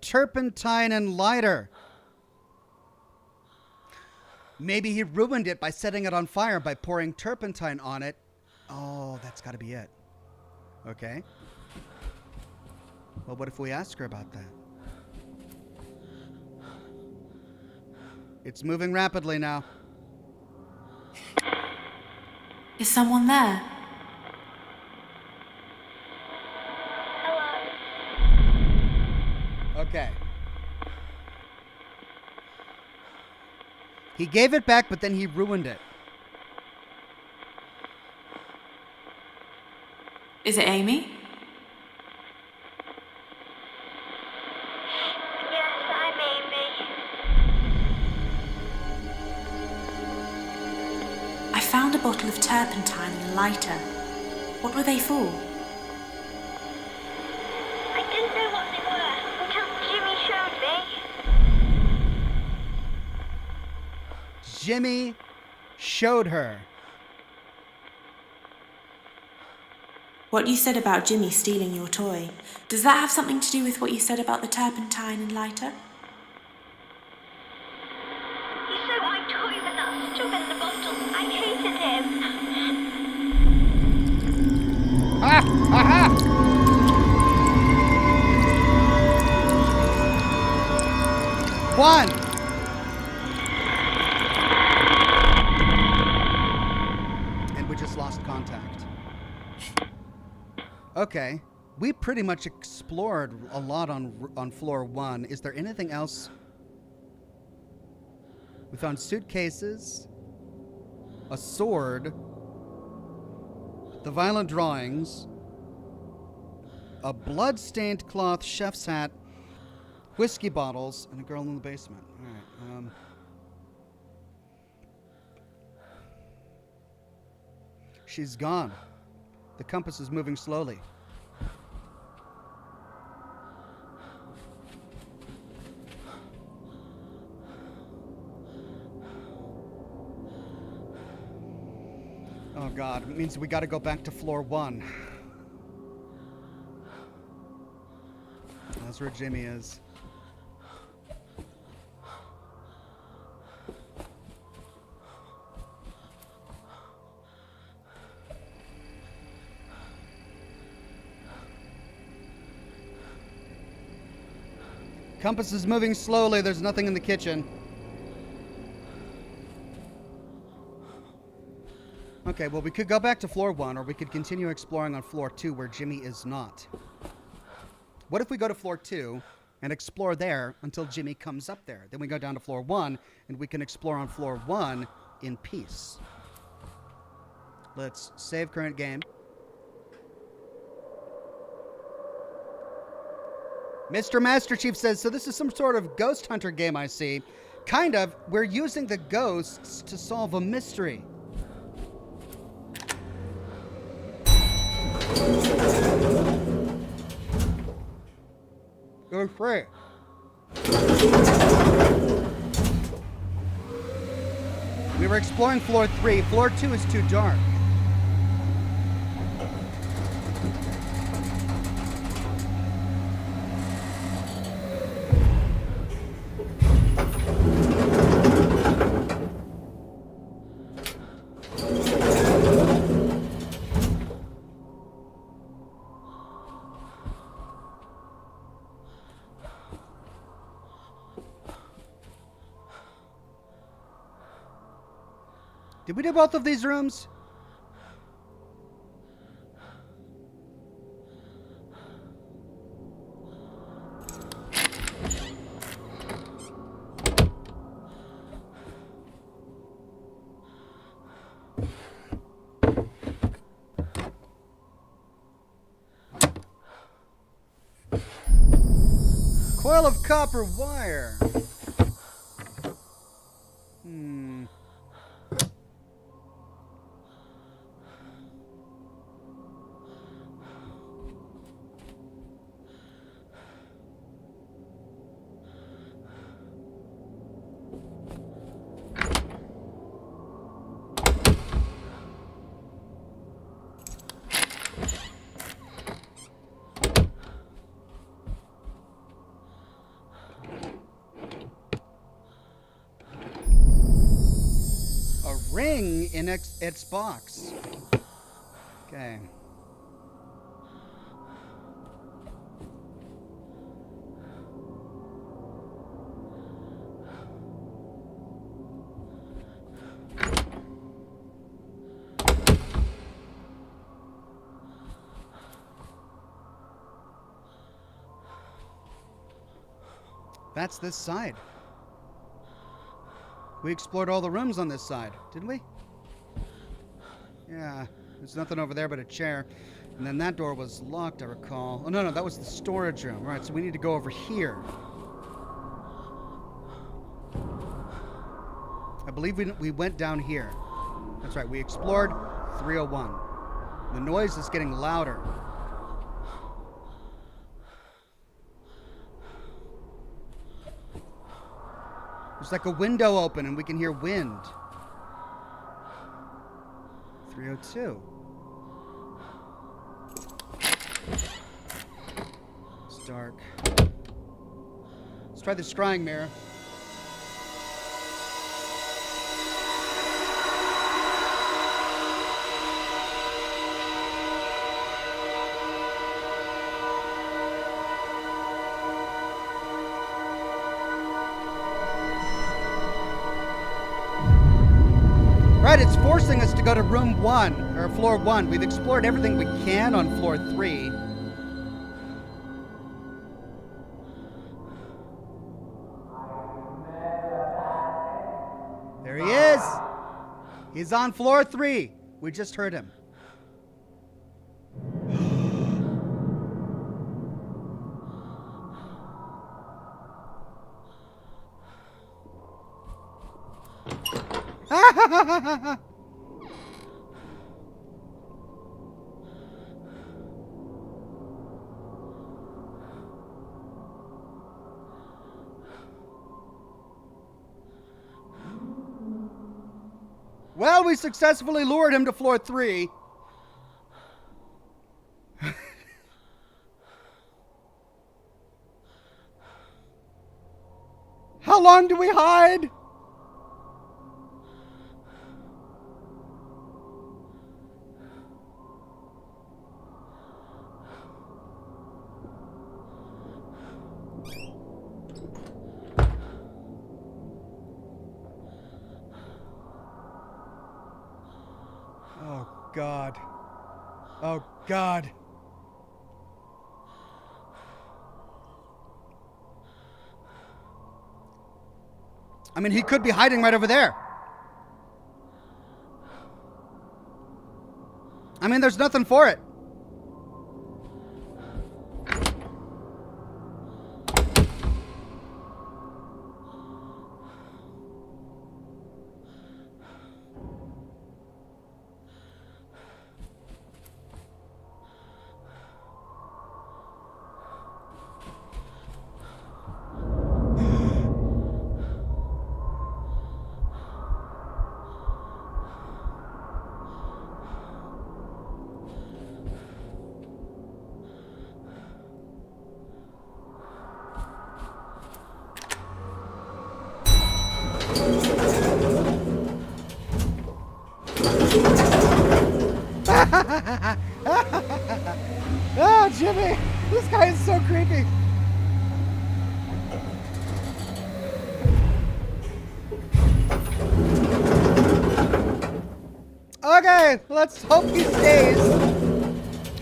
Turpentine and lighter. Maybe he ruined it by setting it on fire by pouring turpentine on it. Oh, that's got to be it. Okay. Well, what if we ask her about that? It's moving rapidly now. Is someone there? Okay. He gave it back, but then he ruined it. Is it Amy? Yes, I'm Amy. I found a bottle of turpentine and a lighter. What were they for? I didn't know what they were until Jimmy showed me. Jimmy showed her. What you said about Jimmy stealing your toy, does that have something to do with what you said about the turpentine and lighter? He stole my toy with that stuff in the bottle. I hated him. Ah! Aha! One! And we just lost contact. Okay, we pretty much explored a lot on floor 1. Is there anything else? We found suitcases, a sword, the violent drawings, a blood-stained cloth chef's hat, whiskey bottles, and a girl in the basement. All right. She's gone. The compass is moving slowly. Oh God, it means we gotta go back to floor 1. That's where Jimmy is. Compass is moving slowly. There's nothing in the kitchen. Okay, well, we could go back to floor 1, or we could continue exploring on floor 2 where Jimmy is not. What if we go to floor 2 and explore there until Jimmy comes up there? Then we go down to floor 1, and we can explore on floor 1 in peace. Let's save current game. Mr. Master Chief says, so this is some sort of ghost hunter game I see. Kind of. We're using the ghosts to solve a mystery. Go free. We were exploring floor 3. Floor 2 is too dark. Did we do both of these rooms? Coil of copper wire. Ring in its box. Okay. That's this side. We explored all the rooms on this side, didn't we? Yeah, there's nothing over there but a chair. And then that door was locked, I recall. Oh, no, that was the storage room. All right, so we need to go over here. I believe we went down here. That's right, we explored 301. The noise is getting louder. There's like a window open and we can hear wind. 302. It's dark. Let's try the scrying mirror. Right, it's forcing us to go to room 1, or floor 1. We've explored everything we can on floor 3. There he is! He's on floor 3. We just heard him. Well, we successfully lured him to floor 3. How long do we hide? God. Oh, God. I mean, he could be hiding right over there. I mean, there's nothing for it. Oh, Jimmy! This guy is so creepy. Okay, let's hope he stays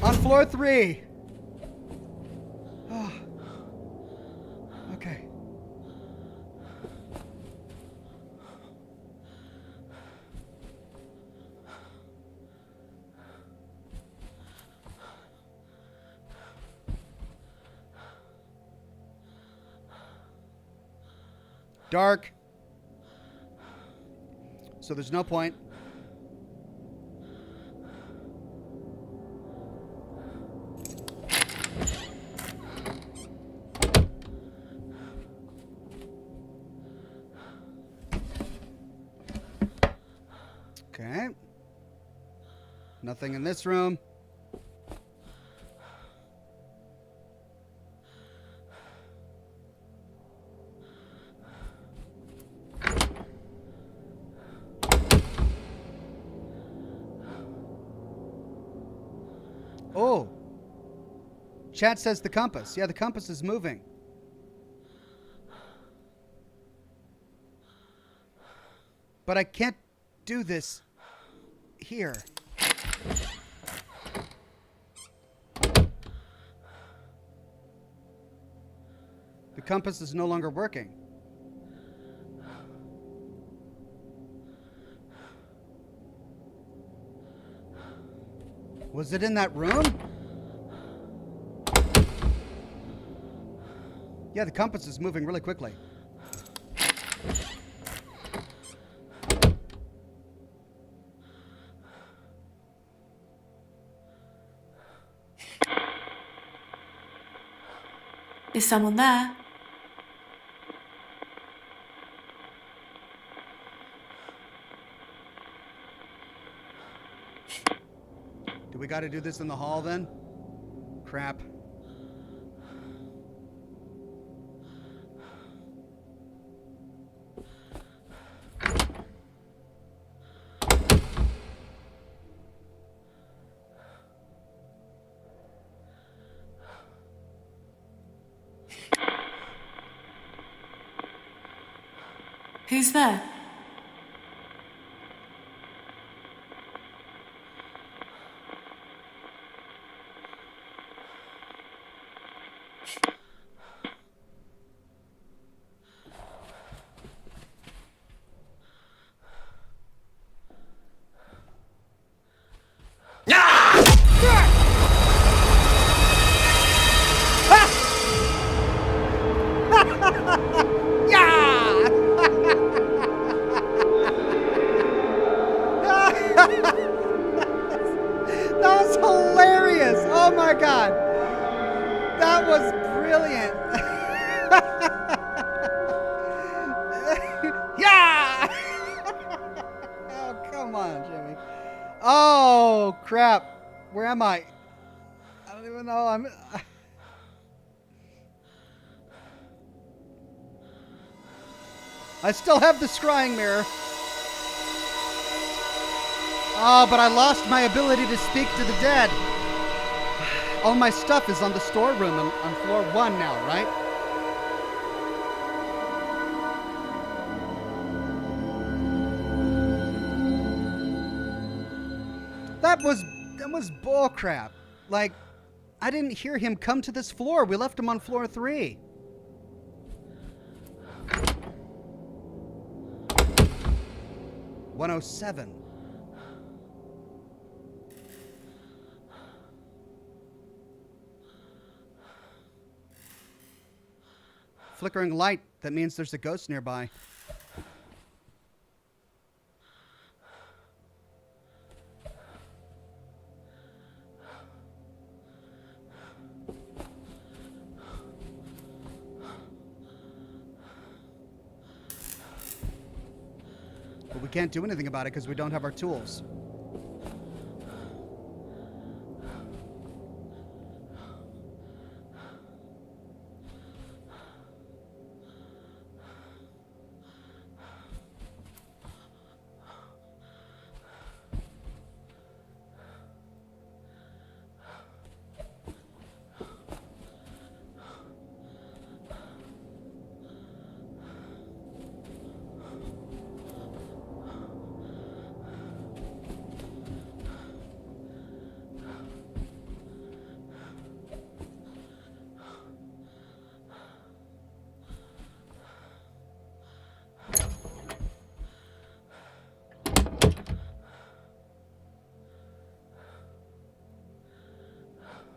on floor 3. Oh. Okay. Dark. So there's no point. Okay. Nothing in this room. Oh. Chat says the compass. Yeah, the compass is moving. But I can't do this here. The compass is no longer working. Was it in that room? Yeah, the compass is moving really quickly. Is someone there? Do we got to do this in the hall then? Crap. Who's there? That was hilarious. Oh my God. That was brilliant. Yeah. Oh, come on, Jimmy. Oh, crap. Where am I? I don't even know. I still have the scrying mirror. Oh, but I lost my ability to speak to the dead. All my stuff is on the storeroom on floor 1 now, right? That was bullcrap. Like, I didn't hear him come to this floor. We left him on floor 3. "107. Flickering light. That means there's a ghost nearby. But we can't do anything about it because we don't have our tools.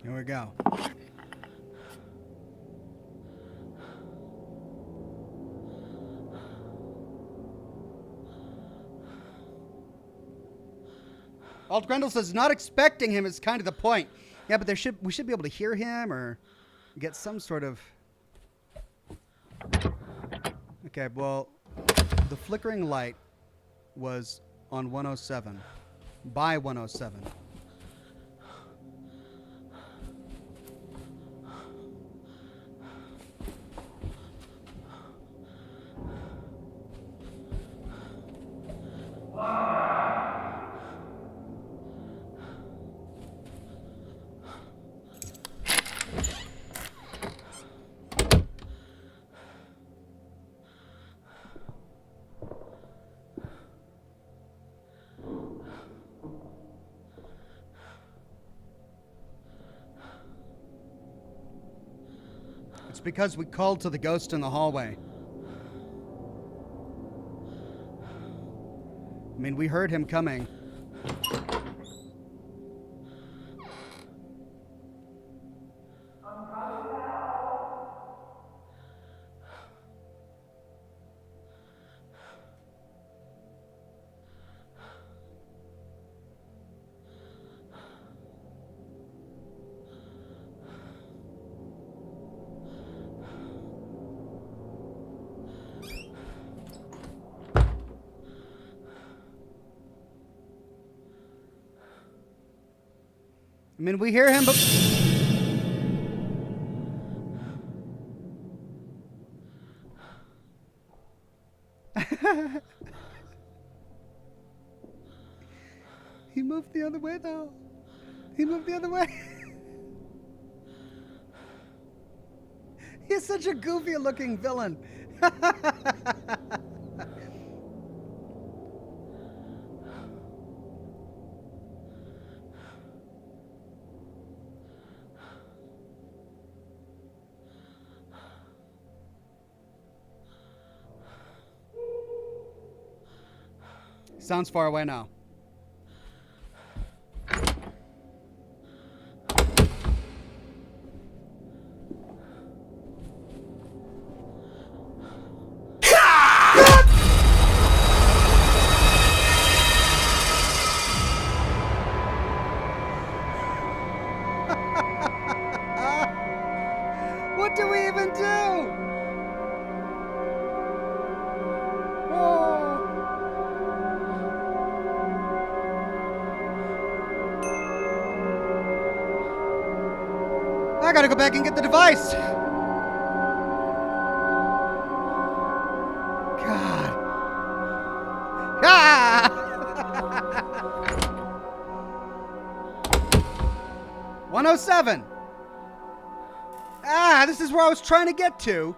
Here we go. Alt Grendel says not expecting him is kind of the point. Yeah, but we should be able to hear him or get some sort of... Okay, well, the flickering light was on 107. By 107. It's because we called to the ghost in the hallway. I mean, we heard him coming. I mean, we hear him, but... He moved the other way, though. He moved the other way. He's such a goofy-looking villain. Sounds far away now. What do we even do? I gotta go back and get the device. God. Ah! 107. Ah, this is where I was trying to get to.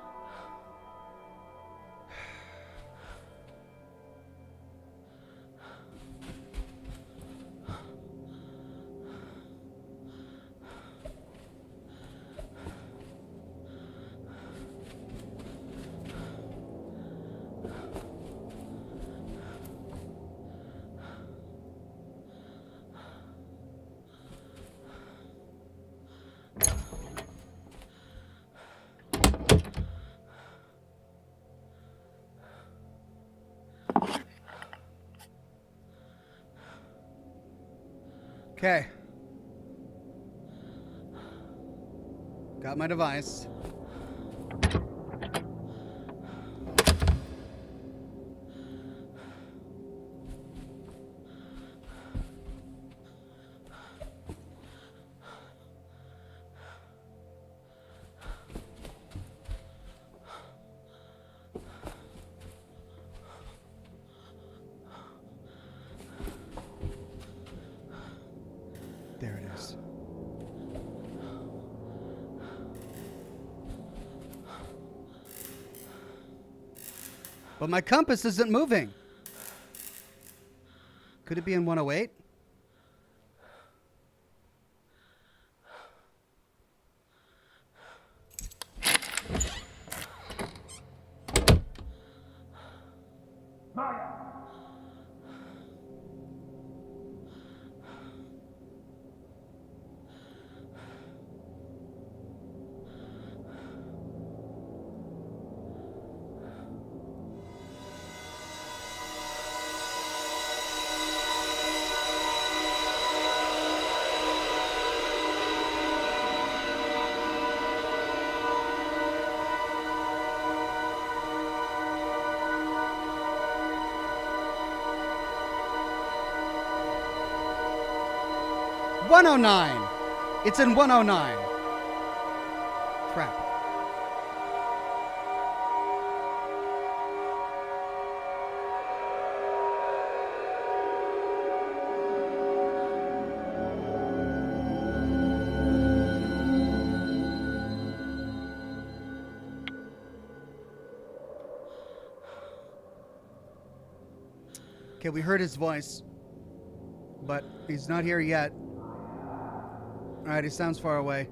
Okay. Got my device. There it is. But my compass isn't moving. Could it be in 108? 109. It's in 109. Crap. Okay, we heard his voice, but he's not here yet. All right, he sounds far away.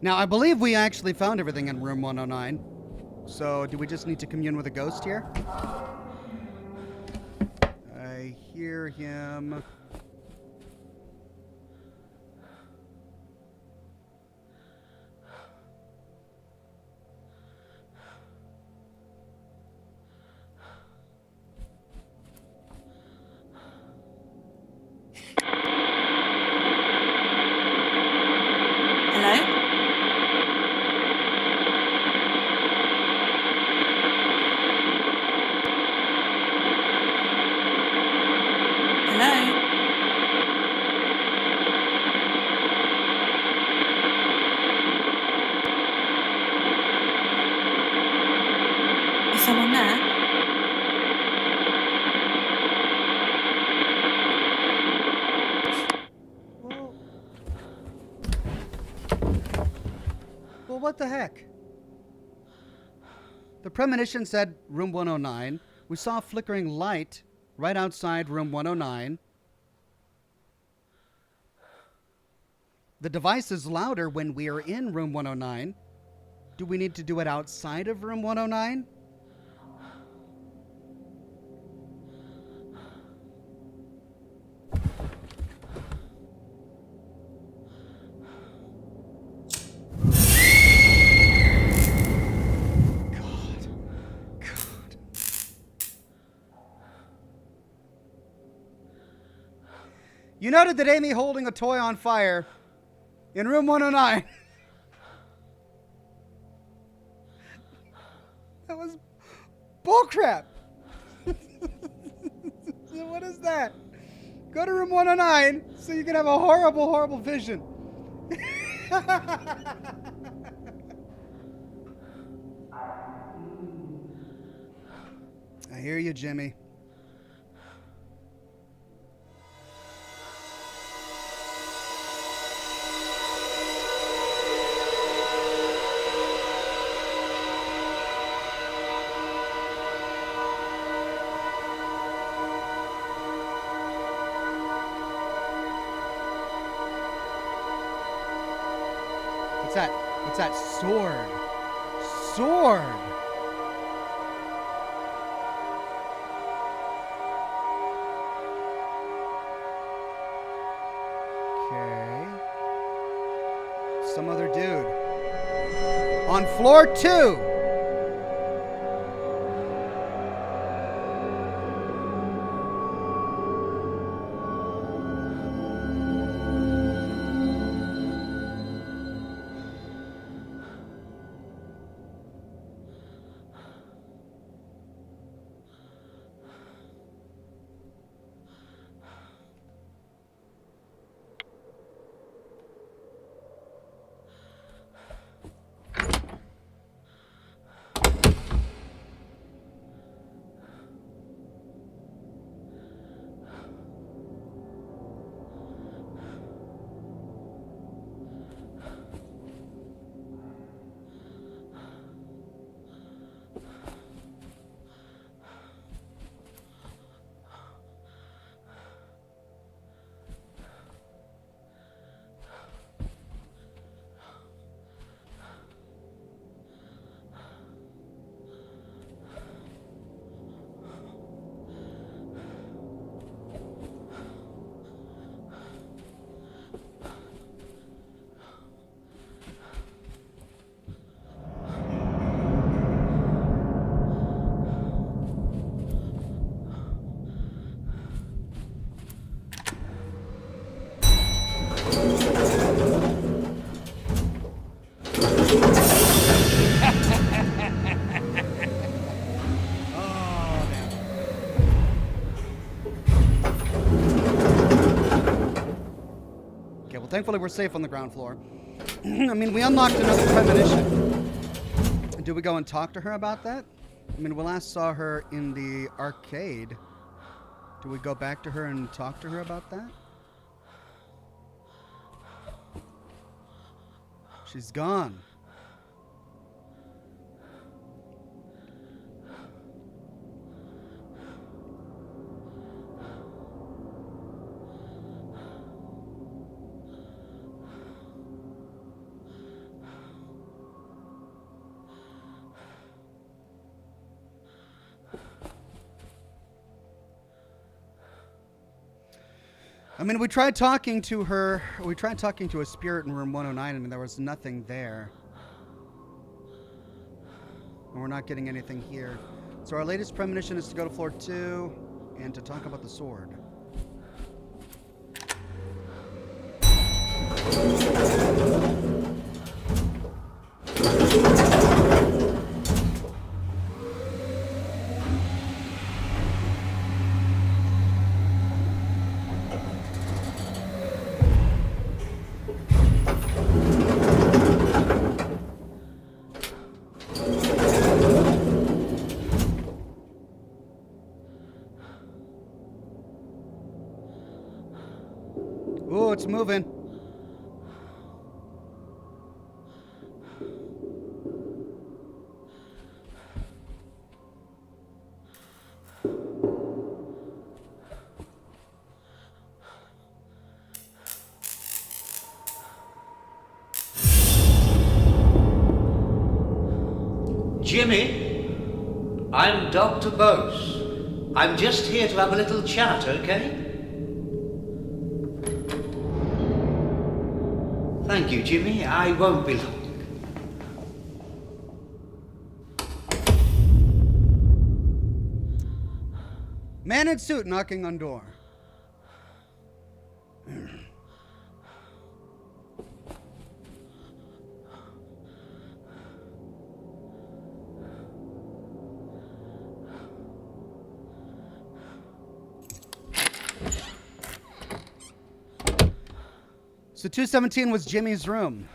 Now, I believe we actually found everything in room 109. So, do we just need to commune with a ghost here? I hear him. Hello? Hello? Is someone there? Well, what the heck? The premonition said room 109. We saw a flickering light right outside room 109. The device is louder when we are in room 109. Do we need to do it outside of room 109? You noted that Amy holding a toy on fire in room 109. That was bullcrap. What is that? Go to room 109 so you can have a horrible, horrible vision. I hear you, Jimmy. What's that? Sword. Sword. Okay. Some other dude. On floor 2. thankfully we're safe on the ground floor. I mean, we unlocked another premonition. Do we go and talk to her about that? I mean, we last saw her in the arcade. Do we go back to her and talk to her about that? She's gone. I mean, we tried talking to her. We tried talking to a spirit in room 109, and there was nothing there. And we're not getting anything here. So our latest premonition is to go to floor 2 and to talk about the sword. Ooh, it's moving. Jimmy, I'm Dr. Bose. I'm just here to have a little chat, okay? Thank you, Jimmy. I won't be long. Man in suit knocking on door. So 217 was Jimmy's room.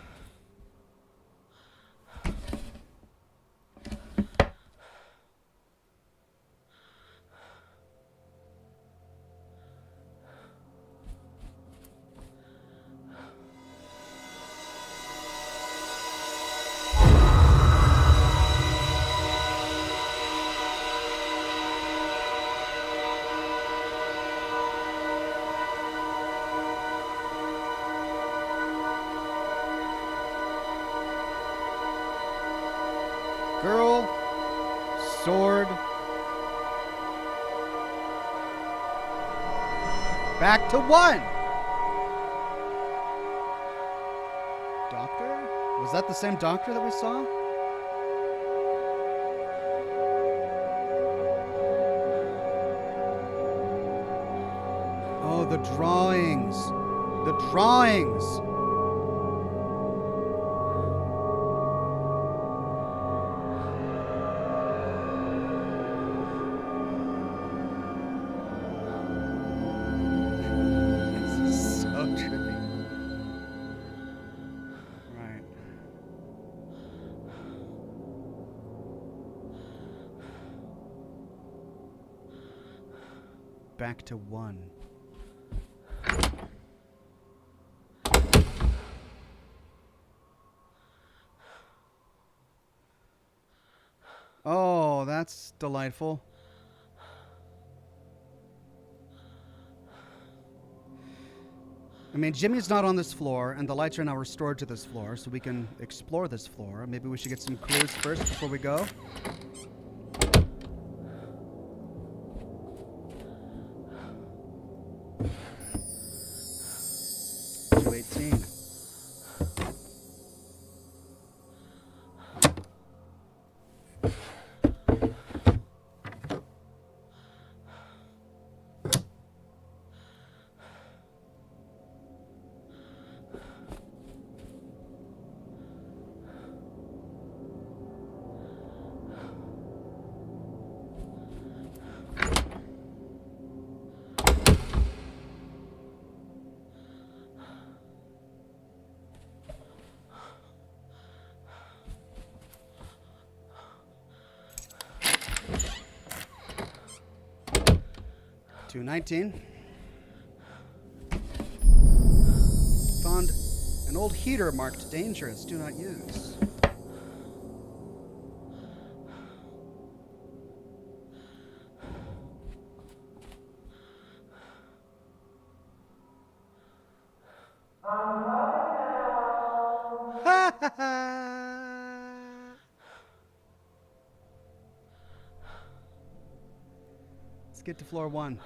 Girl, sword, back to 1. Doctor? Was that the same doctor that we saw? Oh, the drawings. The drawings. Back to 1. Oh, that's delightful. I mean, Jimmy's not on this floor, and the lights are now restored to this floor, so we can explore this floor. Maybe we should get some clues first before we go. 219. Found an old heater marked dangerous. Do not use. Let's get to floor 1.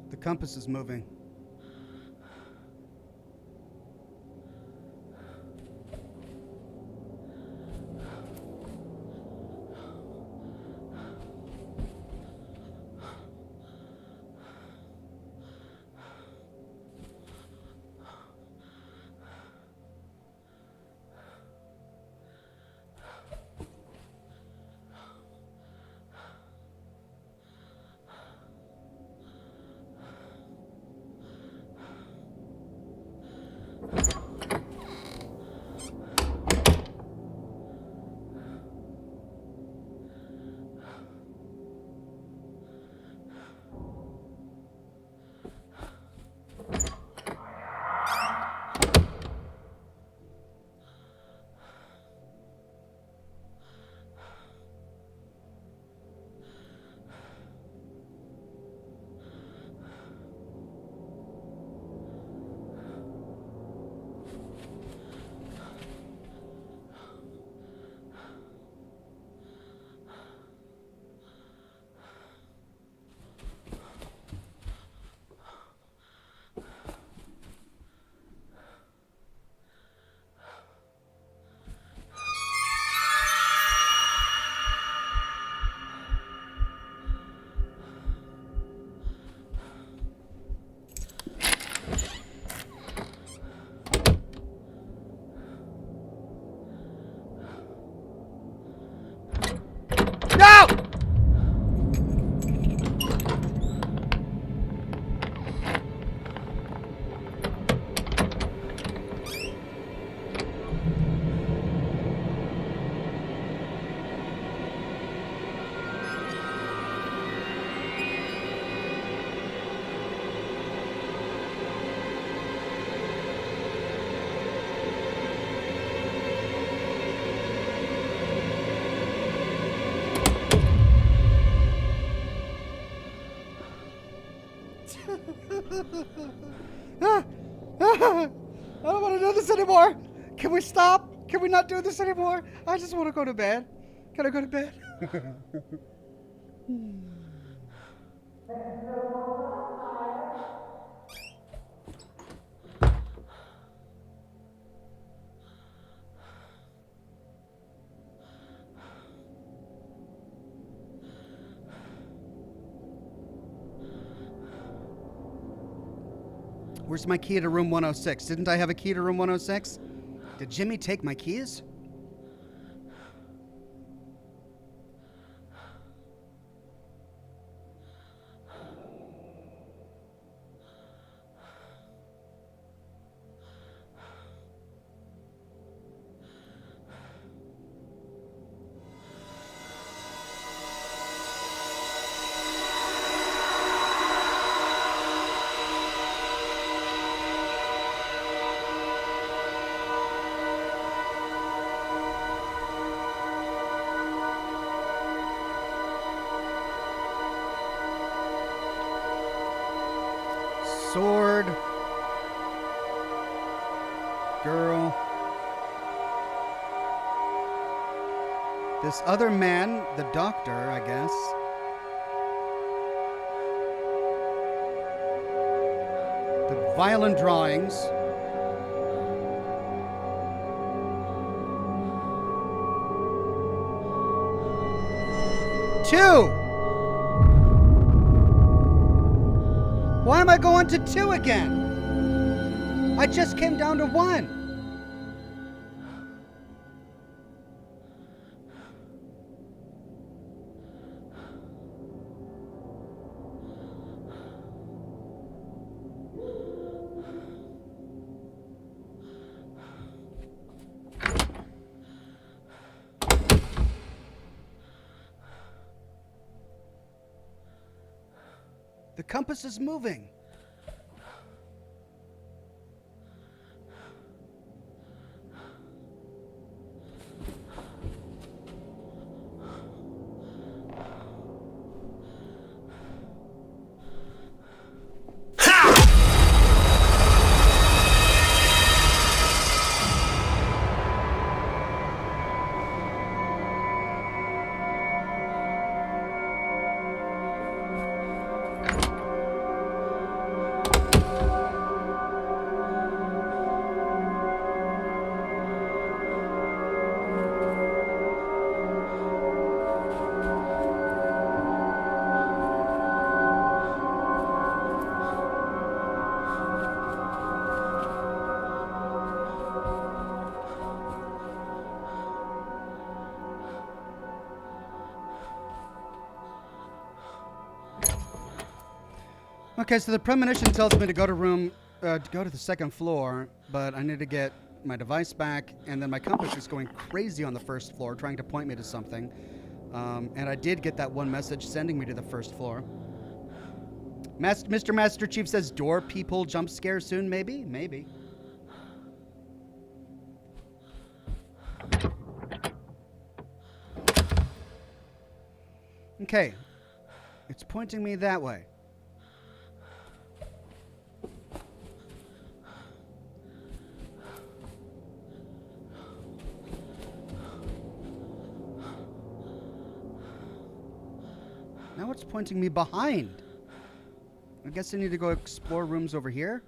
The compass is moving. I don't want to do this anymore. Can we stop? Can we not do this anymore? I just want to go to bed. Can I go to bed? Where's my key to room 106? Didn't I have a key to room 106? Did Jimmy take my keys? sword. Girl. This other man, the doctor, I guess. The violent drawings. Two! Why am I going to two again? I just came down to one. The compass is moving. Okay, so the premonition tells me to go to the second floor, but I need to get my device back, and then my compass is going crazy on the first floor, trying to point me to something. And I did get that one message sending me to the first floor. Mr. Master Chief says door people jump scare soon, maybe? Maybe. Okay. It's pointing me that way. Now it's pointing me behind. I guess I need to go explore rooms over here.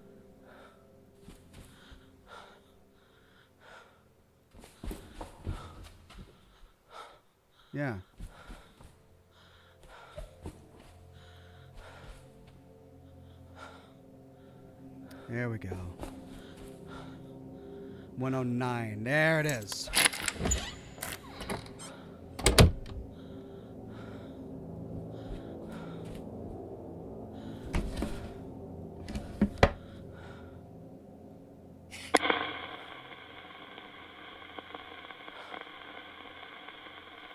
Yeah. There we go. 109. There it is.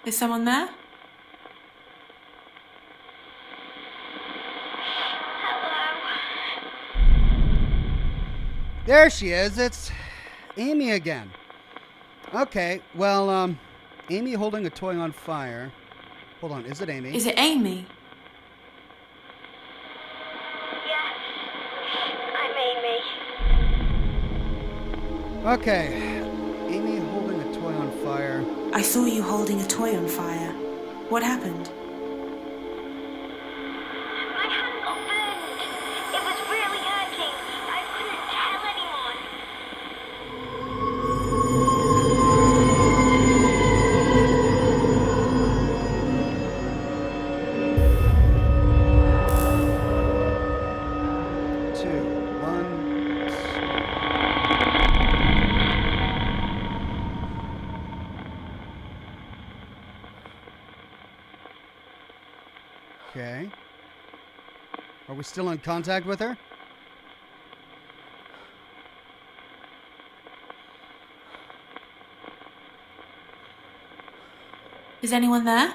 Is someone there? There she is. It's Amy again. Okay, well, Amy holding a toy on fire. Hold on, is it Amy? Is it Amy? Yes, I'm Amy. Okay, Amy holding a toy on fire. I saw you holding a toy on fire. What happened? My hand got burned. It was really hurting. I couldn't tell anyone. Two, one. Okay. Are we still in contact with her? Is anyone there?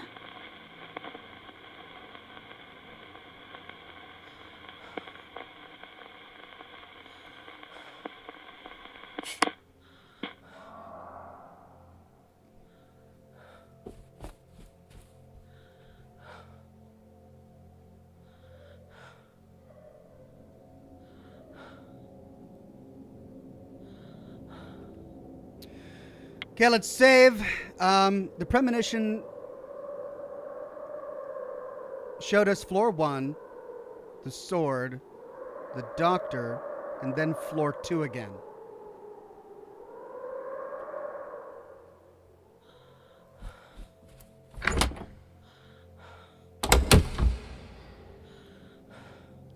Okay, let's save. The premonition showed us floor 1, the sword, the doctor, and then floor 2 again.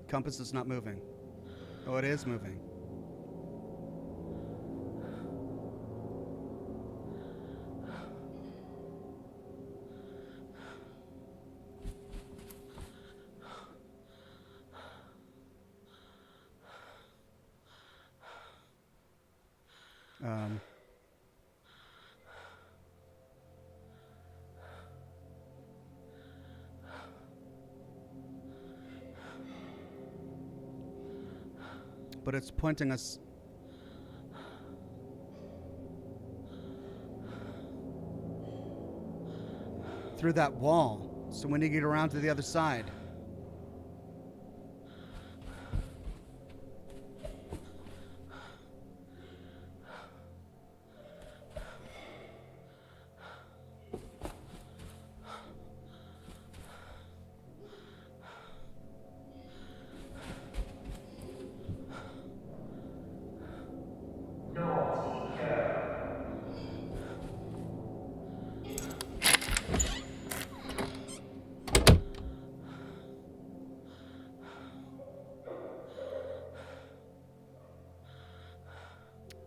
Compass is not moving. Oh, it is moving. But it's pointing us through that wall, so we need to get around to the other side.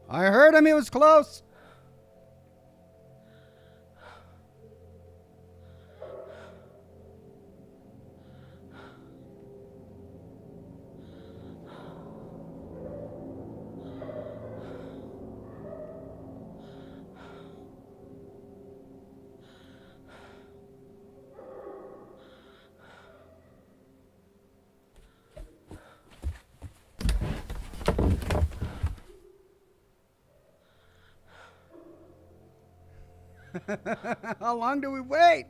I heard him, he was close. How long do we wait?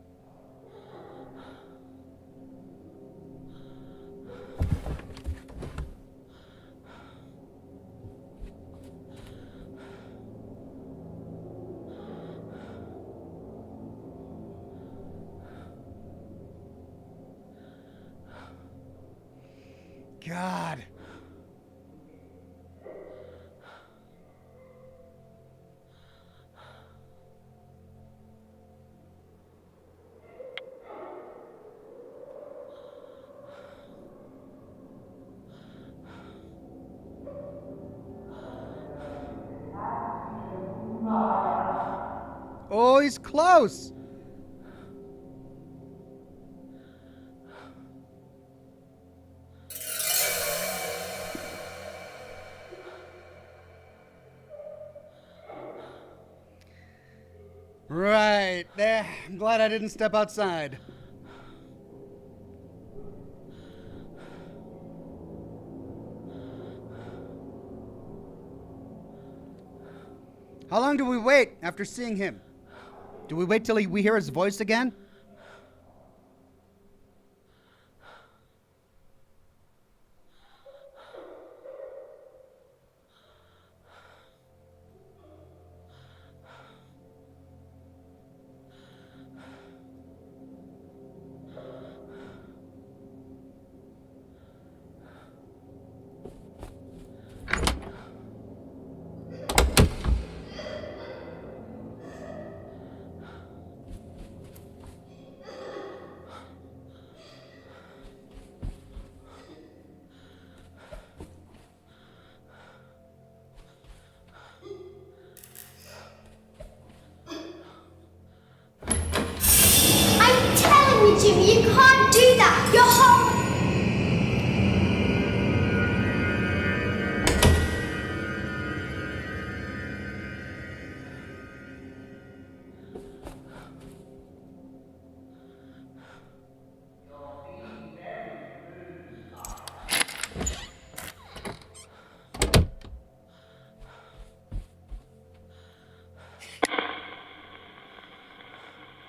God. Oh, he's close. Right there. I'm glad I didn't step outside. How long do we wait after seeing him? Do we wait till we hear his voice again? Jimmy, you can't do that. You're home.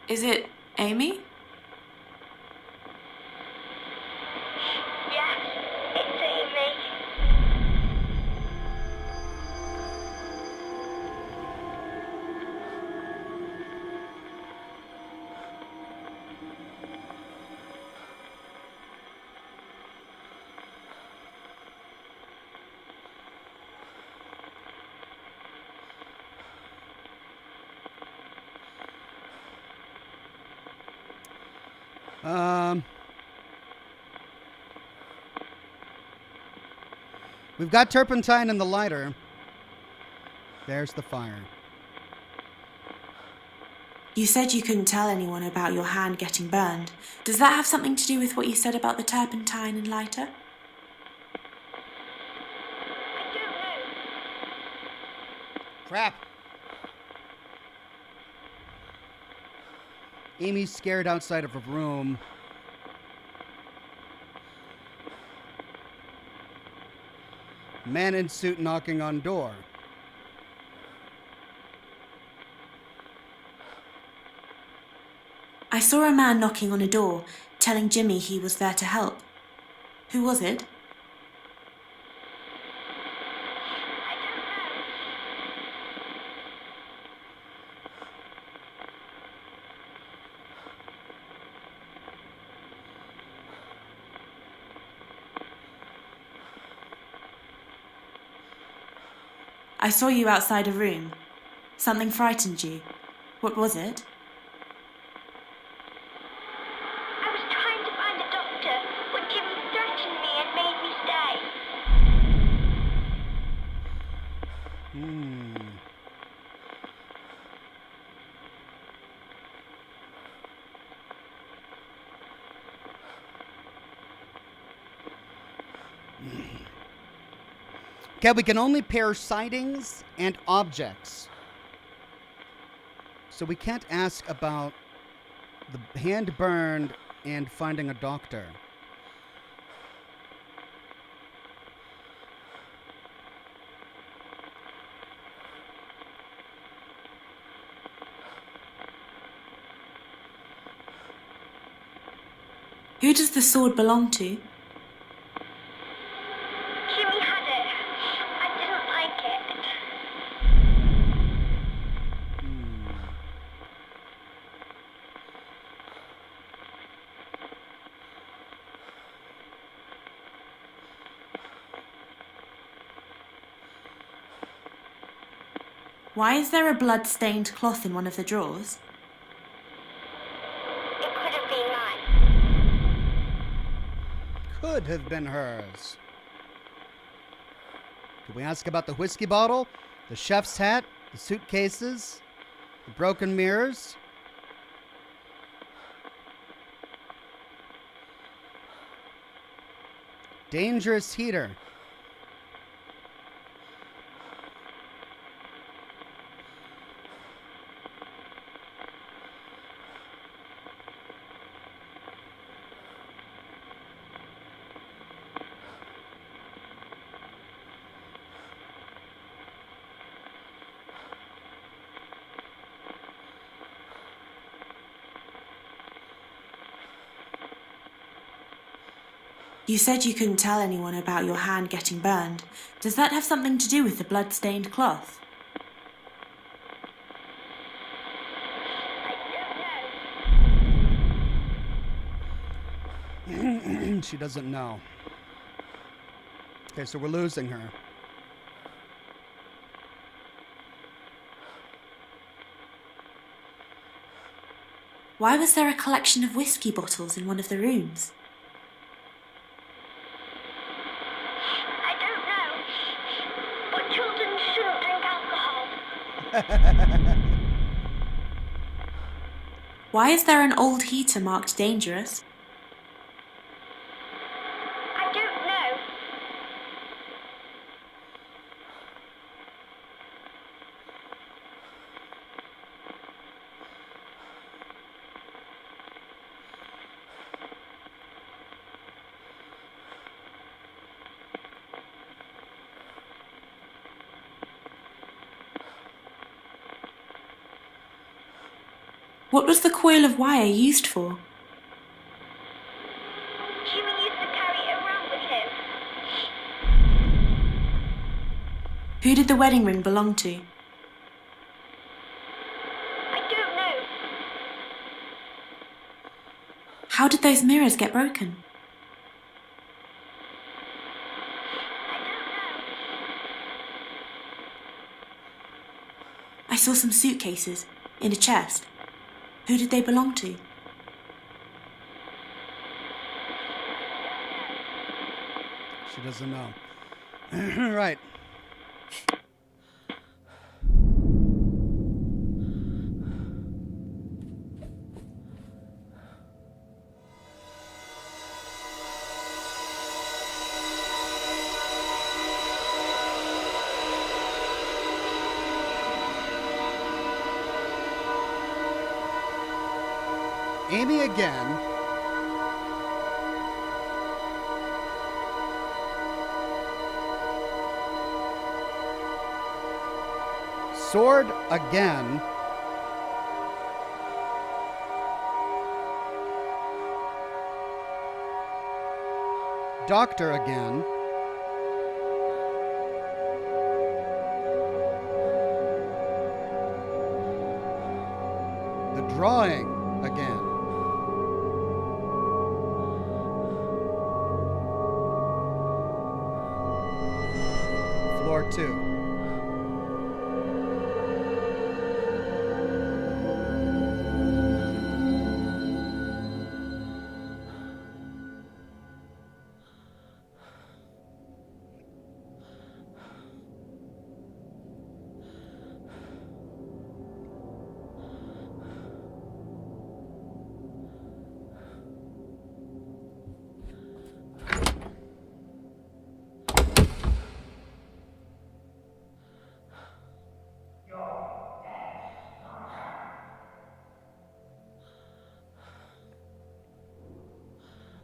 Is it Amy? Yeah, it's Amy. We've got turpentine in the lighter. There's the fire. You said you couldn't tell anyone about your hand getting burned. Does that have something to do with what you said about the turpentine and lighter? I don't know. Crap. Amy's scared outside of her room. Man in suit knocking on door. I saw a man knocking on a door, telling Jimmy he was there to help. Who was it? I don't know. I saw you outside a room. Something frightened you. What was it? I was trying to find a doctor, but Jimmy threatened me and made me stay. Okay, we can only pair sightings and objects. So we can't ask about the hand burned and finding a doctor. Who does the sword belong to? Jimmy had it. I didn't like it. Why is there a blood-stained cloth in one of the drawers? It could have been mine. Could have been hers. Did we ask about the whiskey bottle, the chef's hat, the suitcases, the broken mirrors? Dangerous heater. You said you couldn't tell anyone about your hand getting burned. Does that have something to do with the blood-stained cloth? I don't know. She doesn't know. Okay, so we're losing her. Why was there a collection of whiskey bottles in one of the rooms? I don't know. But children shouldn't drink alcohol. Why is there an old heater marked dangerous? I don't know. What was the coil of wire used for? Jimmy used to carry it around with him. Who did the wedding ring belong to? I don't know. How did those mirrors get broken? I don't know. I saw some suitcases in a chest. Who did they belong to? She doesn't know. Right. Amy again. Sword again. Doctor again. The drawing again. Floor 2.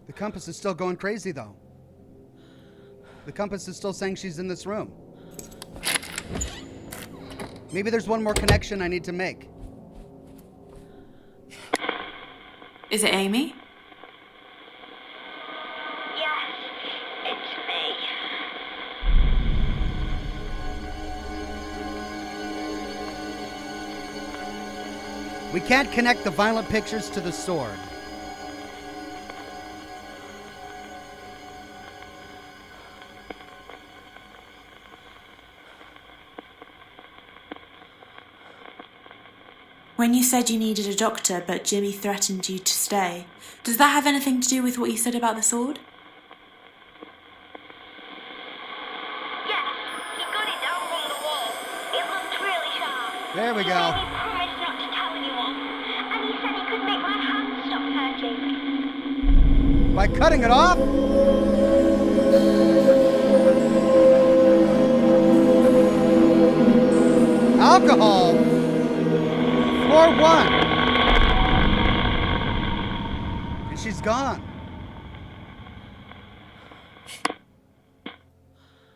The compass is still going crazy, though. The compass is still saying she's in this room. Maybe there's one more connection I need to make. Is it Amy? Yes, it's me. We can't connect the violent pictures to the sword. When you said you needed a doctor, but Jimmy threatened you to stay, does that have anything to do with what you said about the sword? Yes, he got it down from the wall. It looked really sharp. There we He go. promised not to tell anyone, and he said he could make my hand stop hurting. By cutting it off? Alcohol. Floor 1. And she's gone.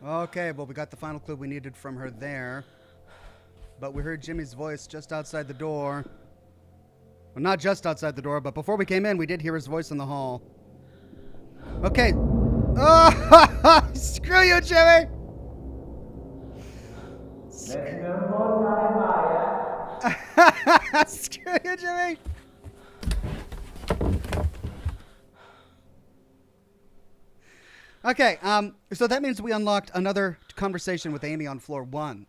Okay, well, we got the final clue we needed from her there. But we heard Jimmy's voice just outside the door. Well, not just outside the door, but before we came in, we did hear his voice in the hall. Okay. Oh, screw you, Jimmy! Screw you, Jimmy! Okay, so that means we unlocked another conversation with Amy on floor 1.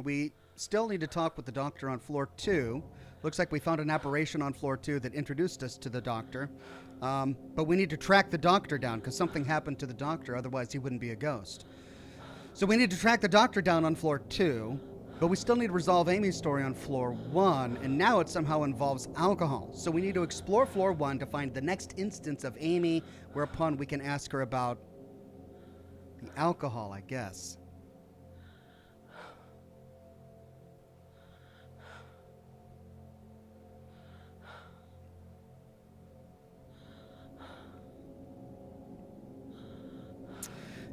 We still need to talk with the doctor on floor 2. Looks like we found an apparition on floor 2 that introduced us to the doctor. But we need to track the doctor down because something happened to the doctor, otherwise he wouldn't be a ghost. So we need to track the doctor down on floor 2, but we still need to resolve Amy's story on floor 1, and now it somehow involves alcohol. So we need to explore floor 1 to find the next instance of Amy, whereupon we can ask her about the alcohol, I guess.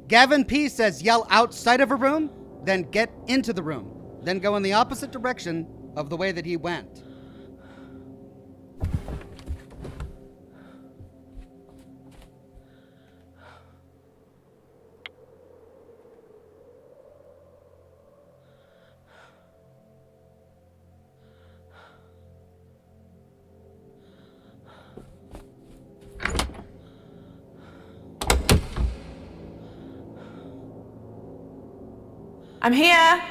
Gavin P says, yell outside of a room, then get into the room, then go in the opposite direction of the way that he went. I'm here!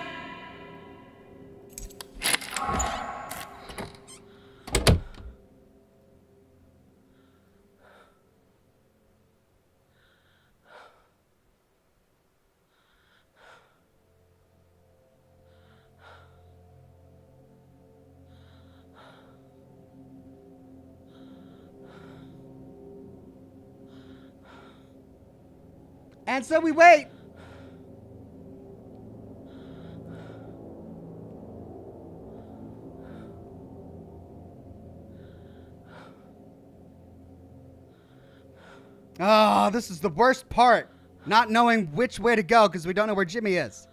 And so we wait. Oh, this is the worst part. Not knowing which way to go because we don't know where Jimmy is.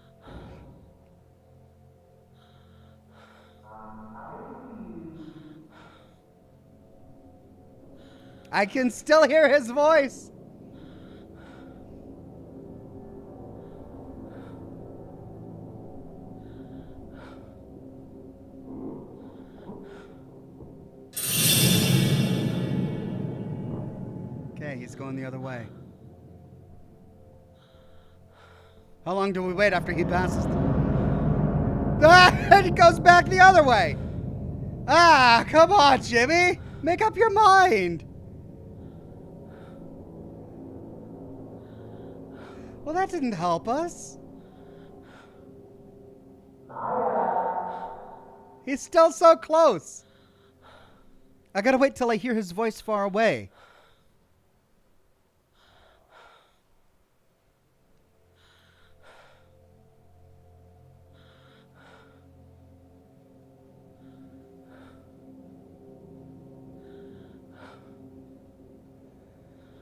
I can still hear his voice. Okay, he's going the other way. How long do we wait after he passes? Ah, he goes back the other way. Ah, come on, Jimmy. Make up your mind. Well, that didn't help us. He's still so close. I gotta wait till I hear his voice far away.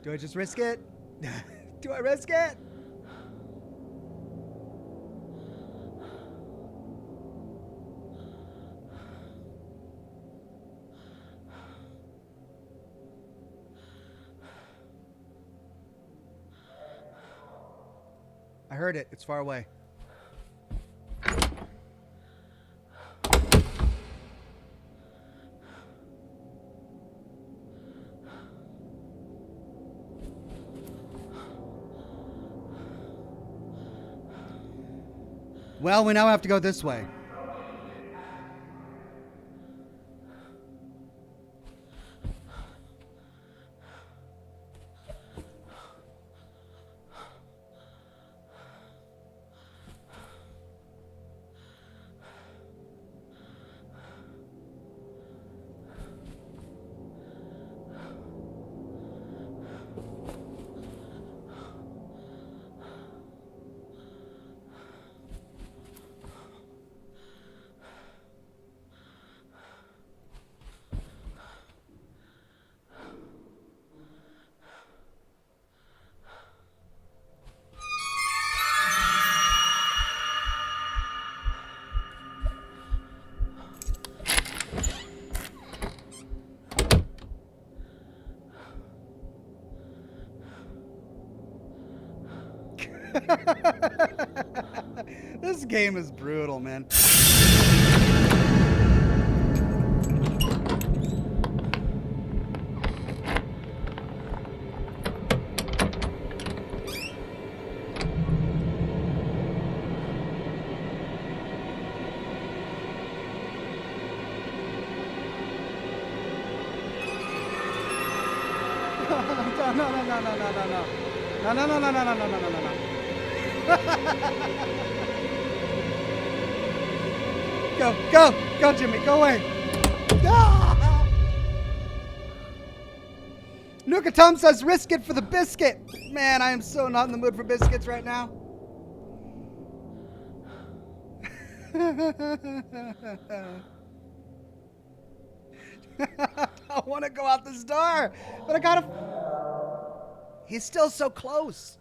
Do I just risk it? Do I risk it? I heard it. It's far away. Well, we now have to go this way. This game is brutal, man. No. Go, Jimmy, go away. Ah! Nuka Tom says, risk it for the biscuit. Man, I am so not in the mood for biscuits right now. I want to go out this door, but I gotta... He's still so close.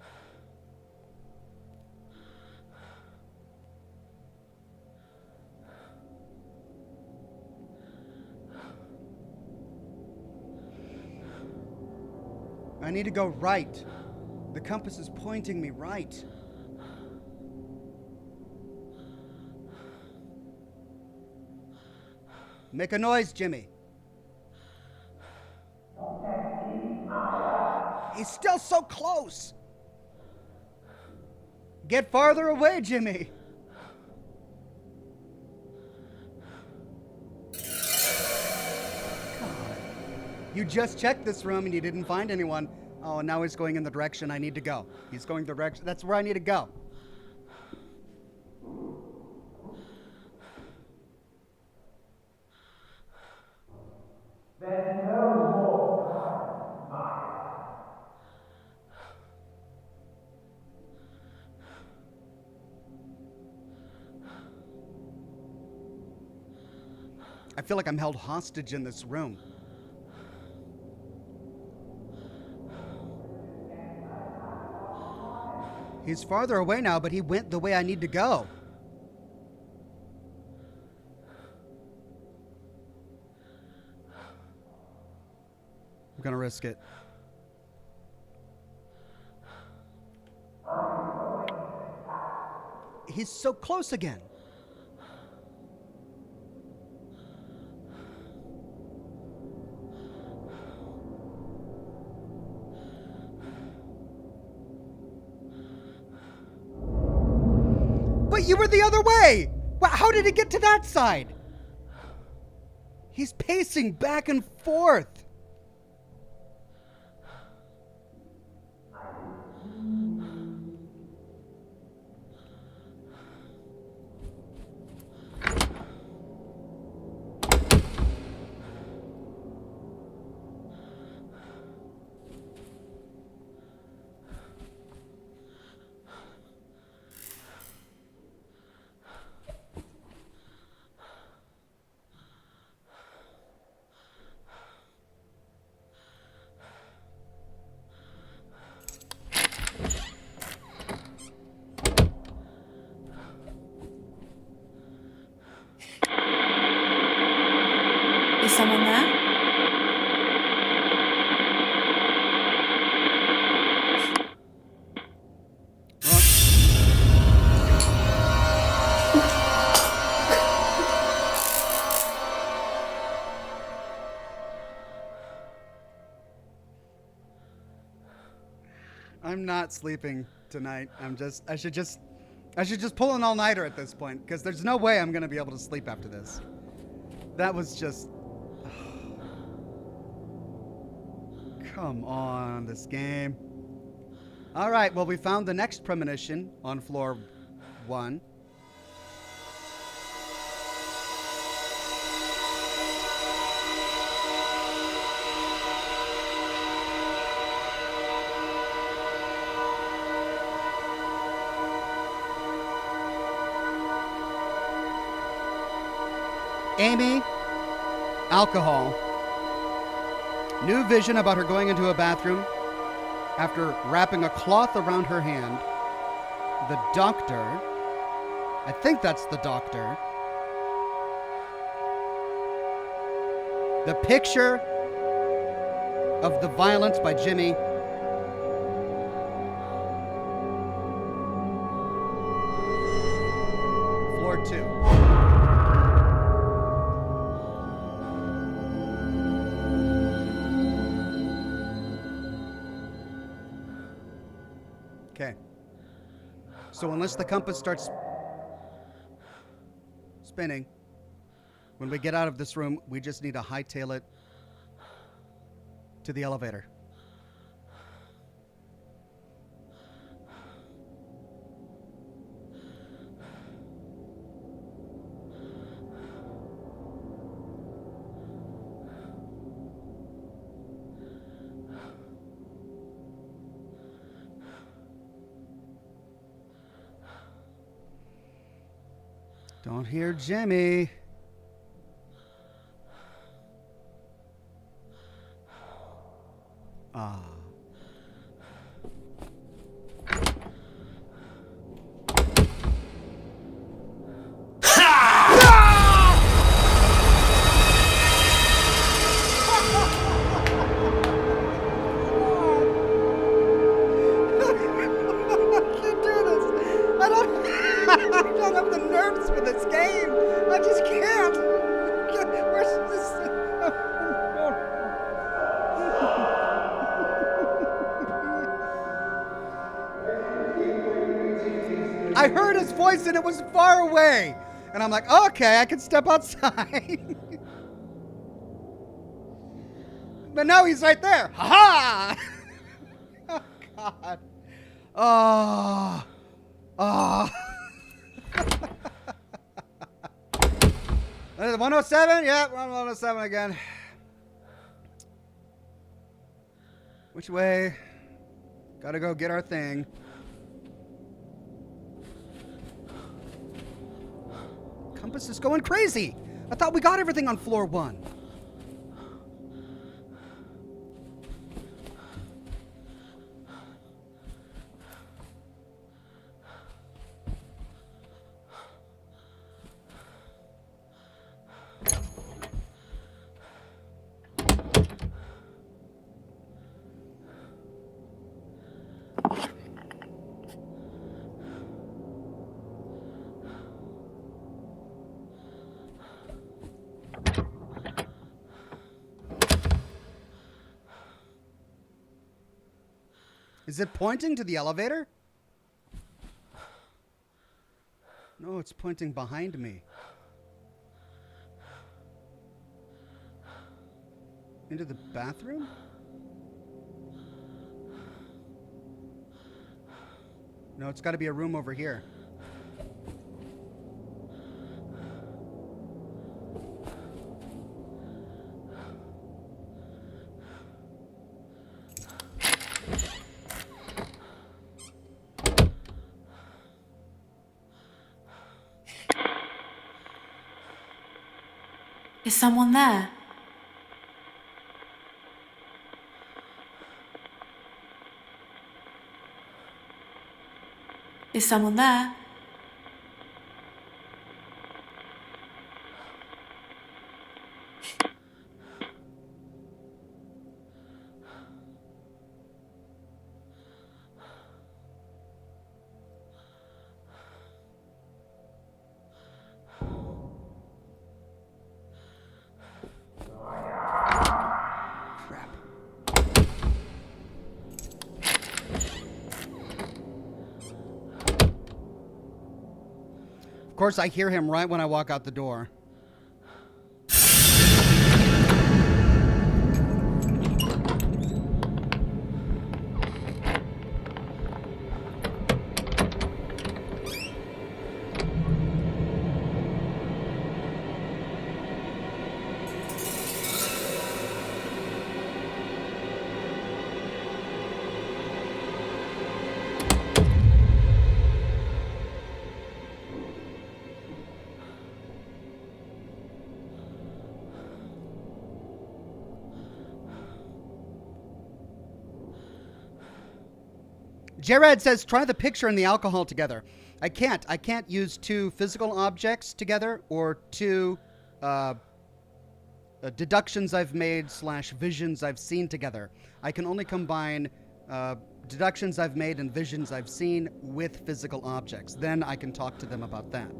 I need to go right. The compass is pointing me right. Make a noise, Jimmy. He's still so close. Get farther away, Jimmy. You just checked this room and you didn't find anyone. Oh, now he's going in the direction I need to go. He's going the direction. That's where I need to go. There's no more time, Maya. I feel like I'm held hostage in this room. He's farther away now, but he went the way I need to go. I'm gonna risk it. He's so close again. But you were the other way! How did he get to that side? He's pacing back and forth. Is someone there? I'm not sleeping tonight. I should just pull an all-nighter at this point, because there's no way I'm gonna be able to sleep after this. That was just... Come on, this game. All right, well, we found the next premonition on floor 1. Amy, alcohol. New vision about her going into a bathroom after wrapping a cloth around her hand. The doctor, I think that's the doctor. The picture of the violence by Jimmy. Floor 2. Okay. So unless the compass starts spinning, when we get out of this room, we just need to hightail it to the elevator. Don't hear Jimmy. Ah. I don't have the nerves for this game. I just can't. Where's this? I heard his voice and it was far away. And I'm like, okay, I can step outside. But now he's right there. Ha ha! Oh, God. Oh. Oh. 107? Yeah, we're on 107 again. Which way? Gotta go get our thing. Compass is going crazy. I thought we got everything on floor 1. Is it pointing to the elevator? No, it's pointing behind me. Into the bathroom? No, it's got to be a room over here. Is someone there? Is someone there? Of course, I hear him right when I walk out the door. Jared says, try the picture and the alcohol together. I can't. I can't use two physical objects together or two deductions I've made / visions I've seen together. I can only combine deductions I've made and visions I've seen with physical objects. Then I can talk to them about that.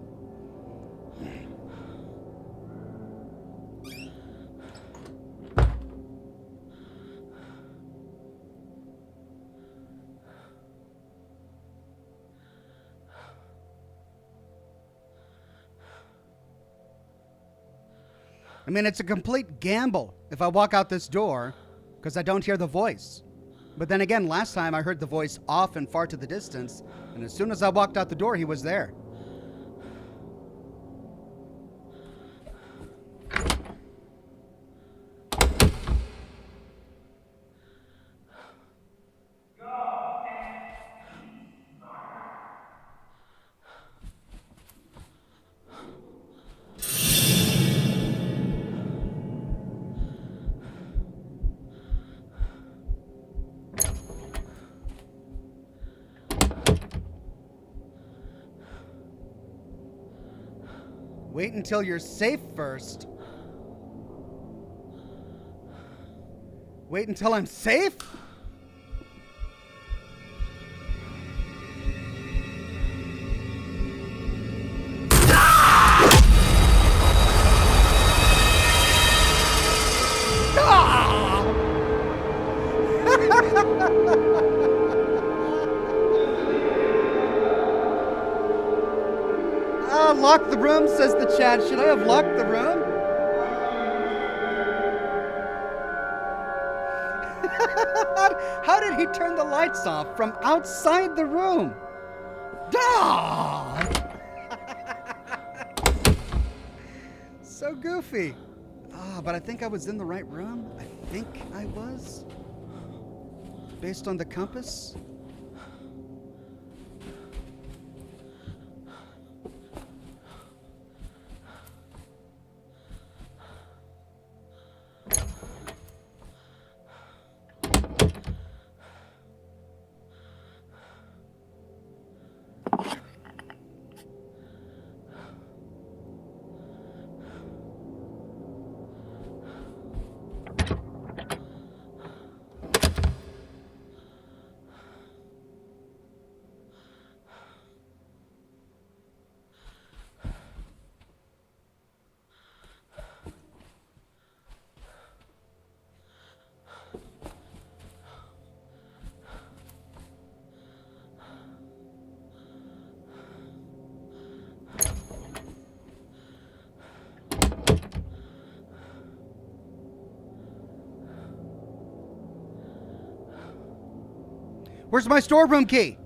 I mean, it's a complete gamble if I walk out this door because I don't hear the voice. But then again, last time I heard the voice off and far to the distance, and as soon as I walked out the door, he was there. Wait until you're safe first. Wait until I'm safe? Lock the room, says the chat. Should I have locked the room? How did he turn the lights off from outside the room? So goofy. But I think I was in the right room. I think I was. Based on the compass. Where's my storeroom key?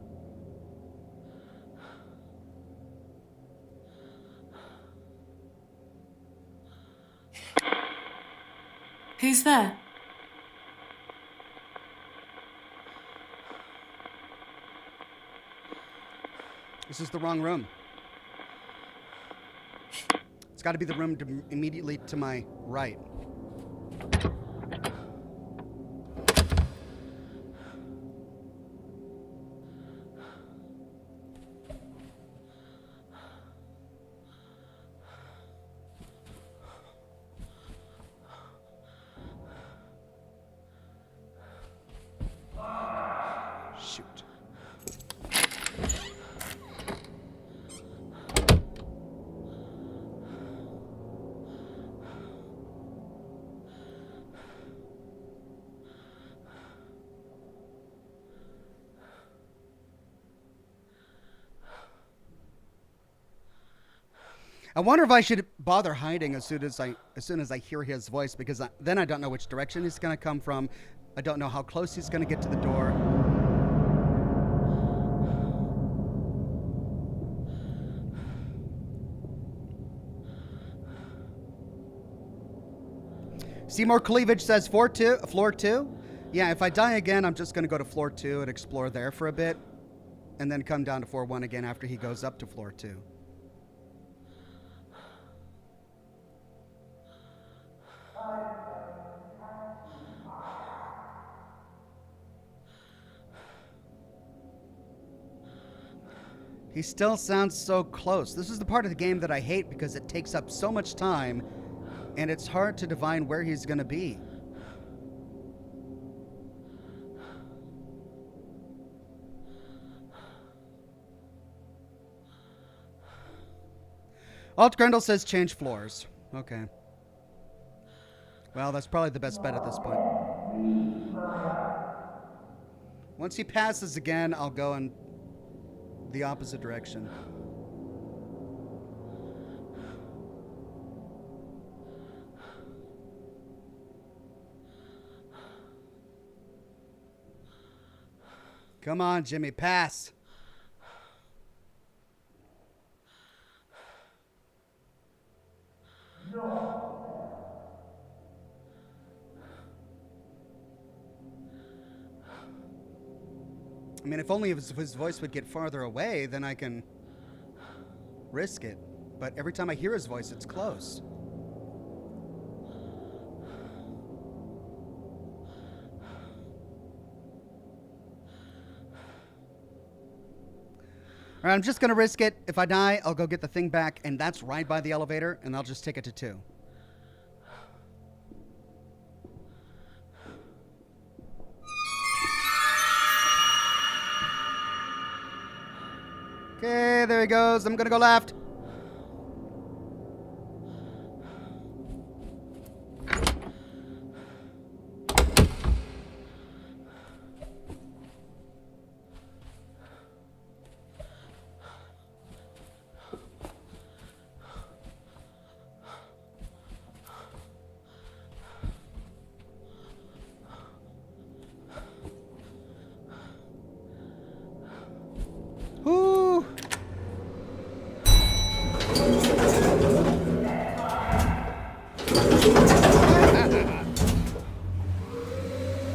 Who's there? This is the wrong room. It's got to be the room immediately to my right. Shoot. I wonder if I should bother hiding as soon as I hear his voice, because then I don't know which direction he's going to come from. I don't know how close he's going to get to the door. Seymour Cleavage says floor two. Yeah, if I die again, I'm just going to go to floor 2 and explore there for a bit, and then come down to floor 1 again after he goes up to floor 2. He still sounds so close. This is the part of the game that I hate because it takes up so much time and it's hard to divine where he's going to be. Alt Grendel says change floors. Okay. Well, that's probably the best bet at this point. Once he passes again, I'll go in the opposite direction. Come on, Jimmy, pass. I mean, if only his voice would get farther away, then I can risk it. But every time I hear his voice, it's close. All right, I'm just going to risk it. If I die, I'll go get the thing back, and that's right by the elevator, and I'll just take it to 2. Okay, there he goes. I'm gonna go left. Whoo!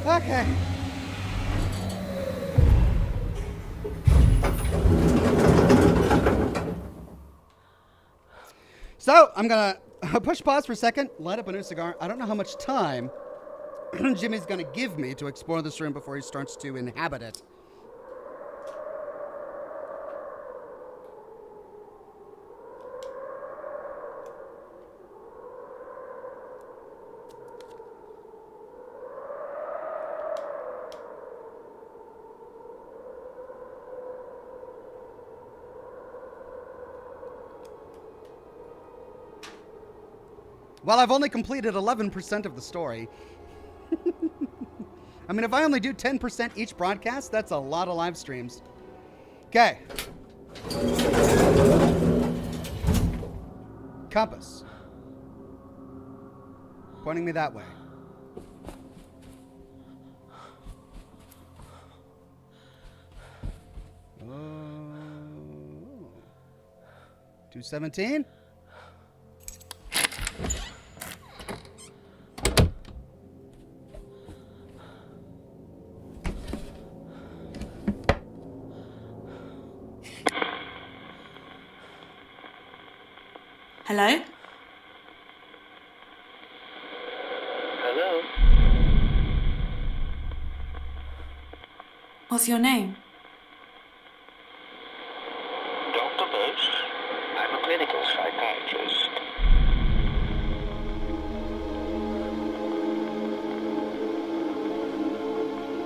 Okay. So, I'm gonna push pause for a second, light up a new cigar. I don't know how much time Jimmy's gonna give me to explore this room before he starts to inhabit it. Well, I've only completed 11% of the story. I mean, if I only do 10% each broadcast, that's a lot of live streams. Okay. Compass. Pointing me that way. 217. Hello? Hello? What's your name? Dr. Bose? I'm a clinical psychiatrist.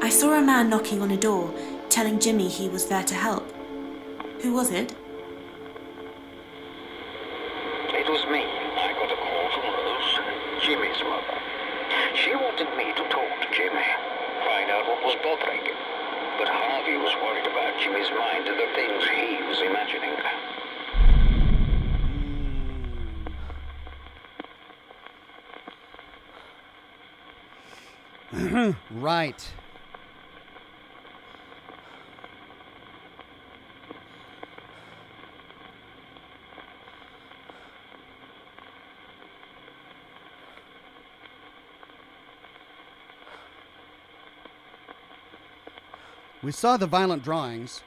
I saw a man knocking on a door, telling Jimmy he was there to help. Who was it? It was me. I got a call from Rose, Jimmy's mother. She wanted me to talk to Jimmy, find out what was bothering him. But Harvey was worried about Jimmy's mind and the things he was imagining. Right. We saw the violent drawings.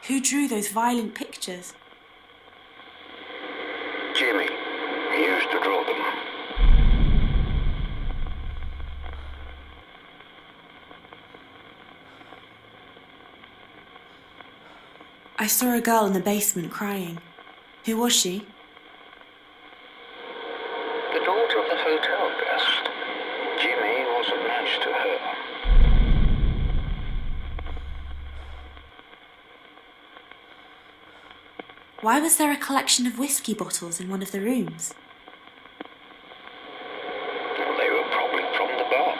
Who drew those violent pictures? Jimmy. He used to draw them. I saw a girl in the basement crying. Who was she? The daughter of the hotel guest. Jimmy was a match to her. Why was there a collection of whiskey bottles in one of the rooms? Well, they were probably from the bar.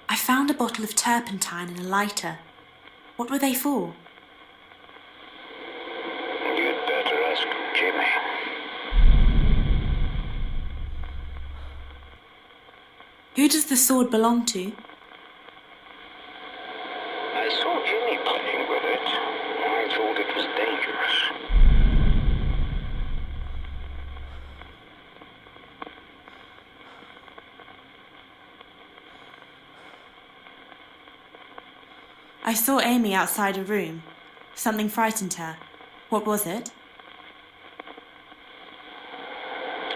I found a bottle of turpentine and a lighter. What were they for? You'd better ask Jimmy. Who does the sword belong to? I saw Jimmy playing with it. I thought it was dangerous. I saw Amy outside a room. Something frightened her. What was it?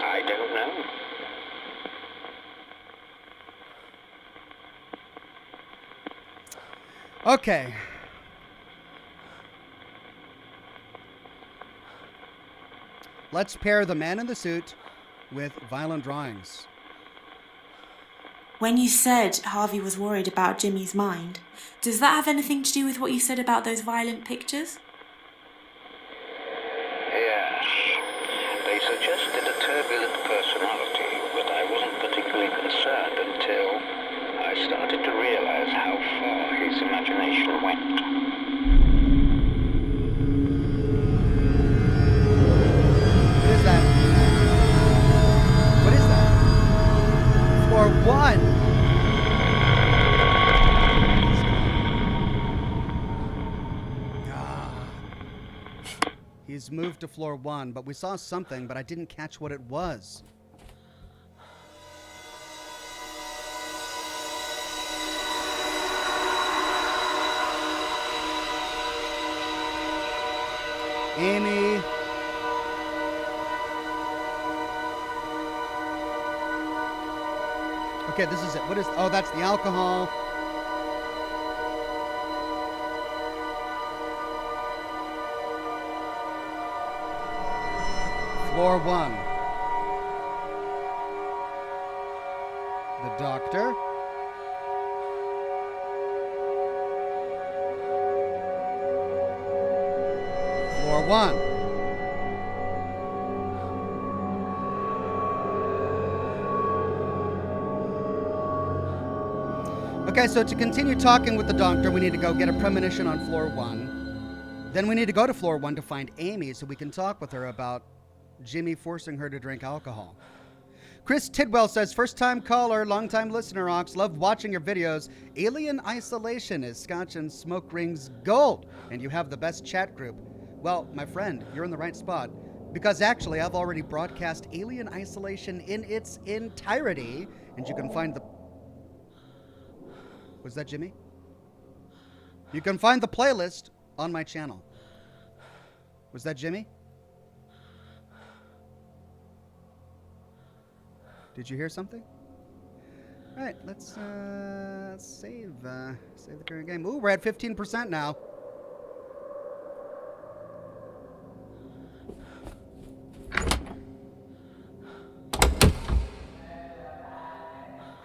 I don't know. Okay. Let's pair the man in the suit with violent drawings. When you said Harvey was worried about Jimmy's mind, does that have anything to do with what you said about those violent pictures? Yes. They suggested a turbulent personality, but I wasn't particularly concerned until I started to realize how far his imagination went. What is that? What is that? Floor 1. He's moved to floor 1, but we saw something, but I didn't catch what it was. Amy. Okay, this is it. What is... Oh, that's the alcohol. Floor 1. The doctor. Floor 1. Okay, so to continue talking with the doctor, we need to go get a premonition on floor 1. Then we need to go to floor 1 to find Amy so we can talk with her about Jimmy forcing her to drink alcohol. Chris Tidwell says, first time caller, long time listener, Ox. Love watching your videos. Alien Isolation is Scotch and Smoke Rings Gold. And you have the best chat group. Well, my friend, you're in the right spot. Because actually, I've already broadcast Alien Isolation in its entirety. And you can find the... Was that Jimmy? You can find the playlist on my channel. Was that Jimmy? Did you hear something? All right, let's save the current game. Ooh, we're at 15% now.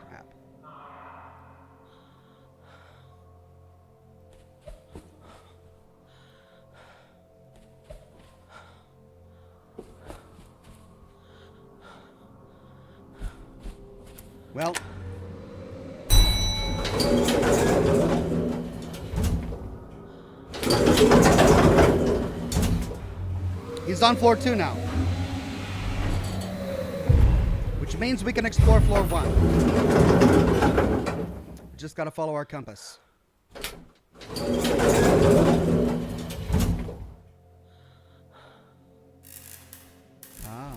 Crap. Well, he's on floor 2 now, which means we can explore floor 1. We just got to follow our compass. Ah.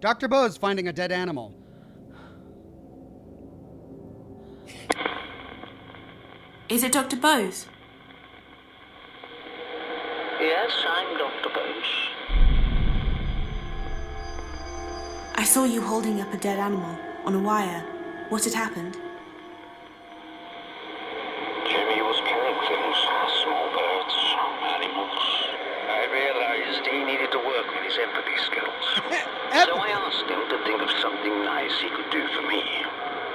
Dr. Bo's finding a dead animal. Is it Dr. Bose? Yes, I'm Dr. Bose. I saw you holding up a dead animal on a wire. What had happened? Jimmy was killing things, small birds, animals. I realized he needed to work on his empathy skills. So I asked him to think of something nice he could do for me.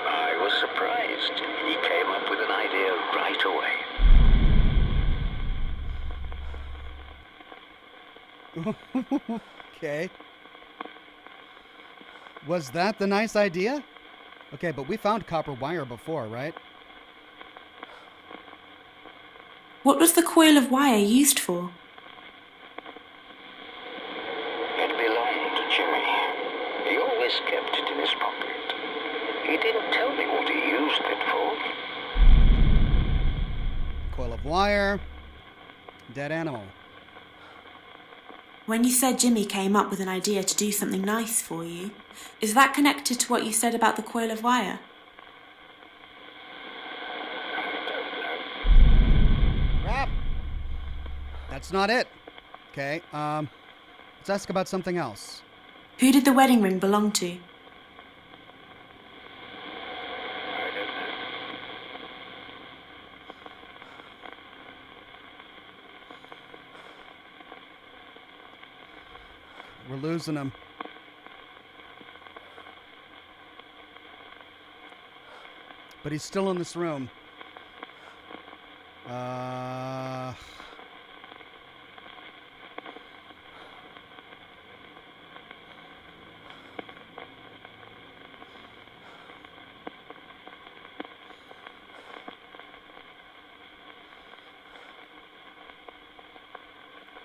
I was surprised. He came up with an idea right away. Okay. Was that the nice idea? Okay, but we found copper wire before, right? What was the coil of wire used for? It belonged to Jimmy. He always kept it in his pocket. He didn't tell me what he used it for. Coil of wire. Dead animal. When you said Jimmy came up with an idea to do something nice for you, is that connected to what you said about the coil of wire? Crap. That's not it. Okay, let's ask about something else. Who did the wedding ring belong to? We're losing him. But he's still in this room.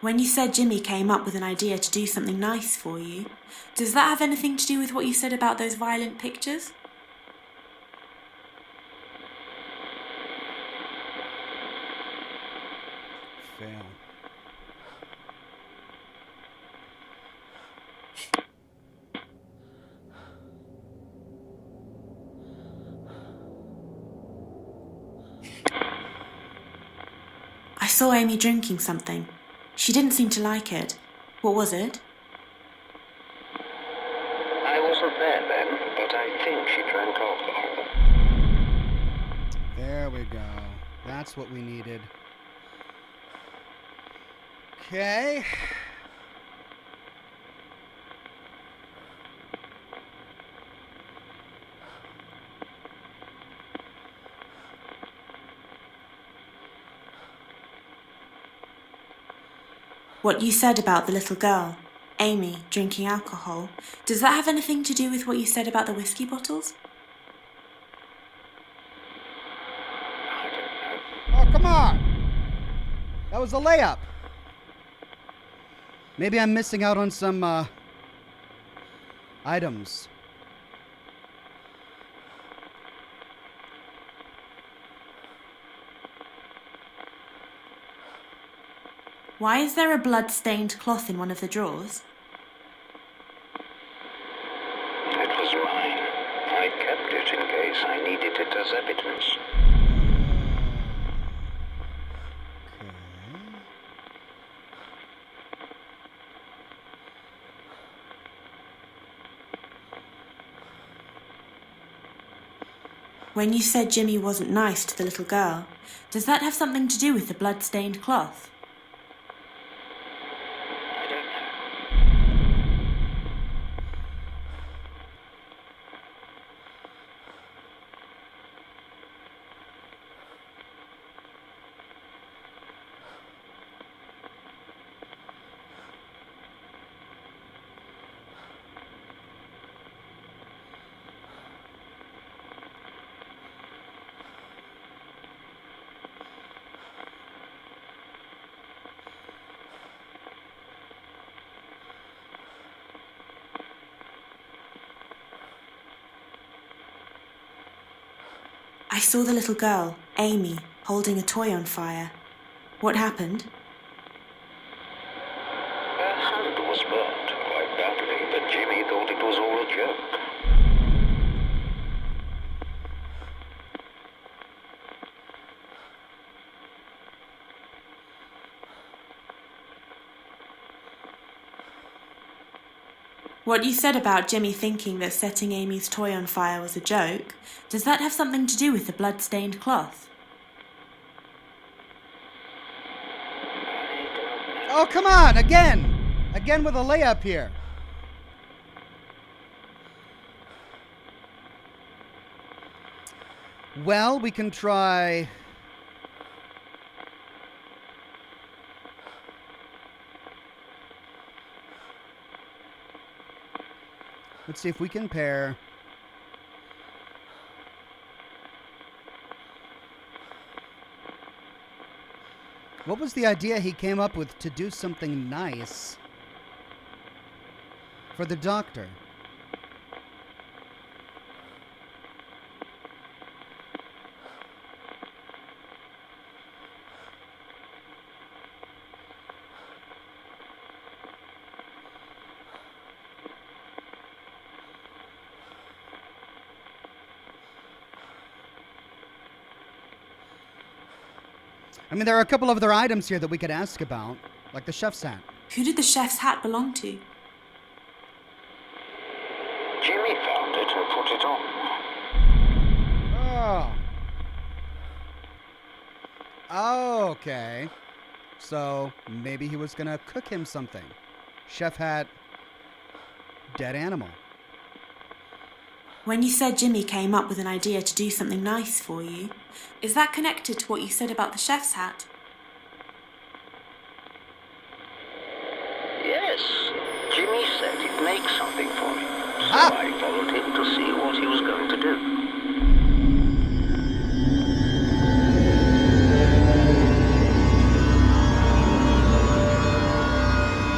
When you said Jimmy came up with an idea to do something nice for you, does that have anything to do with what you said about those violent pictures? Fail. I saw Amy drinking something. She didn't seem to like it. What was it? I wasn't there then, but I think she drank alcohol. There we go. That's what we needed. Okay. What you said about the little girl, Amy, drinking alcohol, does that have anything to do with what you said about the whiskey bottles? Oh, come on! That was a layup. Maybe I'm missing out on some, items. Why is there a blood-stained cloth in one of the drawers? It was mine. I kept it in case I needed it as evidence. When you said Jimmy wasn't nice to the little girl, does that have something to do with the blood-stained cloth? I don't know. I saw the little girl, Amy, holding a toy on fire. What happened? Her hand was burnt quite badly, but Jimmy thought it was all a joke. What you said about Jimmy thinking that setting Amy's toy on fire was a joke, does that have something to do with the blood-stained cloth? Oh, come on! Again! Again with a layup here. Well, we can try... Let's see if we can pair... What was the idea he came up with to do something nice for the doctor? I mean, there are a couple of other items here that we could ask about, like the chef's hat. Who did the chef's hat belong to? Jimmy found it and put it on. Oh, okay. So maybe he was gonna cook him something. Chef hat, dead animal. When you said Jimmy came up with an idea to do something nice for you, is that connected to what you said about the chef's hat? Yes, Jimmy said he'd make something for me. So Ah! I followed him to see what he was going to do.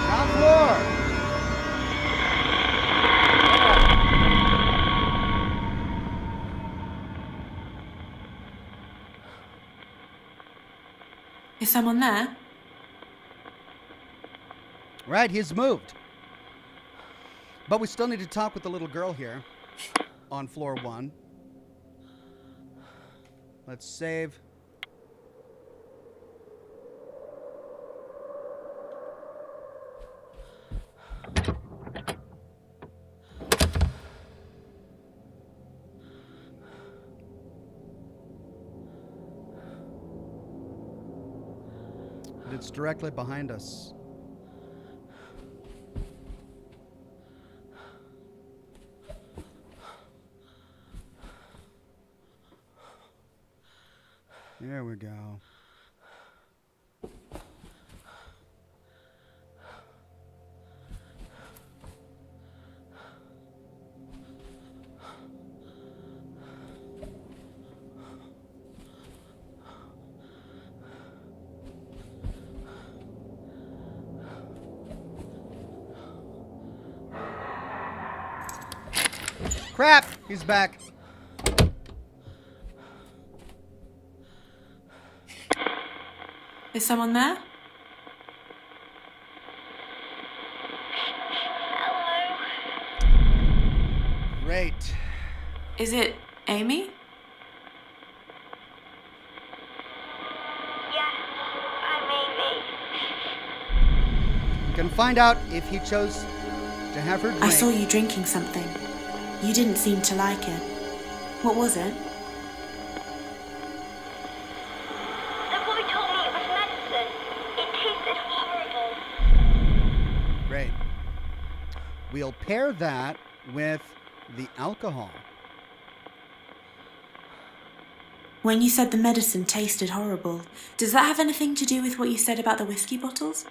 Ground floor! Is someone there? Right, he's moved. But we still need to talk with the little girl here on floor 1. Let's save. But it's directly behind us. There we go. Crap! He's back. Is someone there? Hello. Great. Is it Amy? Yes, I'm Amy. You can find out if he chose to have her drink. I saw you drinking something. You didn't seem to like it. What was it? The boy told me it was medicine. It tasted horrible. Great. We'll pair that with the alcohol. When you said the medicine tasted horrible, does that have anything to do with what you said about the whiskey bottles?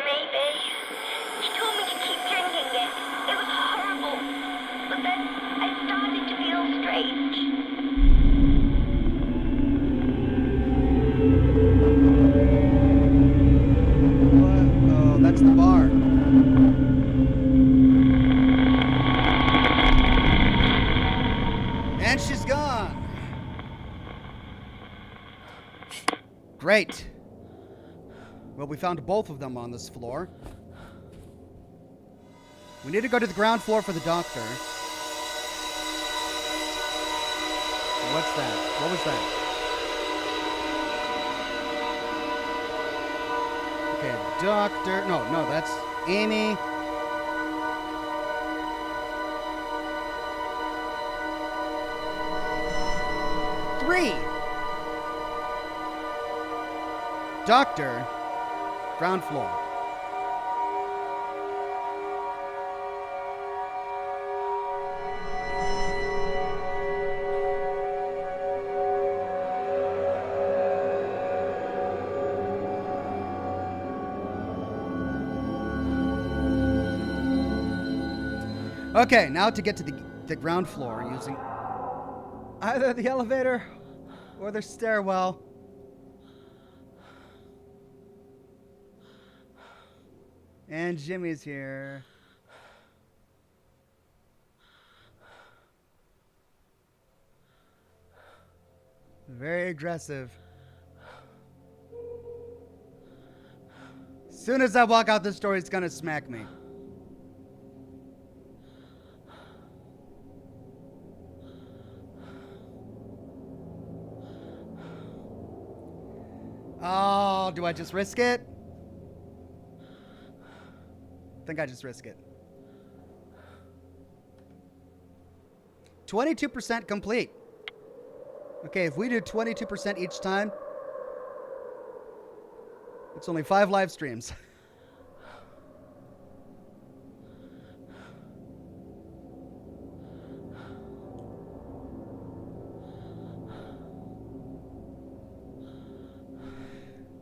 Maybe. She told me to keep drinking it. It was horrible. But then I started to feel strange. What? Oh, that's the bar. And she's gone. Great. Well, we found both of them on this floor. We need to go to the ground floor for the doctor. What's that? What was that? Okay, doctor. No, that's Amy. Three. Doctor. Ground floor. Okay, now to get to the ground floor using either the elevator or the stairwell. And Jimmy's here. Very aggressive. As soon as I walk out this door, he's gonna smack me. Oh, do I just risk it? I think I just risk it. 22% complete. Okay, if we do 22% each time, it's only 5 live streams.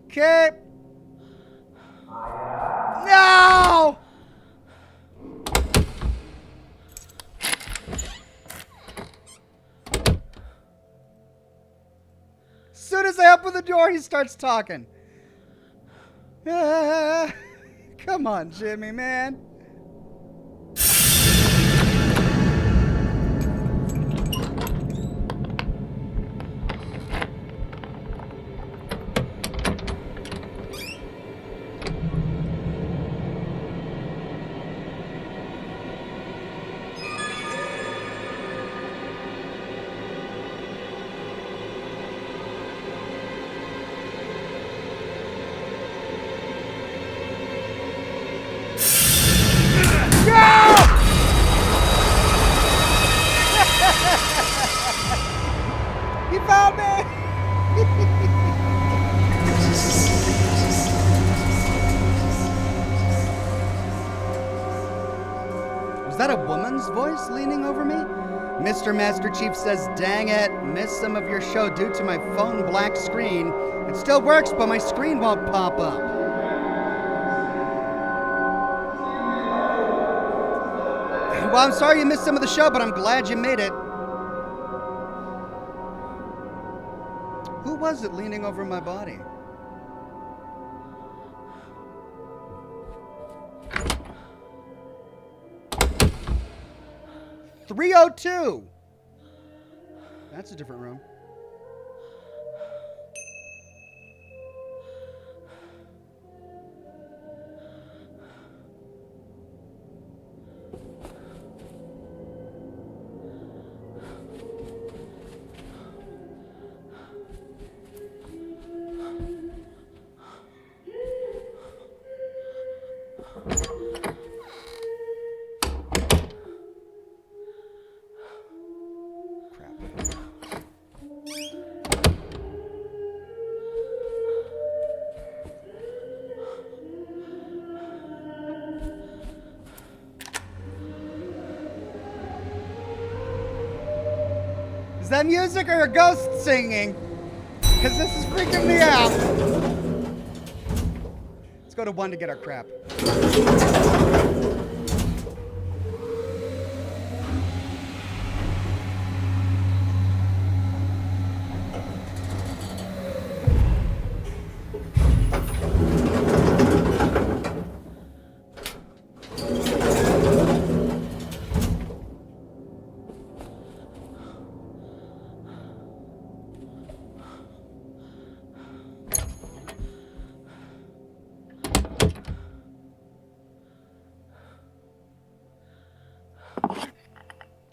Okay. No! As soon as I open the door, he starts talking. Come on, Jimmy, man. You found me! Was that a woman's voice leaning over me? Mr. Master Chief says, dang it, missed some of your show due to my phone black screen. It still works, but my screen won't pop up. Well, I'm sorry you missed some of the show, but I'm glad you made it. Who was it leaning over my body? 302. That's a different room. Is that music or a ghost singing? Because this is freaking me out. Let's go to 1 to get our crap.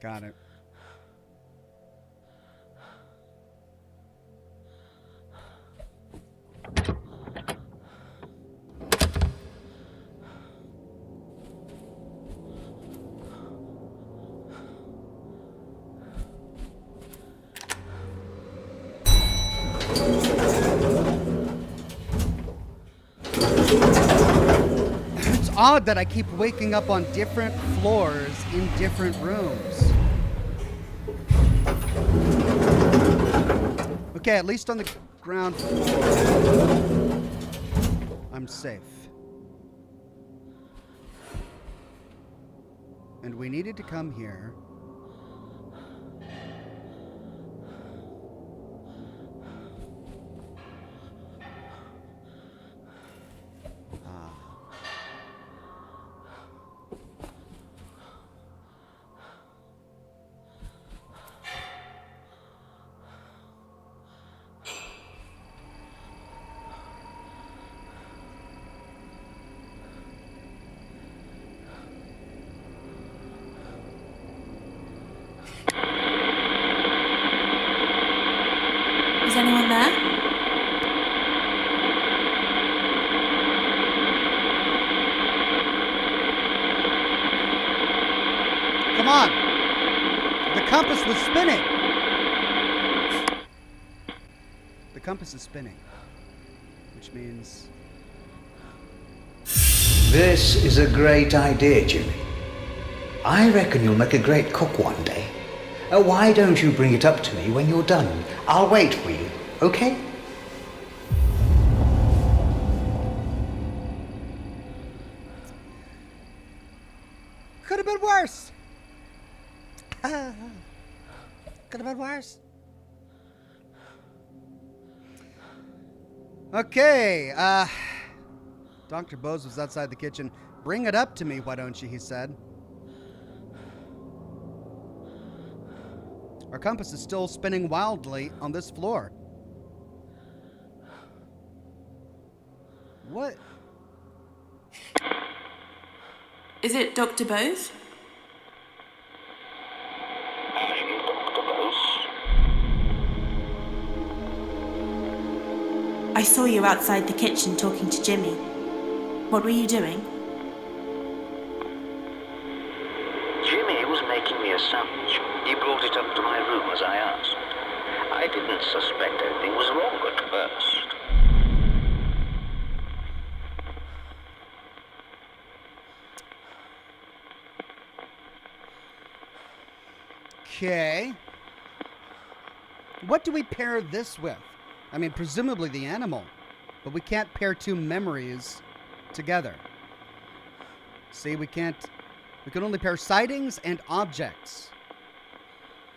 Got it. It's odd that I keep waking up on different floors in different rooms. Okay, at least on the ground floor, I'm safe. And we needed to come here. Is anyone there? Come on! The compass was spinning! The compass is spinning. Which means... This is a great idea, Jimmy. I reckon you'll make a great cook one day. Why don't you bring it up to me when you're done? I'll wait for you, okay? Could have been worse! Could have been worse. Okay, Dr. Bose was outside the kitchen. Bring it up to me, why don't you, he said. Our compass is still spinning wildly on this floor. What? Is it Dr. Bose? I'm Dr. Bose. I saw you outside the kitchen talking to Jimmy. What were you doing? Jimmy was making me a sandwich. He brought it up to my room as I asked. I didn't suspect anything was wrong at first. Okay. What do we pair this with? I mean, presumably the animal, but we can't pair two memories together. See, we can only pair sightings and objects.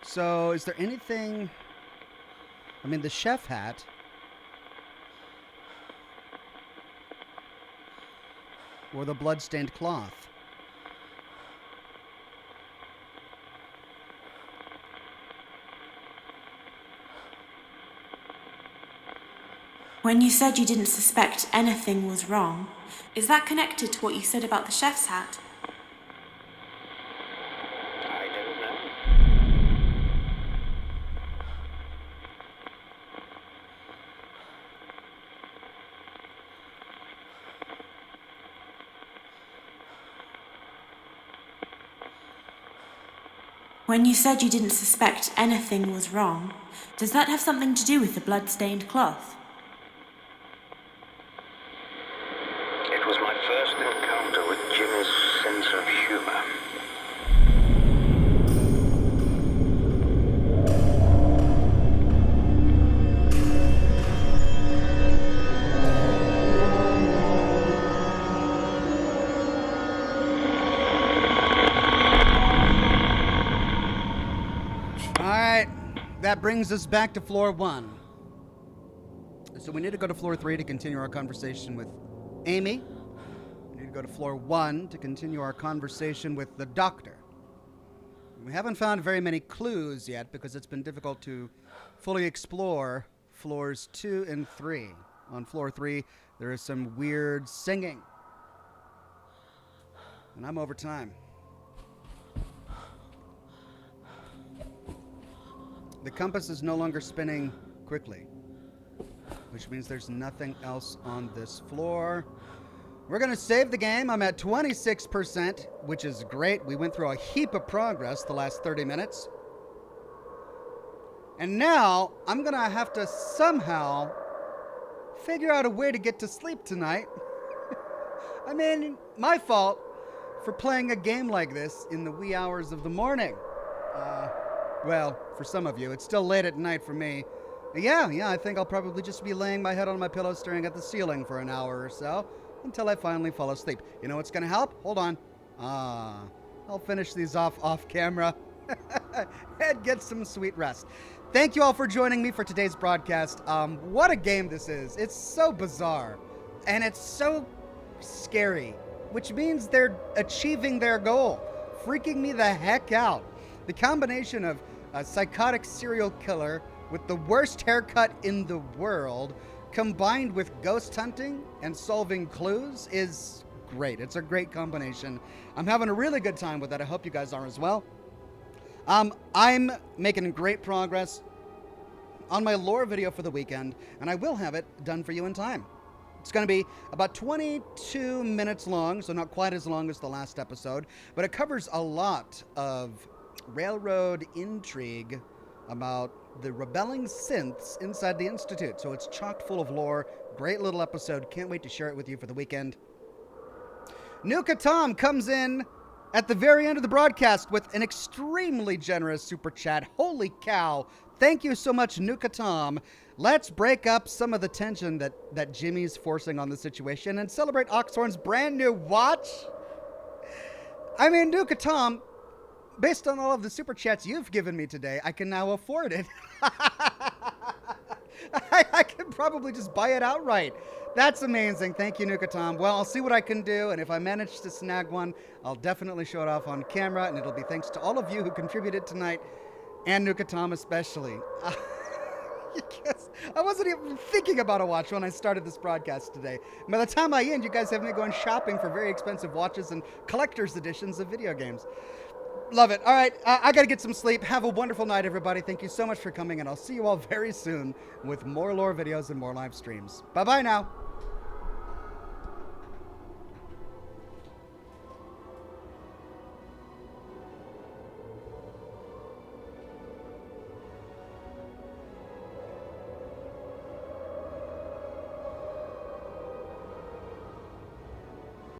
So, is there anything... I mean, the chef hat... or the blood-stained cloth. When you said you didn't suspect anything was wrong, is that connected to what you said about the chef's hat? I don't know. When you said you didn't suspect anything was wrong, does that have something to do with the blood-stained cloth? It was my first encounter with Jimmy's sense of humor. That brings us back to floor 1. So we need to go to floor 3 to continue our conversation with Amy. We need to go to floor 1 to continue our conversation with the doctor. We haven't found very many clues yet because it's been difficult to fully explore floors 2 and 3. On floor 3, there is some weird singing. And I'm over time. The compass is no longer spinning quickly, which means there's nothing else on this floor. We're going to save the game. I'm at 26%, which is great. We went through a heap of progress the last 30 minutes. And now I'm going to have to somehow figure out a way to get to sleep tonight. I mean, my fault for playing a game like this in the wee hours of the morning. Well, for some of you, it's still late at night for me. Yeah, I think I'll probably just be laying my head on my pillow staring at the ceiling for an hour or so until I finally fall asleep. You know what's going to help? Hold on. I'll finish these off camera and get some sweet rest. Thank you all for joining me for today's broadcast. What a game this is. It's so bizarre and it's so scary, which means they're achieving their goal, freaking me the heck out. The combination of a psychotic serial killer with the worst haircut in the world combined with ghost hunting and solving clues is great. It's a great combination. I'm having a really good time with that. I hope you guys are as well. I'm making great progress on my lore video for the weekend, and I will have it done for you in time. It's going to be about 22 minutes long, so not quite as long as the last episode, but it covers a lot of railroad intrigue about the rebelling synths inside the Institute. So it's chock full of lore. Great little episode. Can't wait to share it with you for the weekend. Nuka Tom comes in at the very end of the broadcast with an extremely generous super chat. Holy cow. Thank you so much, Nuka Tom. Let's break up some of the tension that Jimmy's forcing on the situation and celebrate Oxhorn's brand new watch. I mean, Nuka Tom, based on all of the super chats you've given me today, I can now afford it. I can probably just buy it outright. That's amazing. Thank you, Nuka Tom. Well, I'll see what I can do, and if I manage to snag one, I'll definitely show it off on camera, and it'll be thanks to all of you who contributed tonight, and Nuka Tom especially. I wasn't even thinking about a watch when I started this broadcast today. By the time I end, you guys have me going shopping for very expensive watches and collector's editions of video games. Love it. All right, I got to get some sleep. Have a wonderful night, everybody. Thank you so much for coming, and I'll see you all very soon with more lore videos and more live streams. Bye-bye now.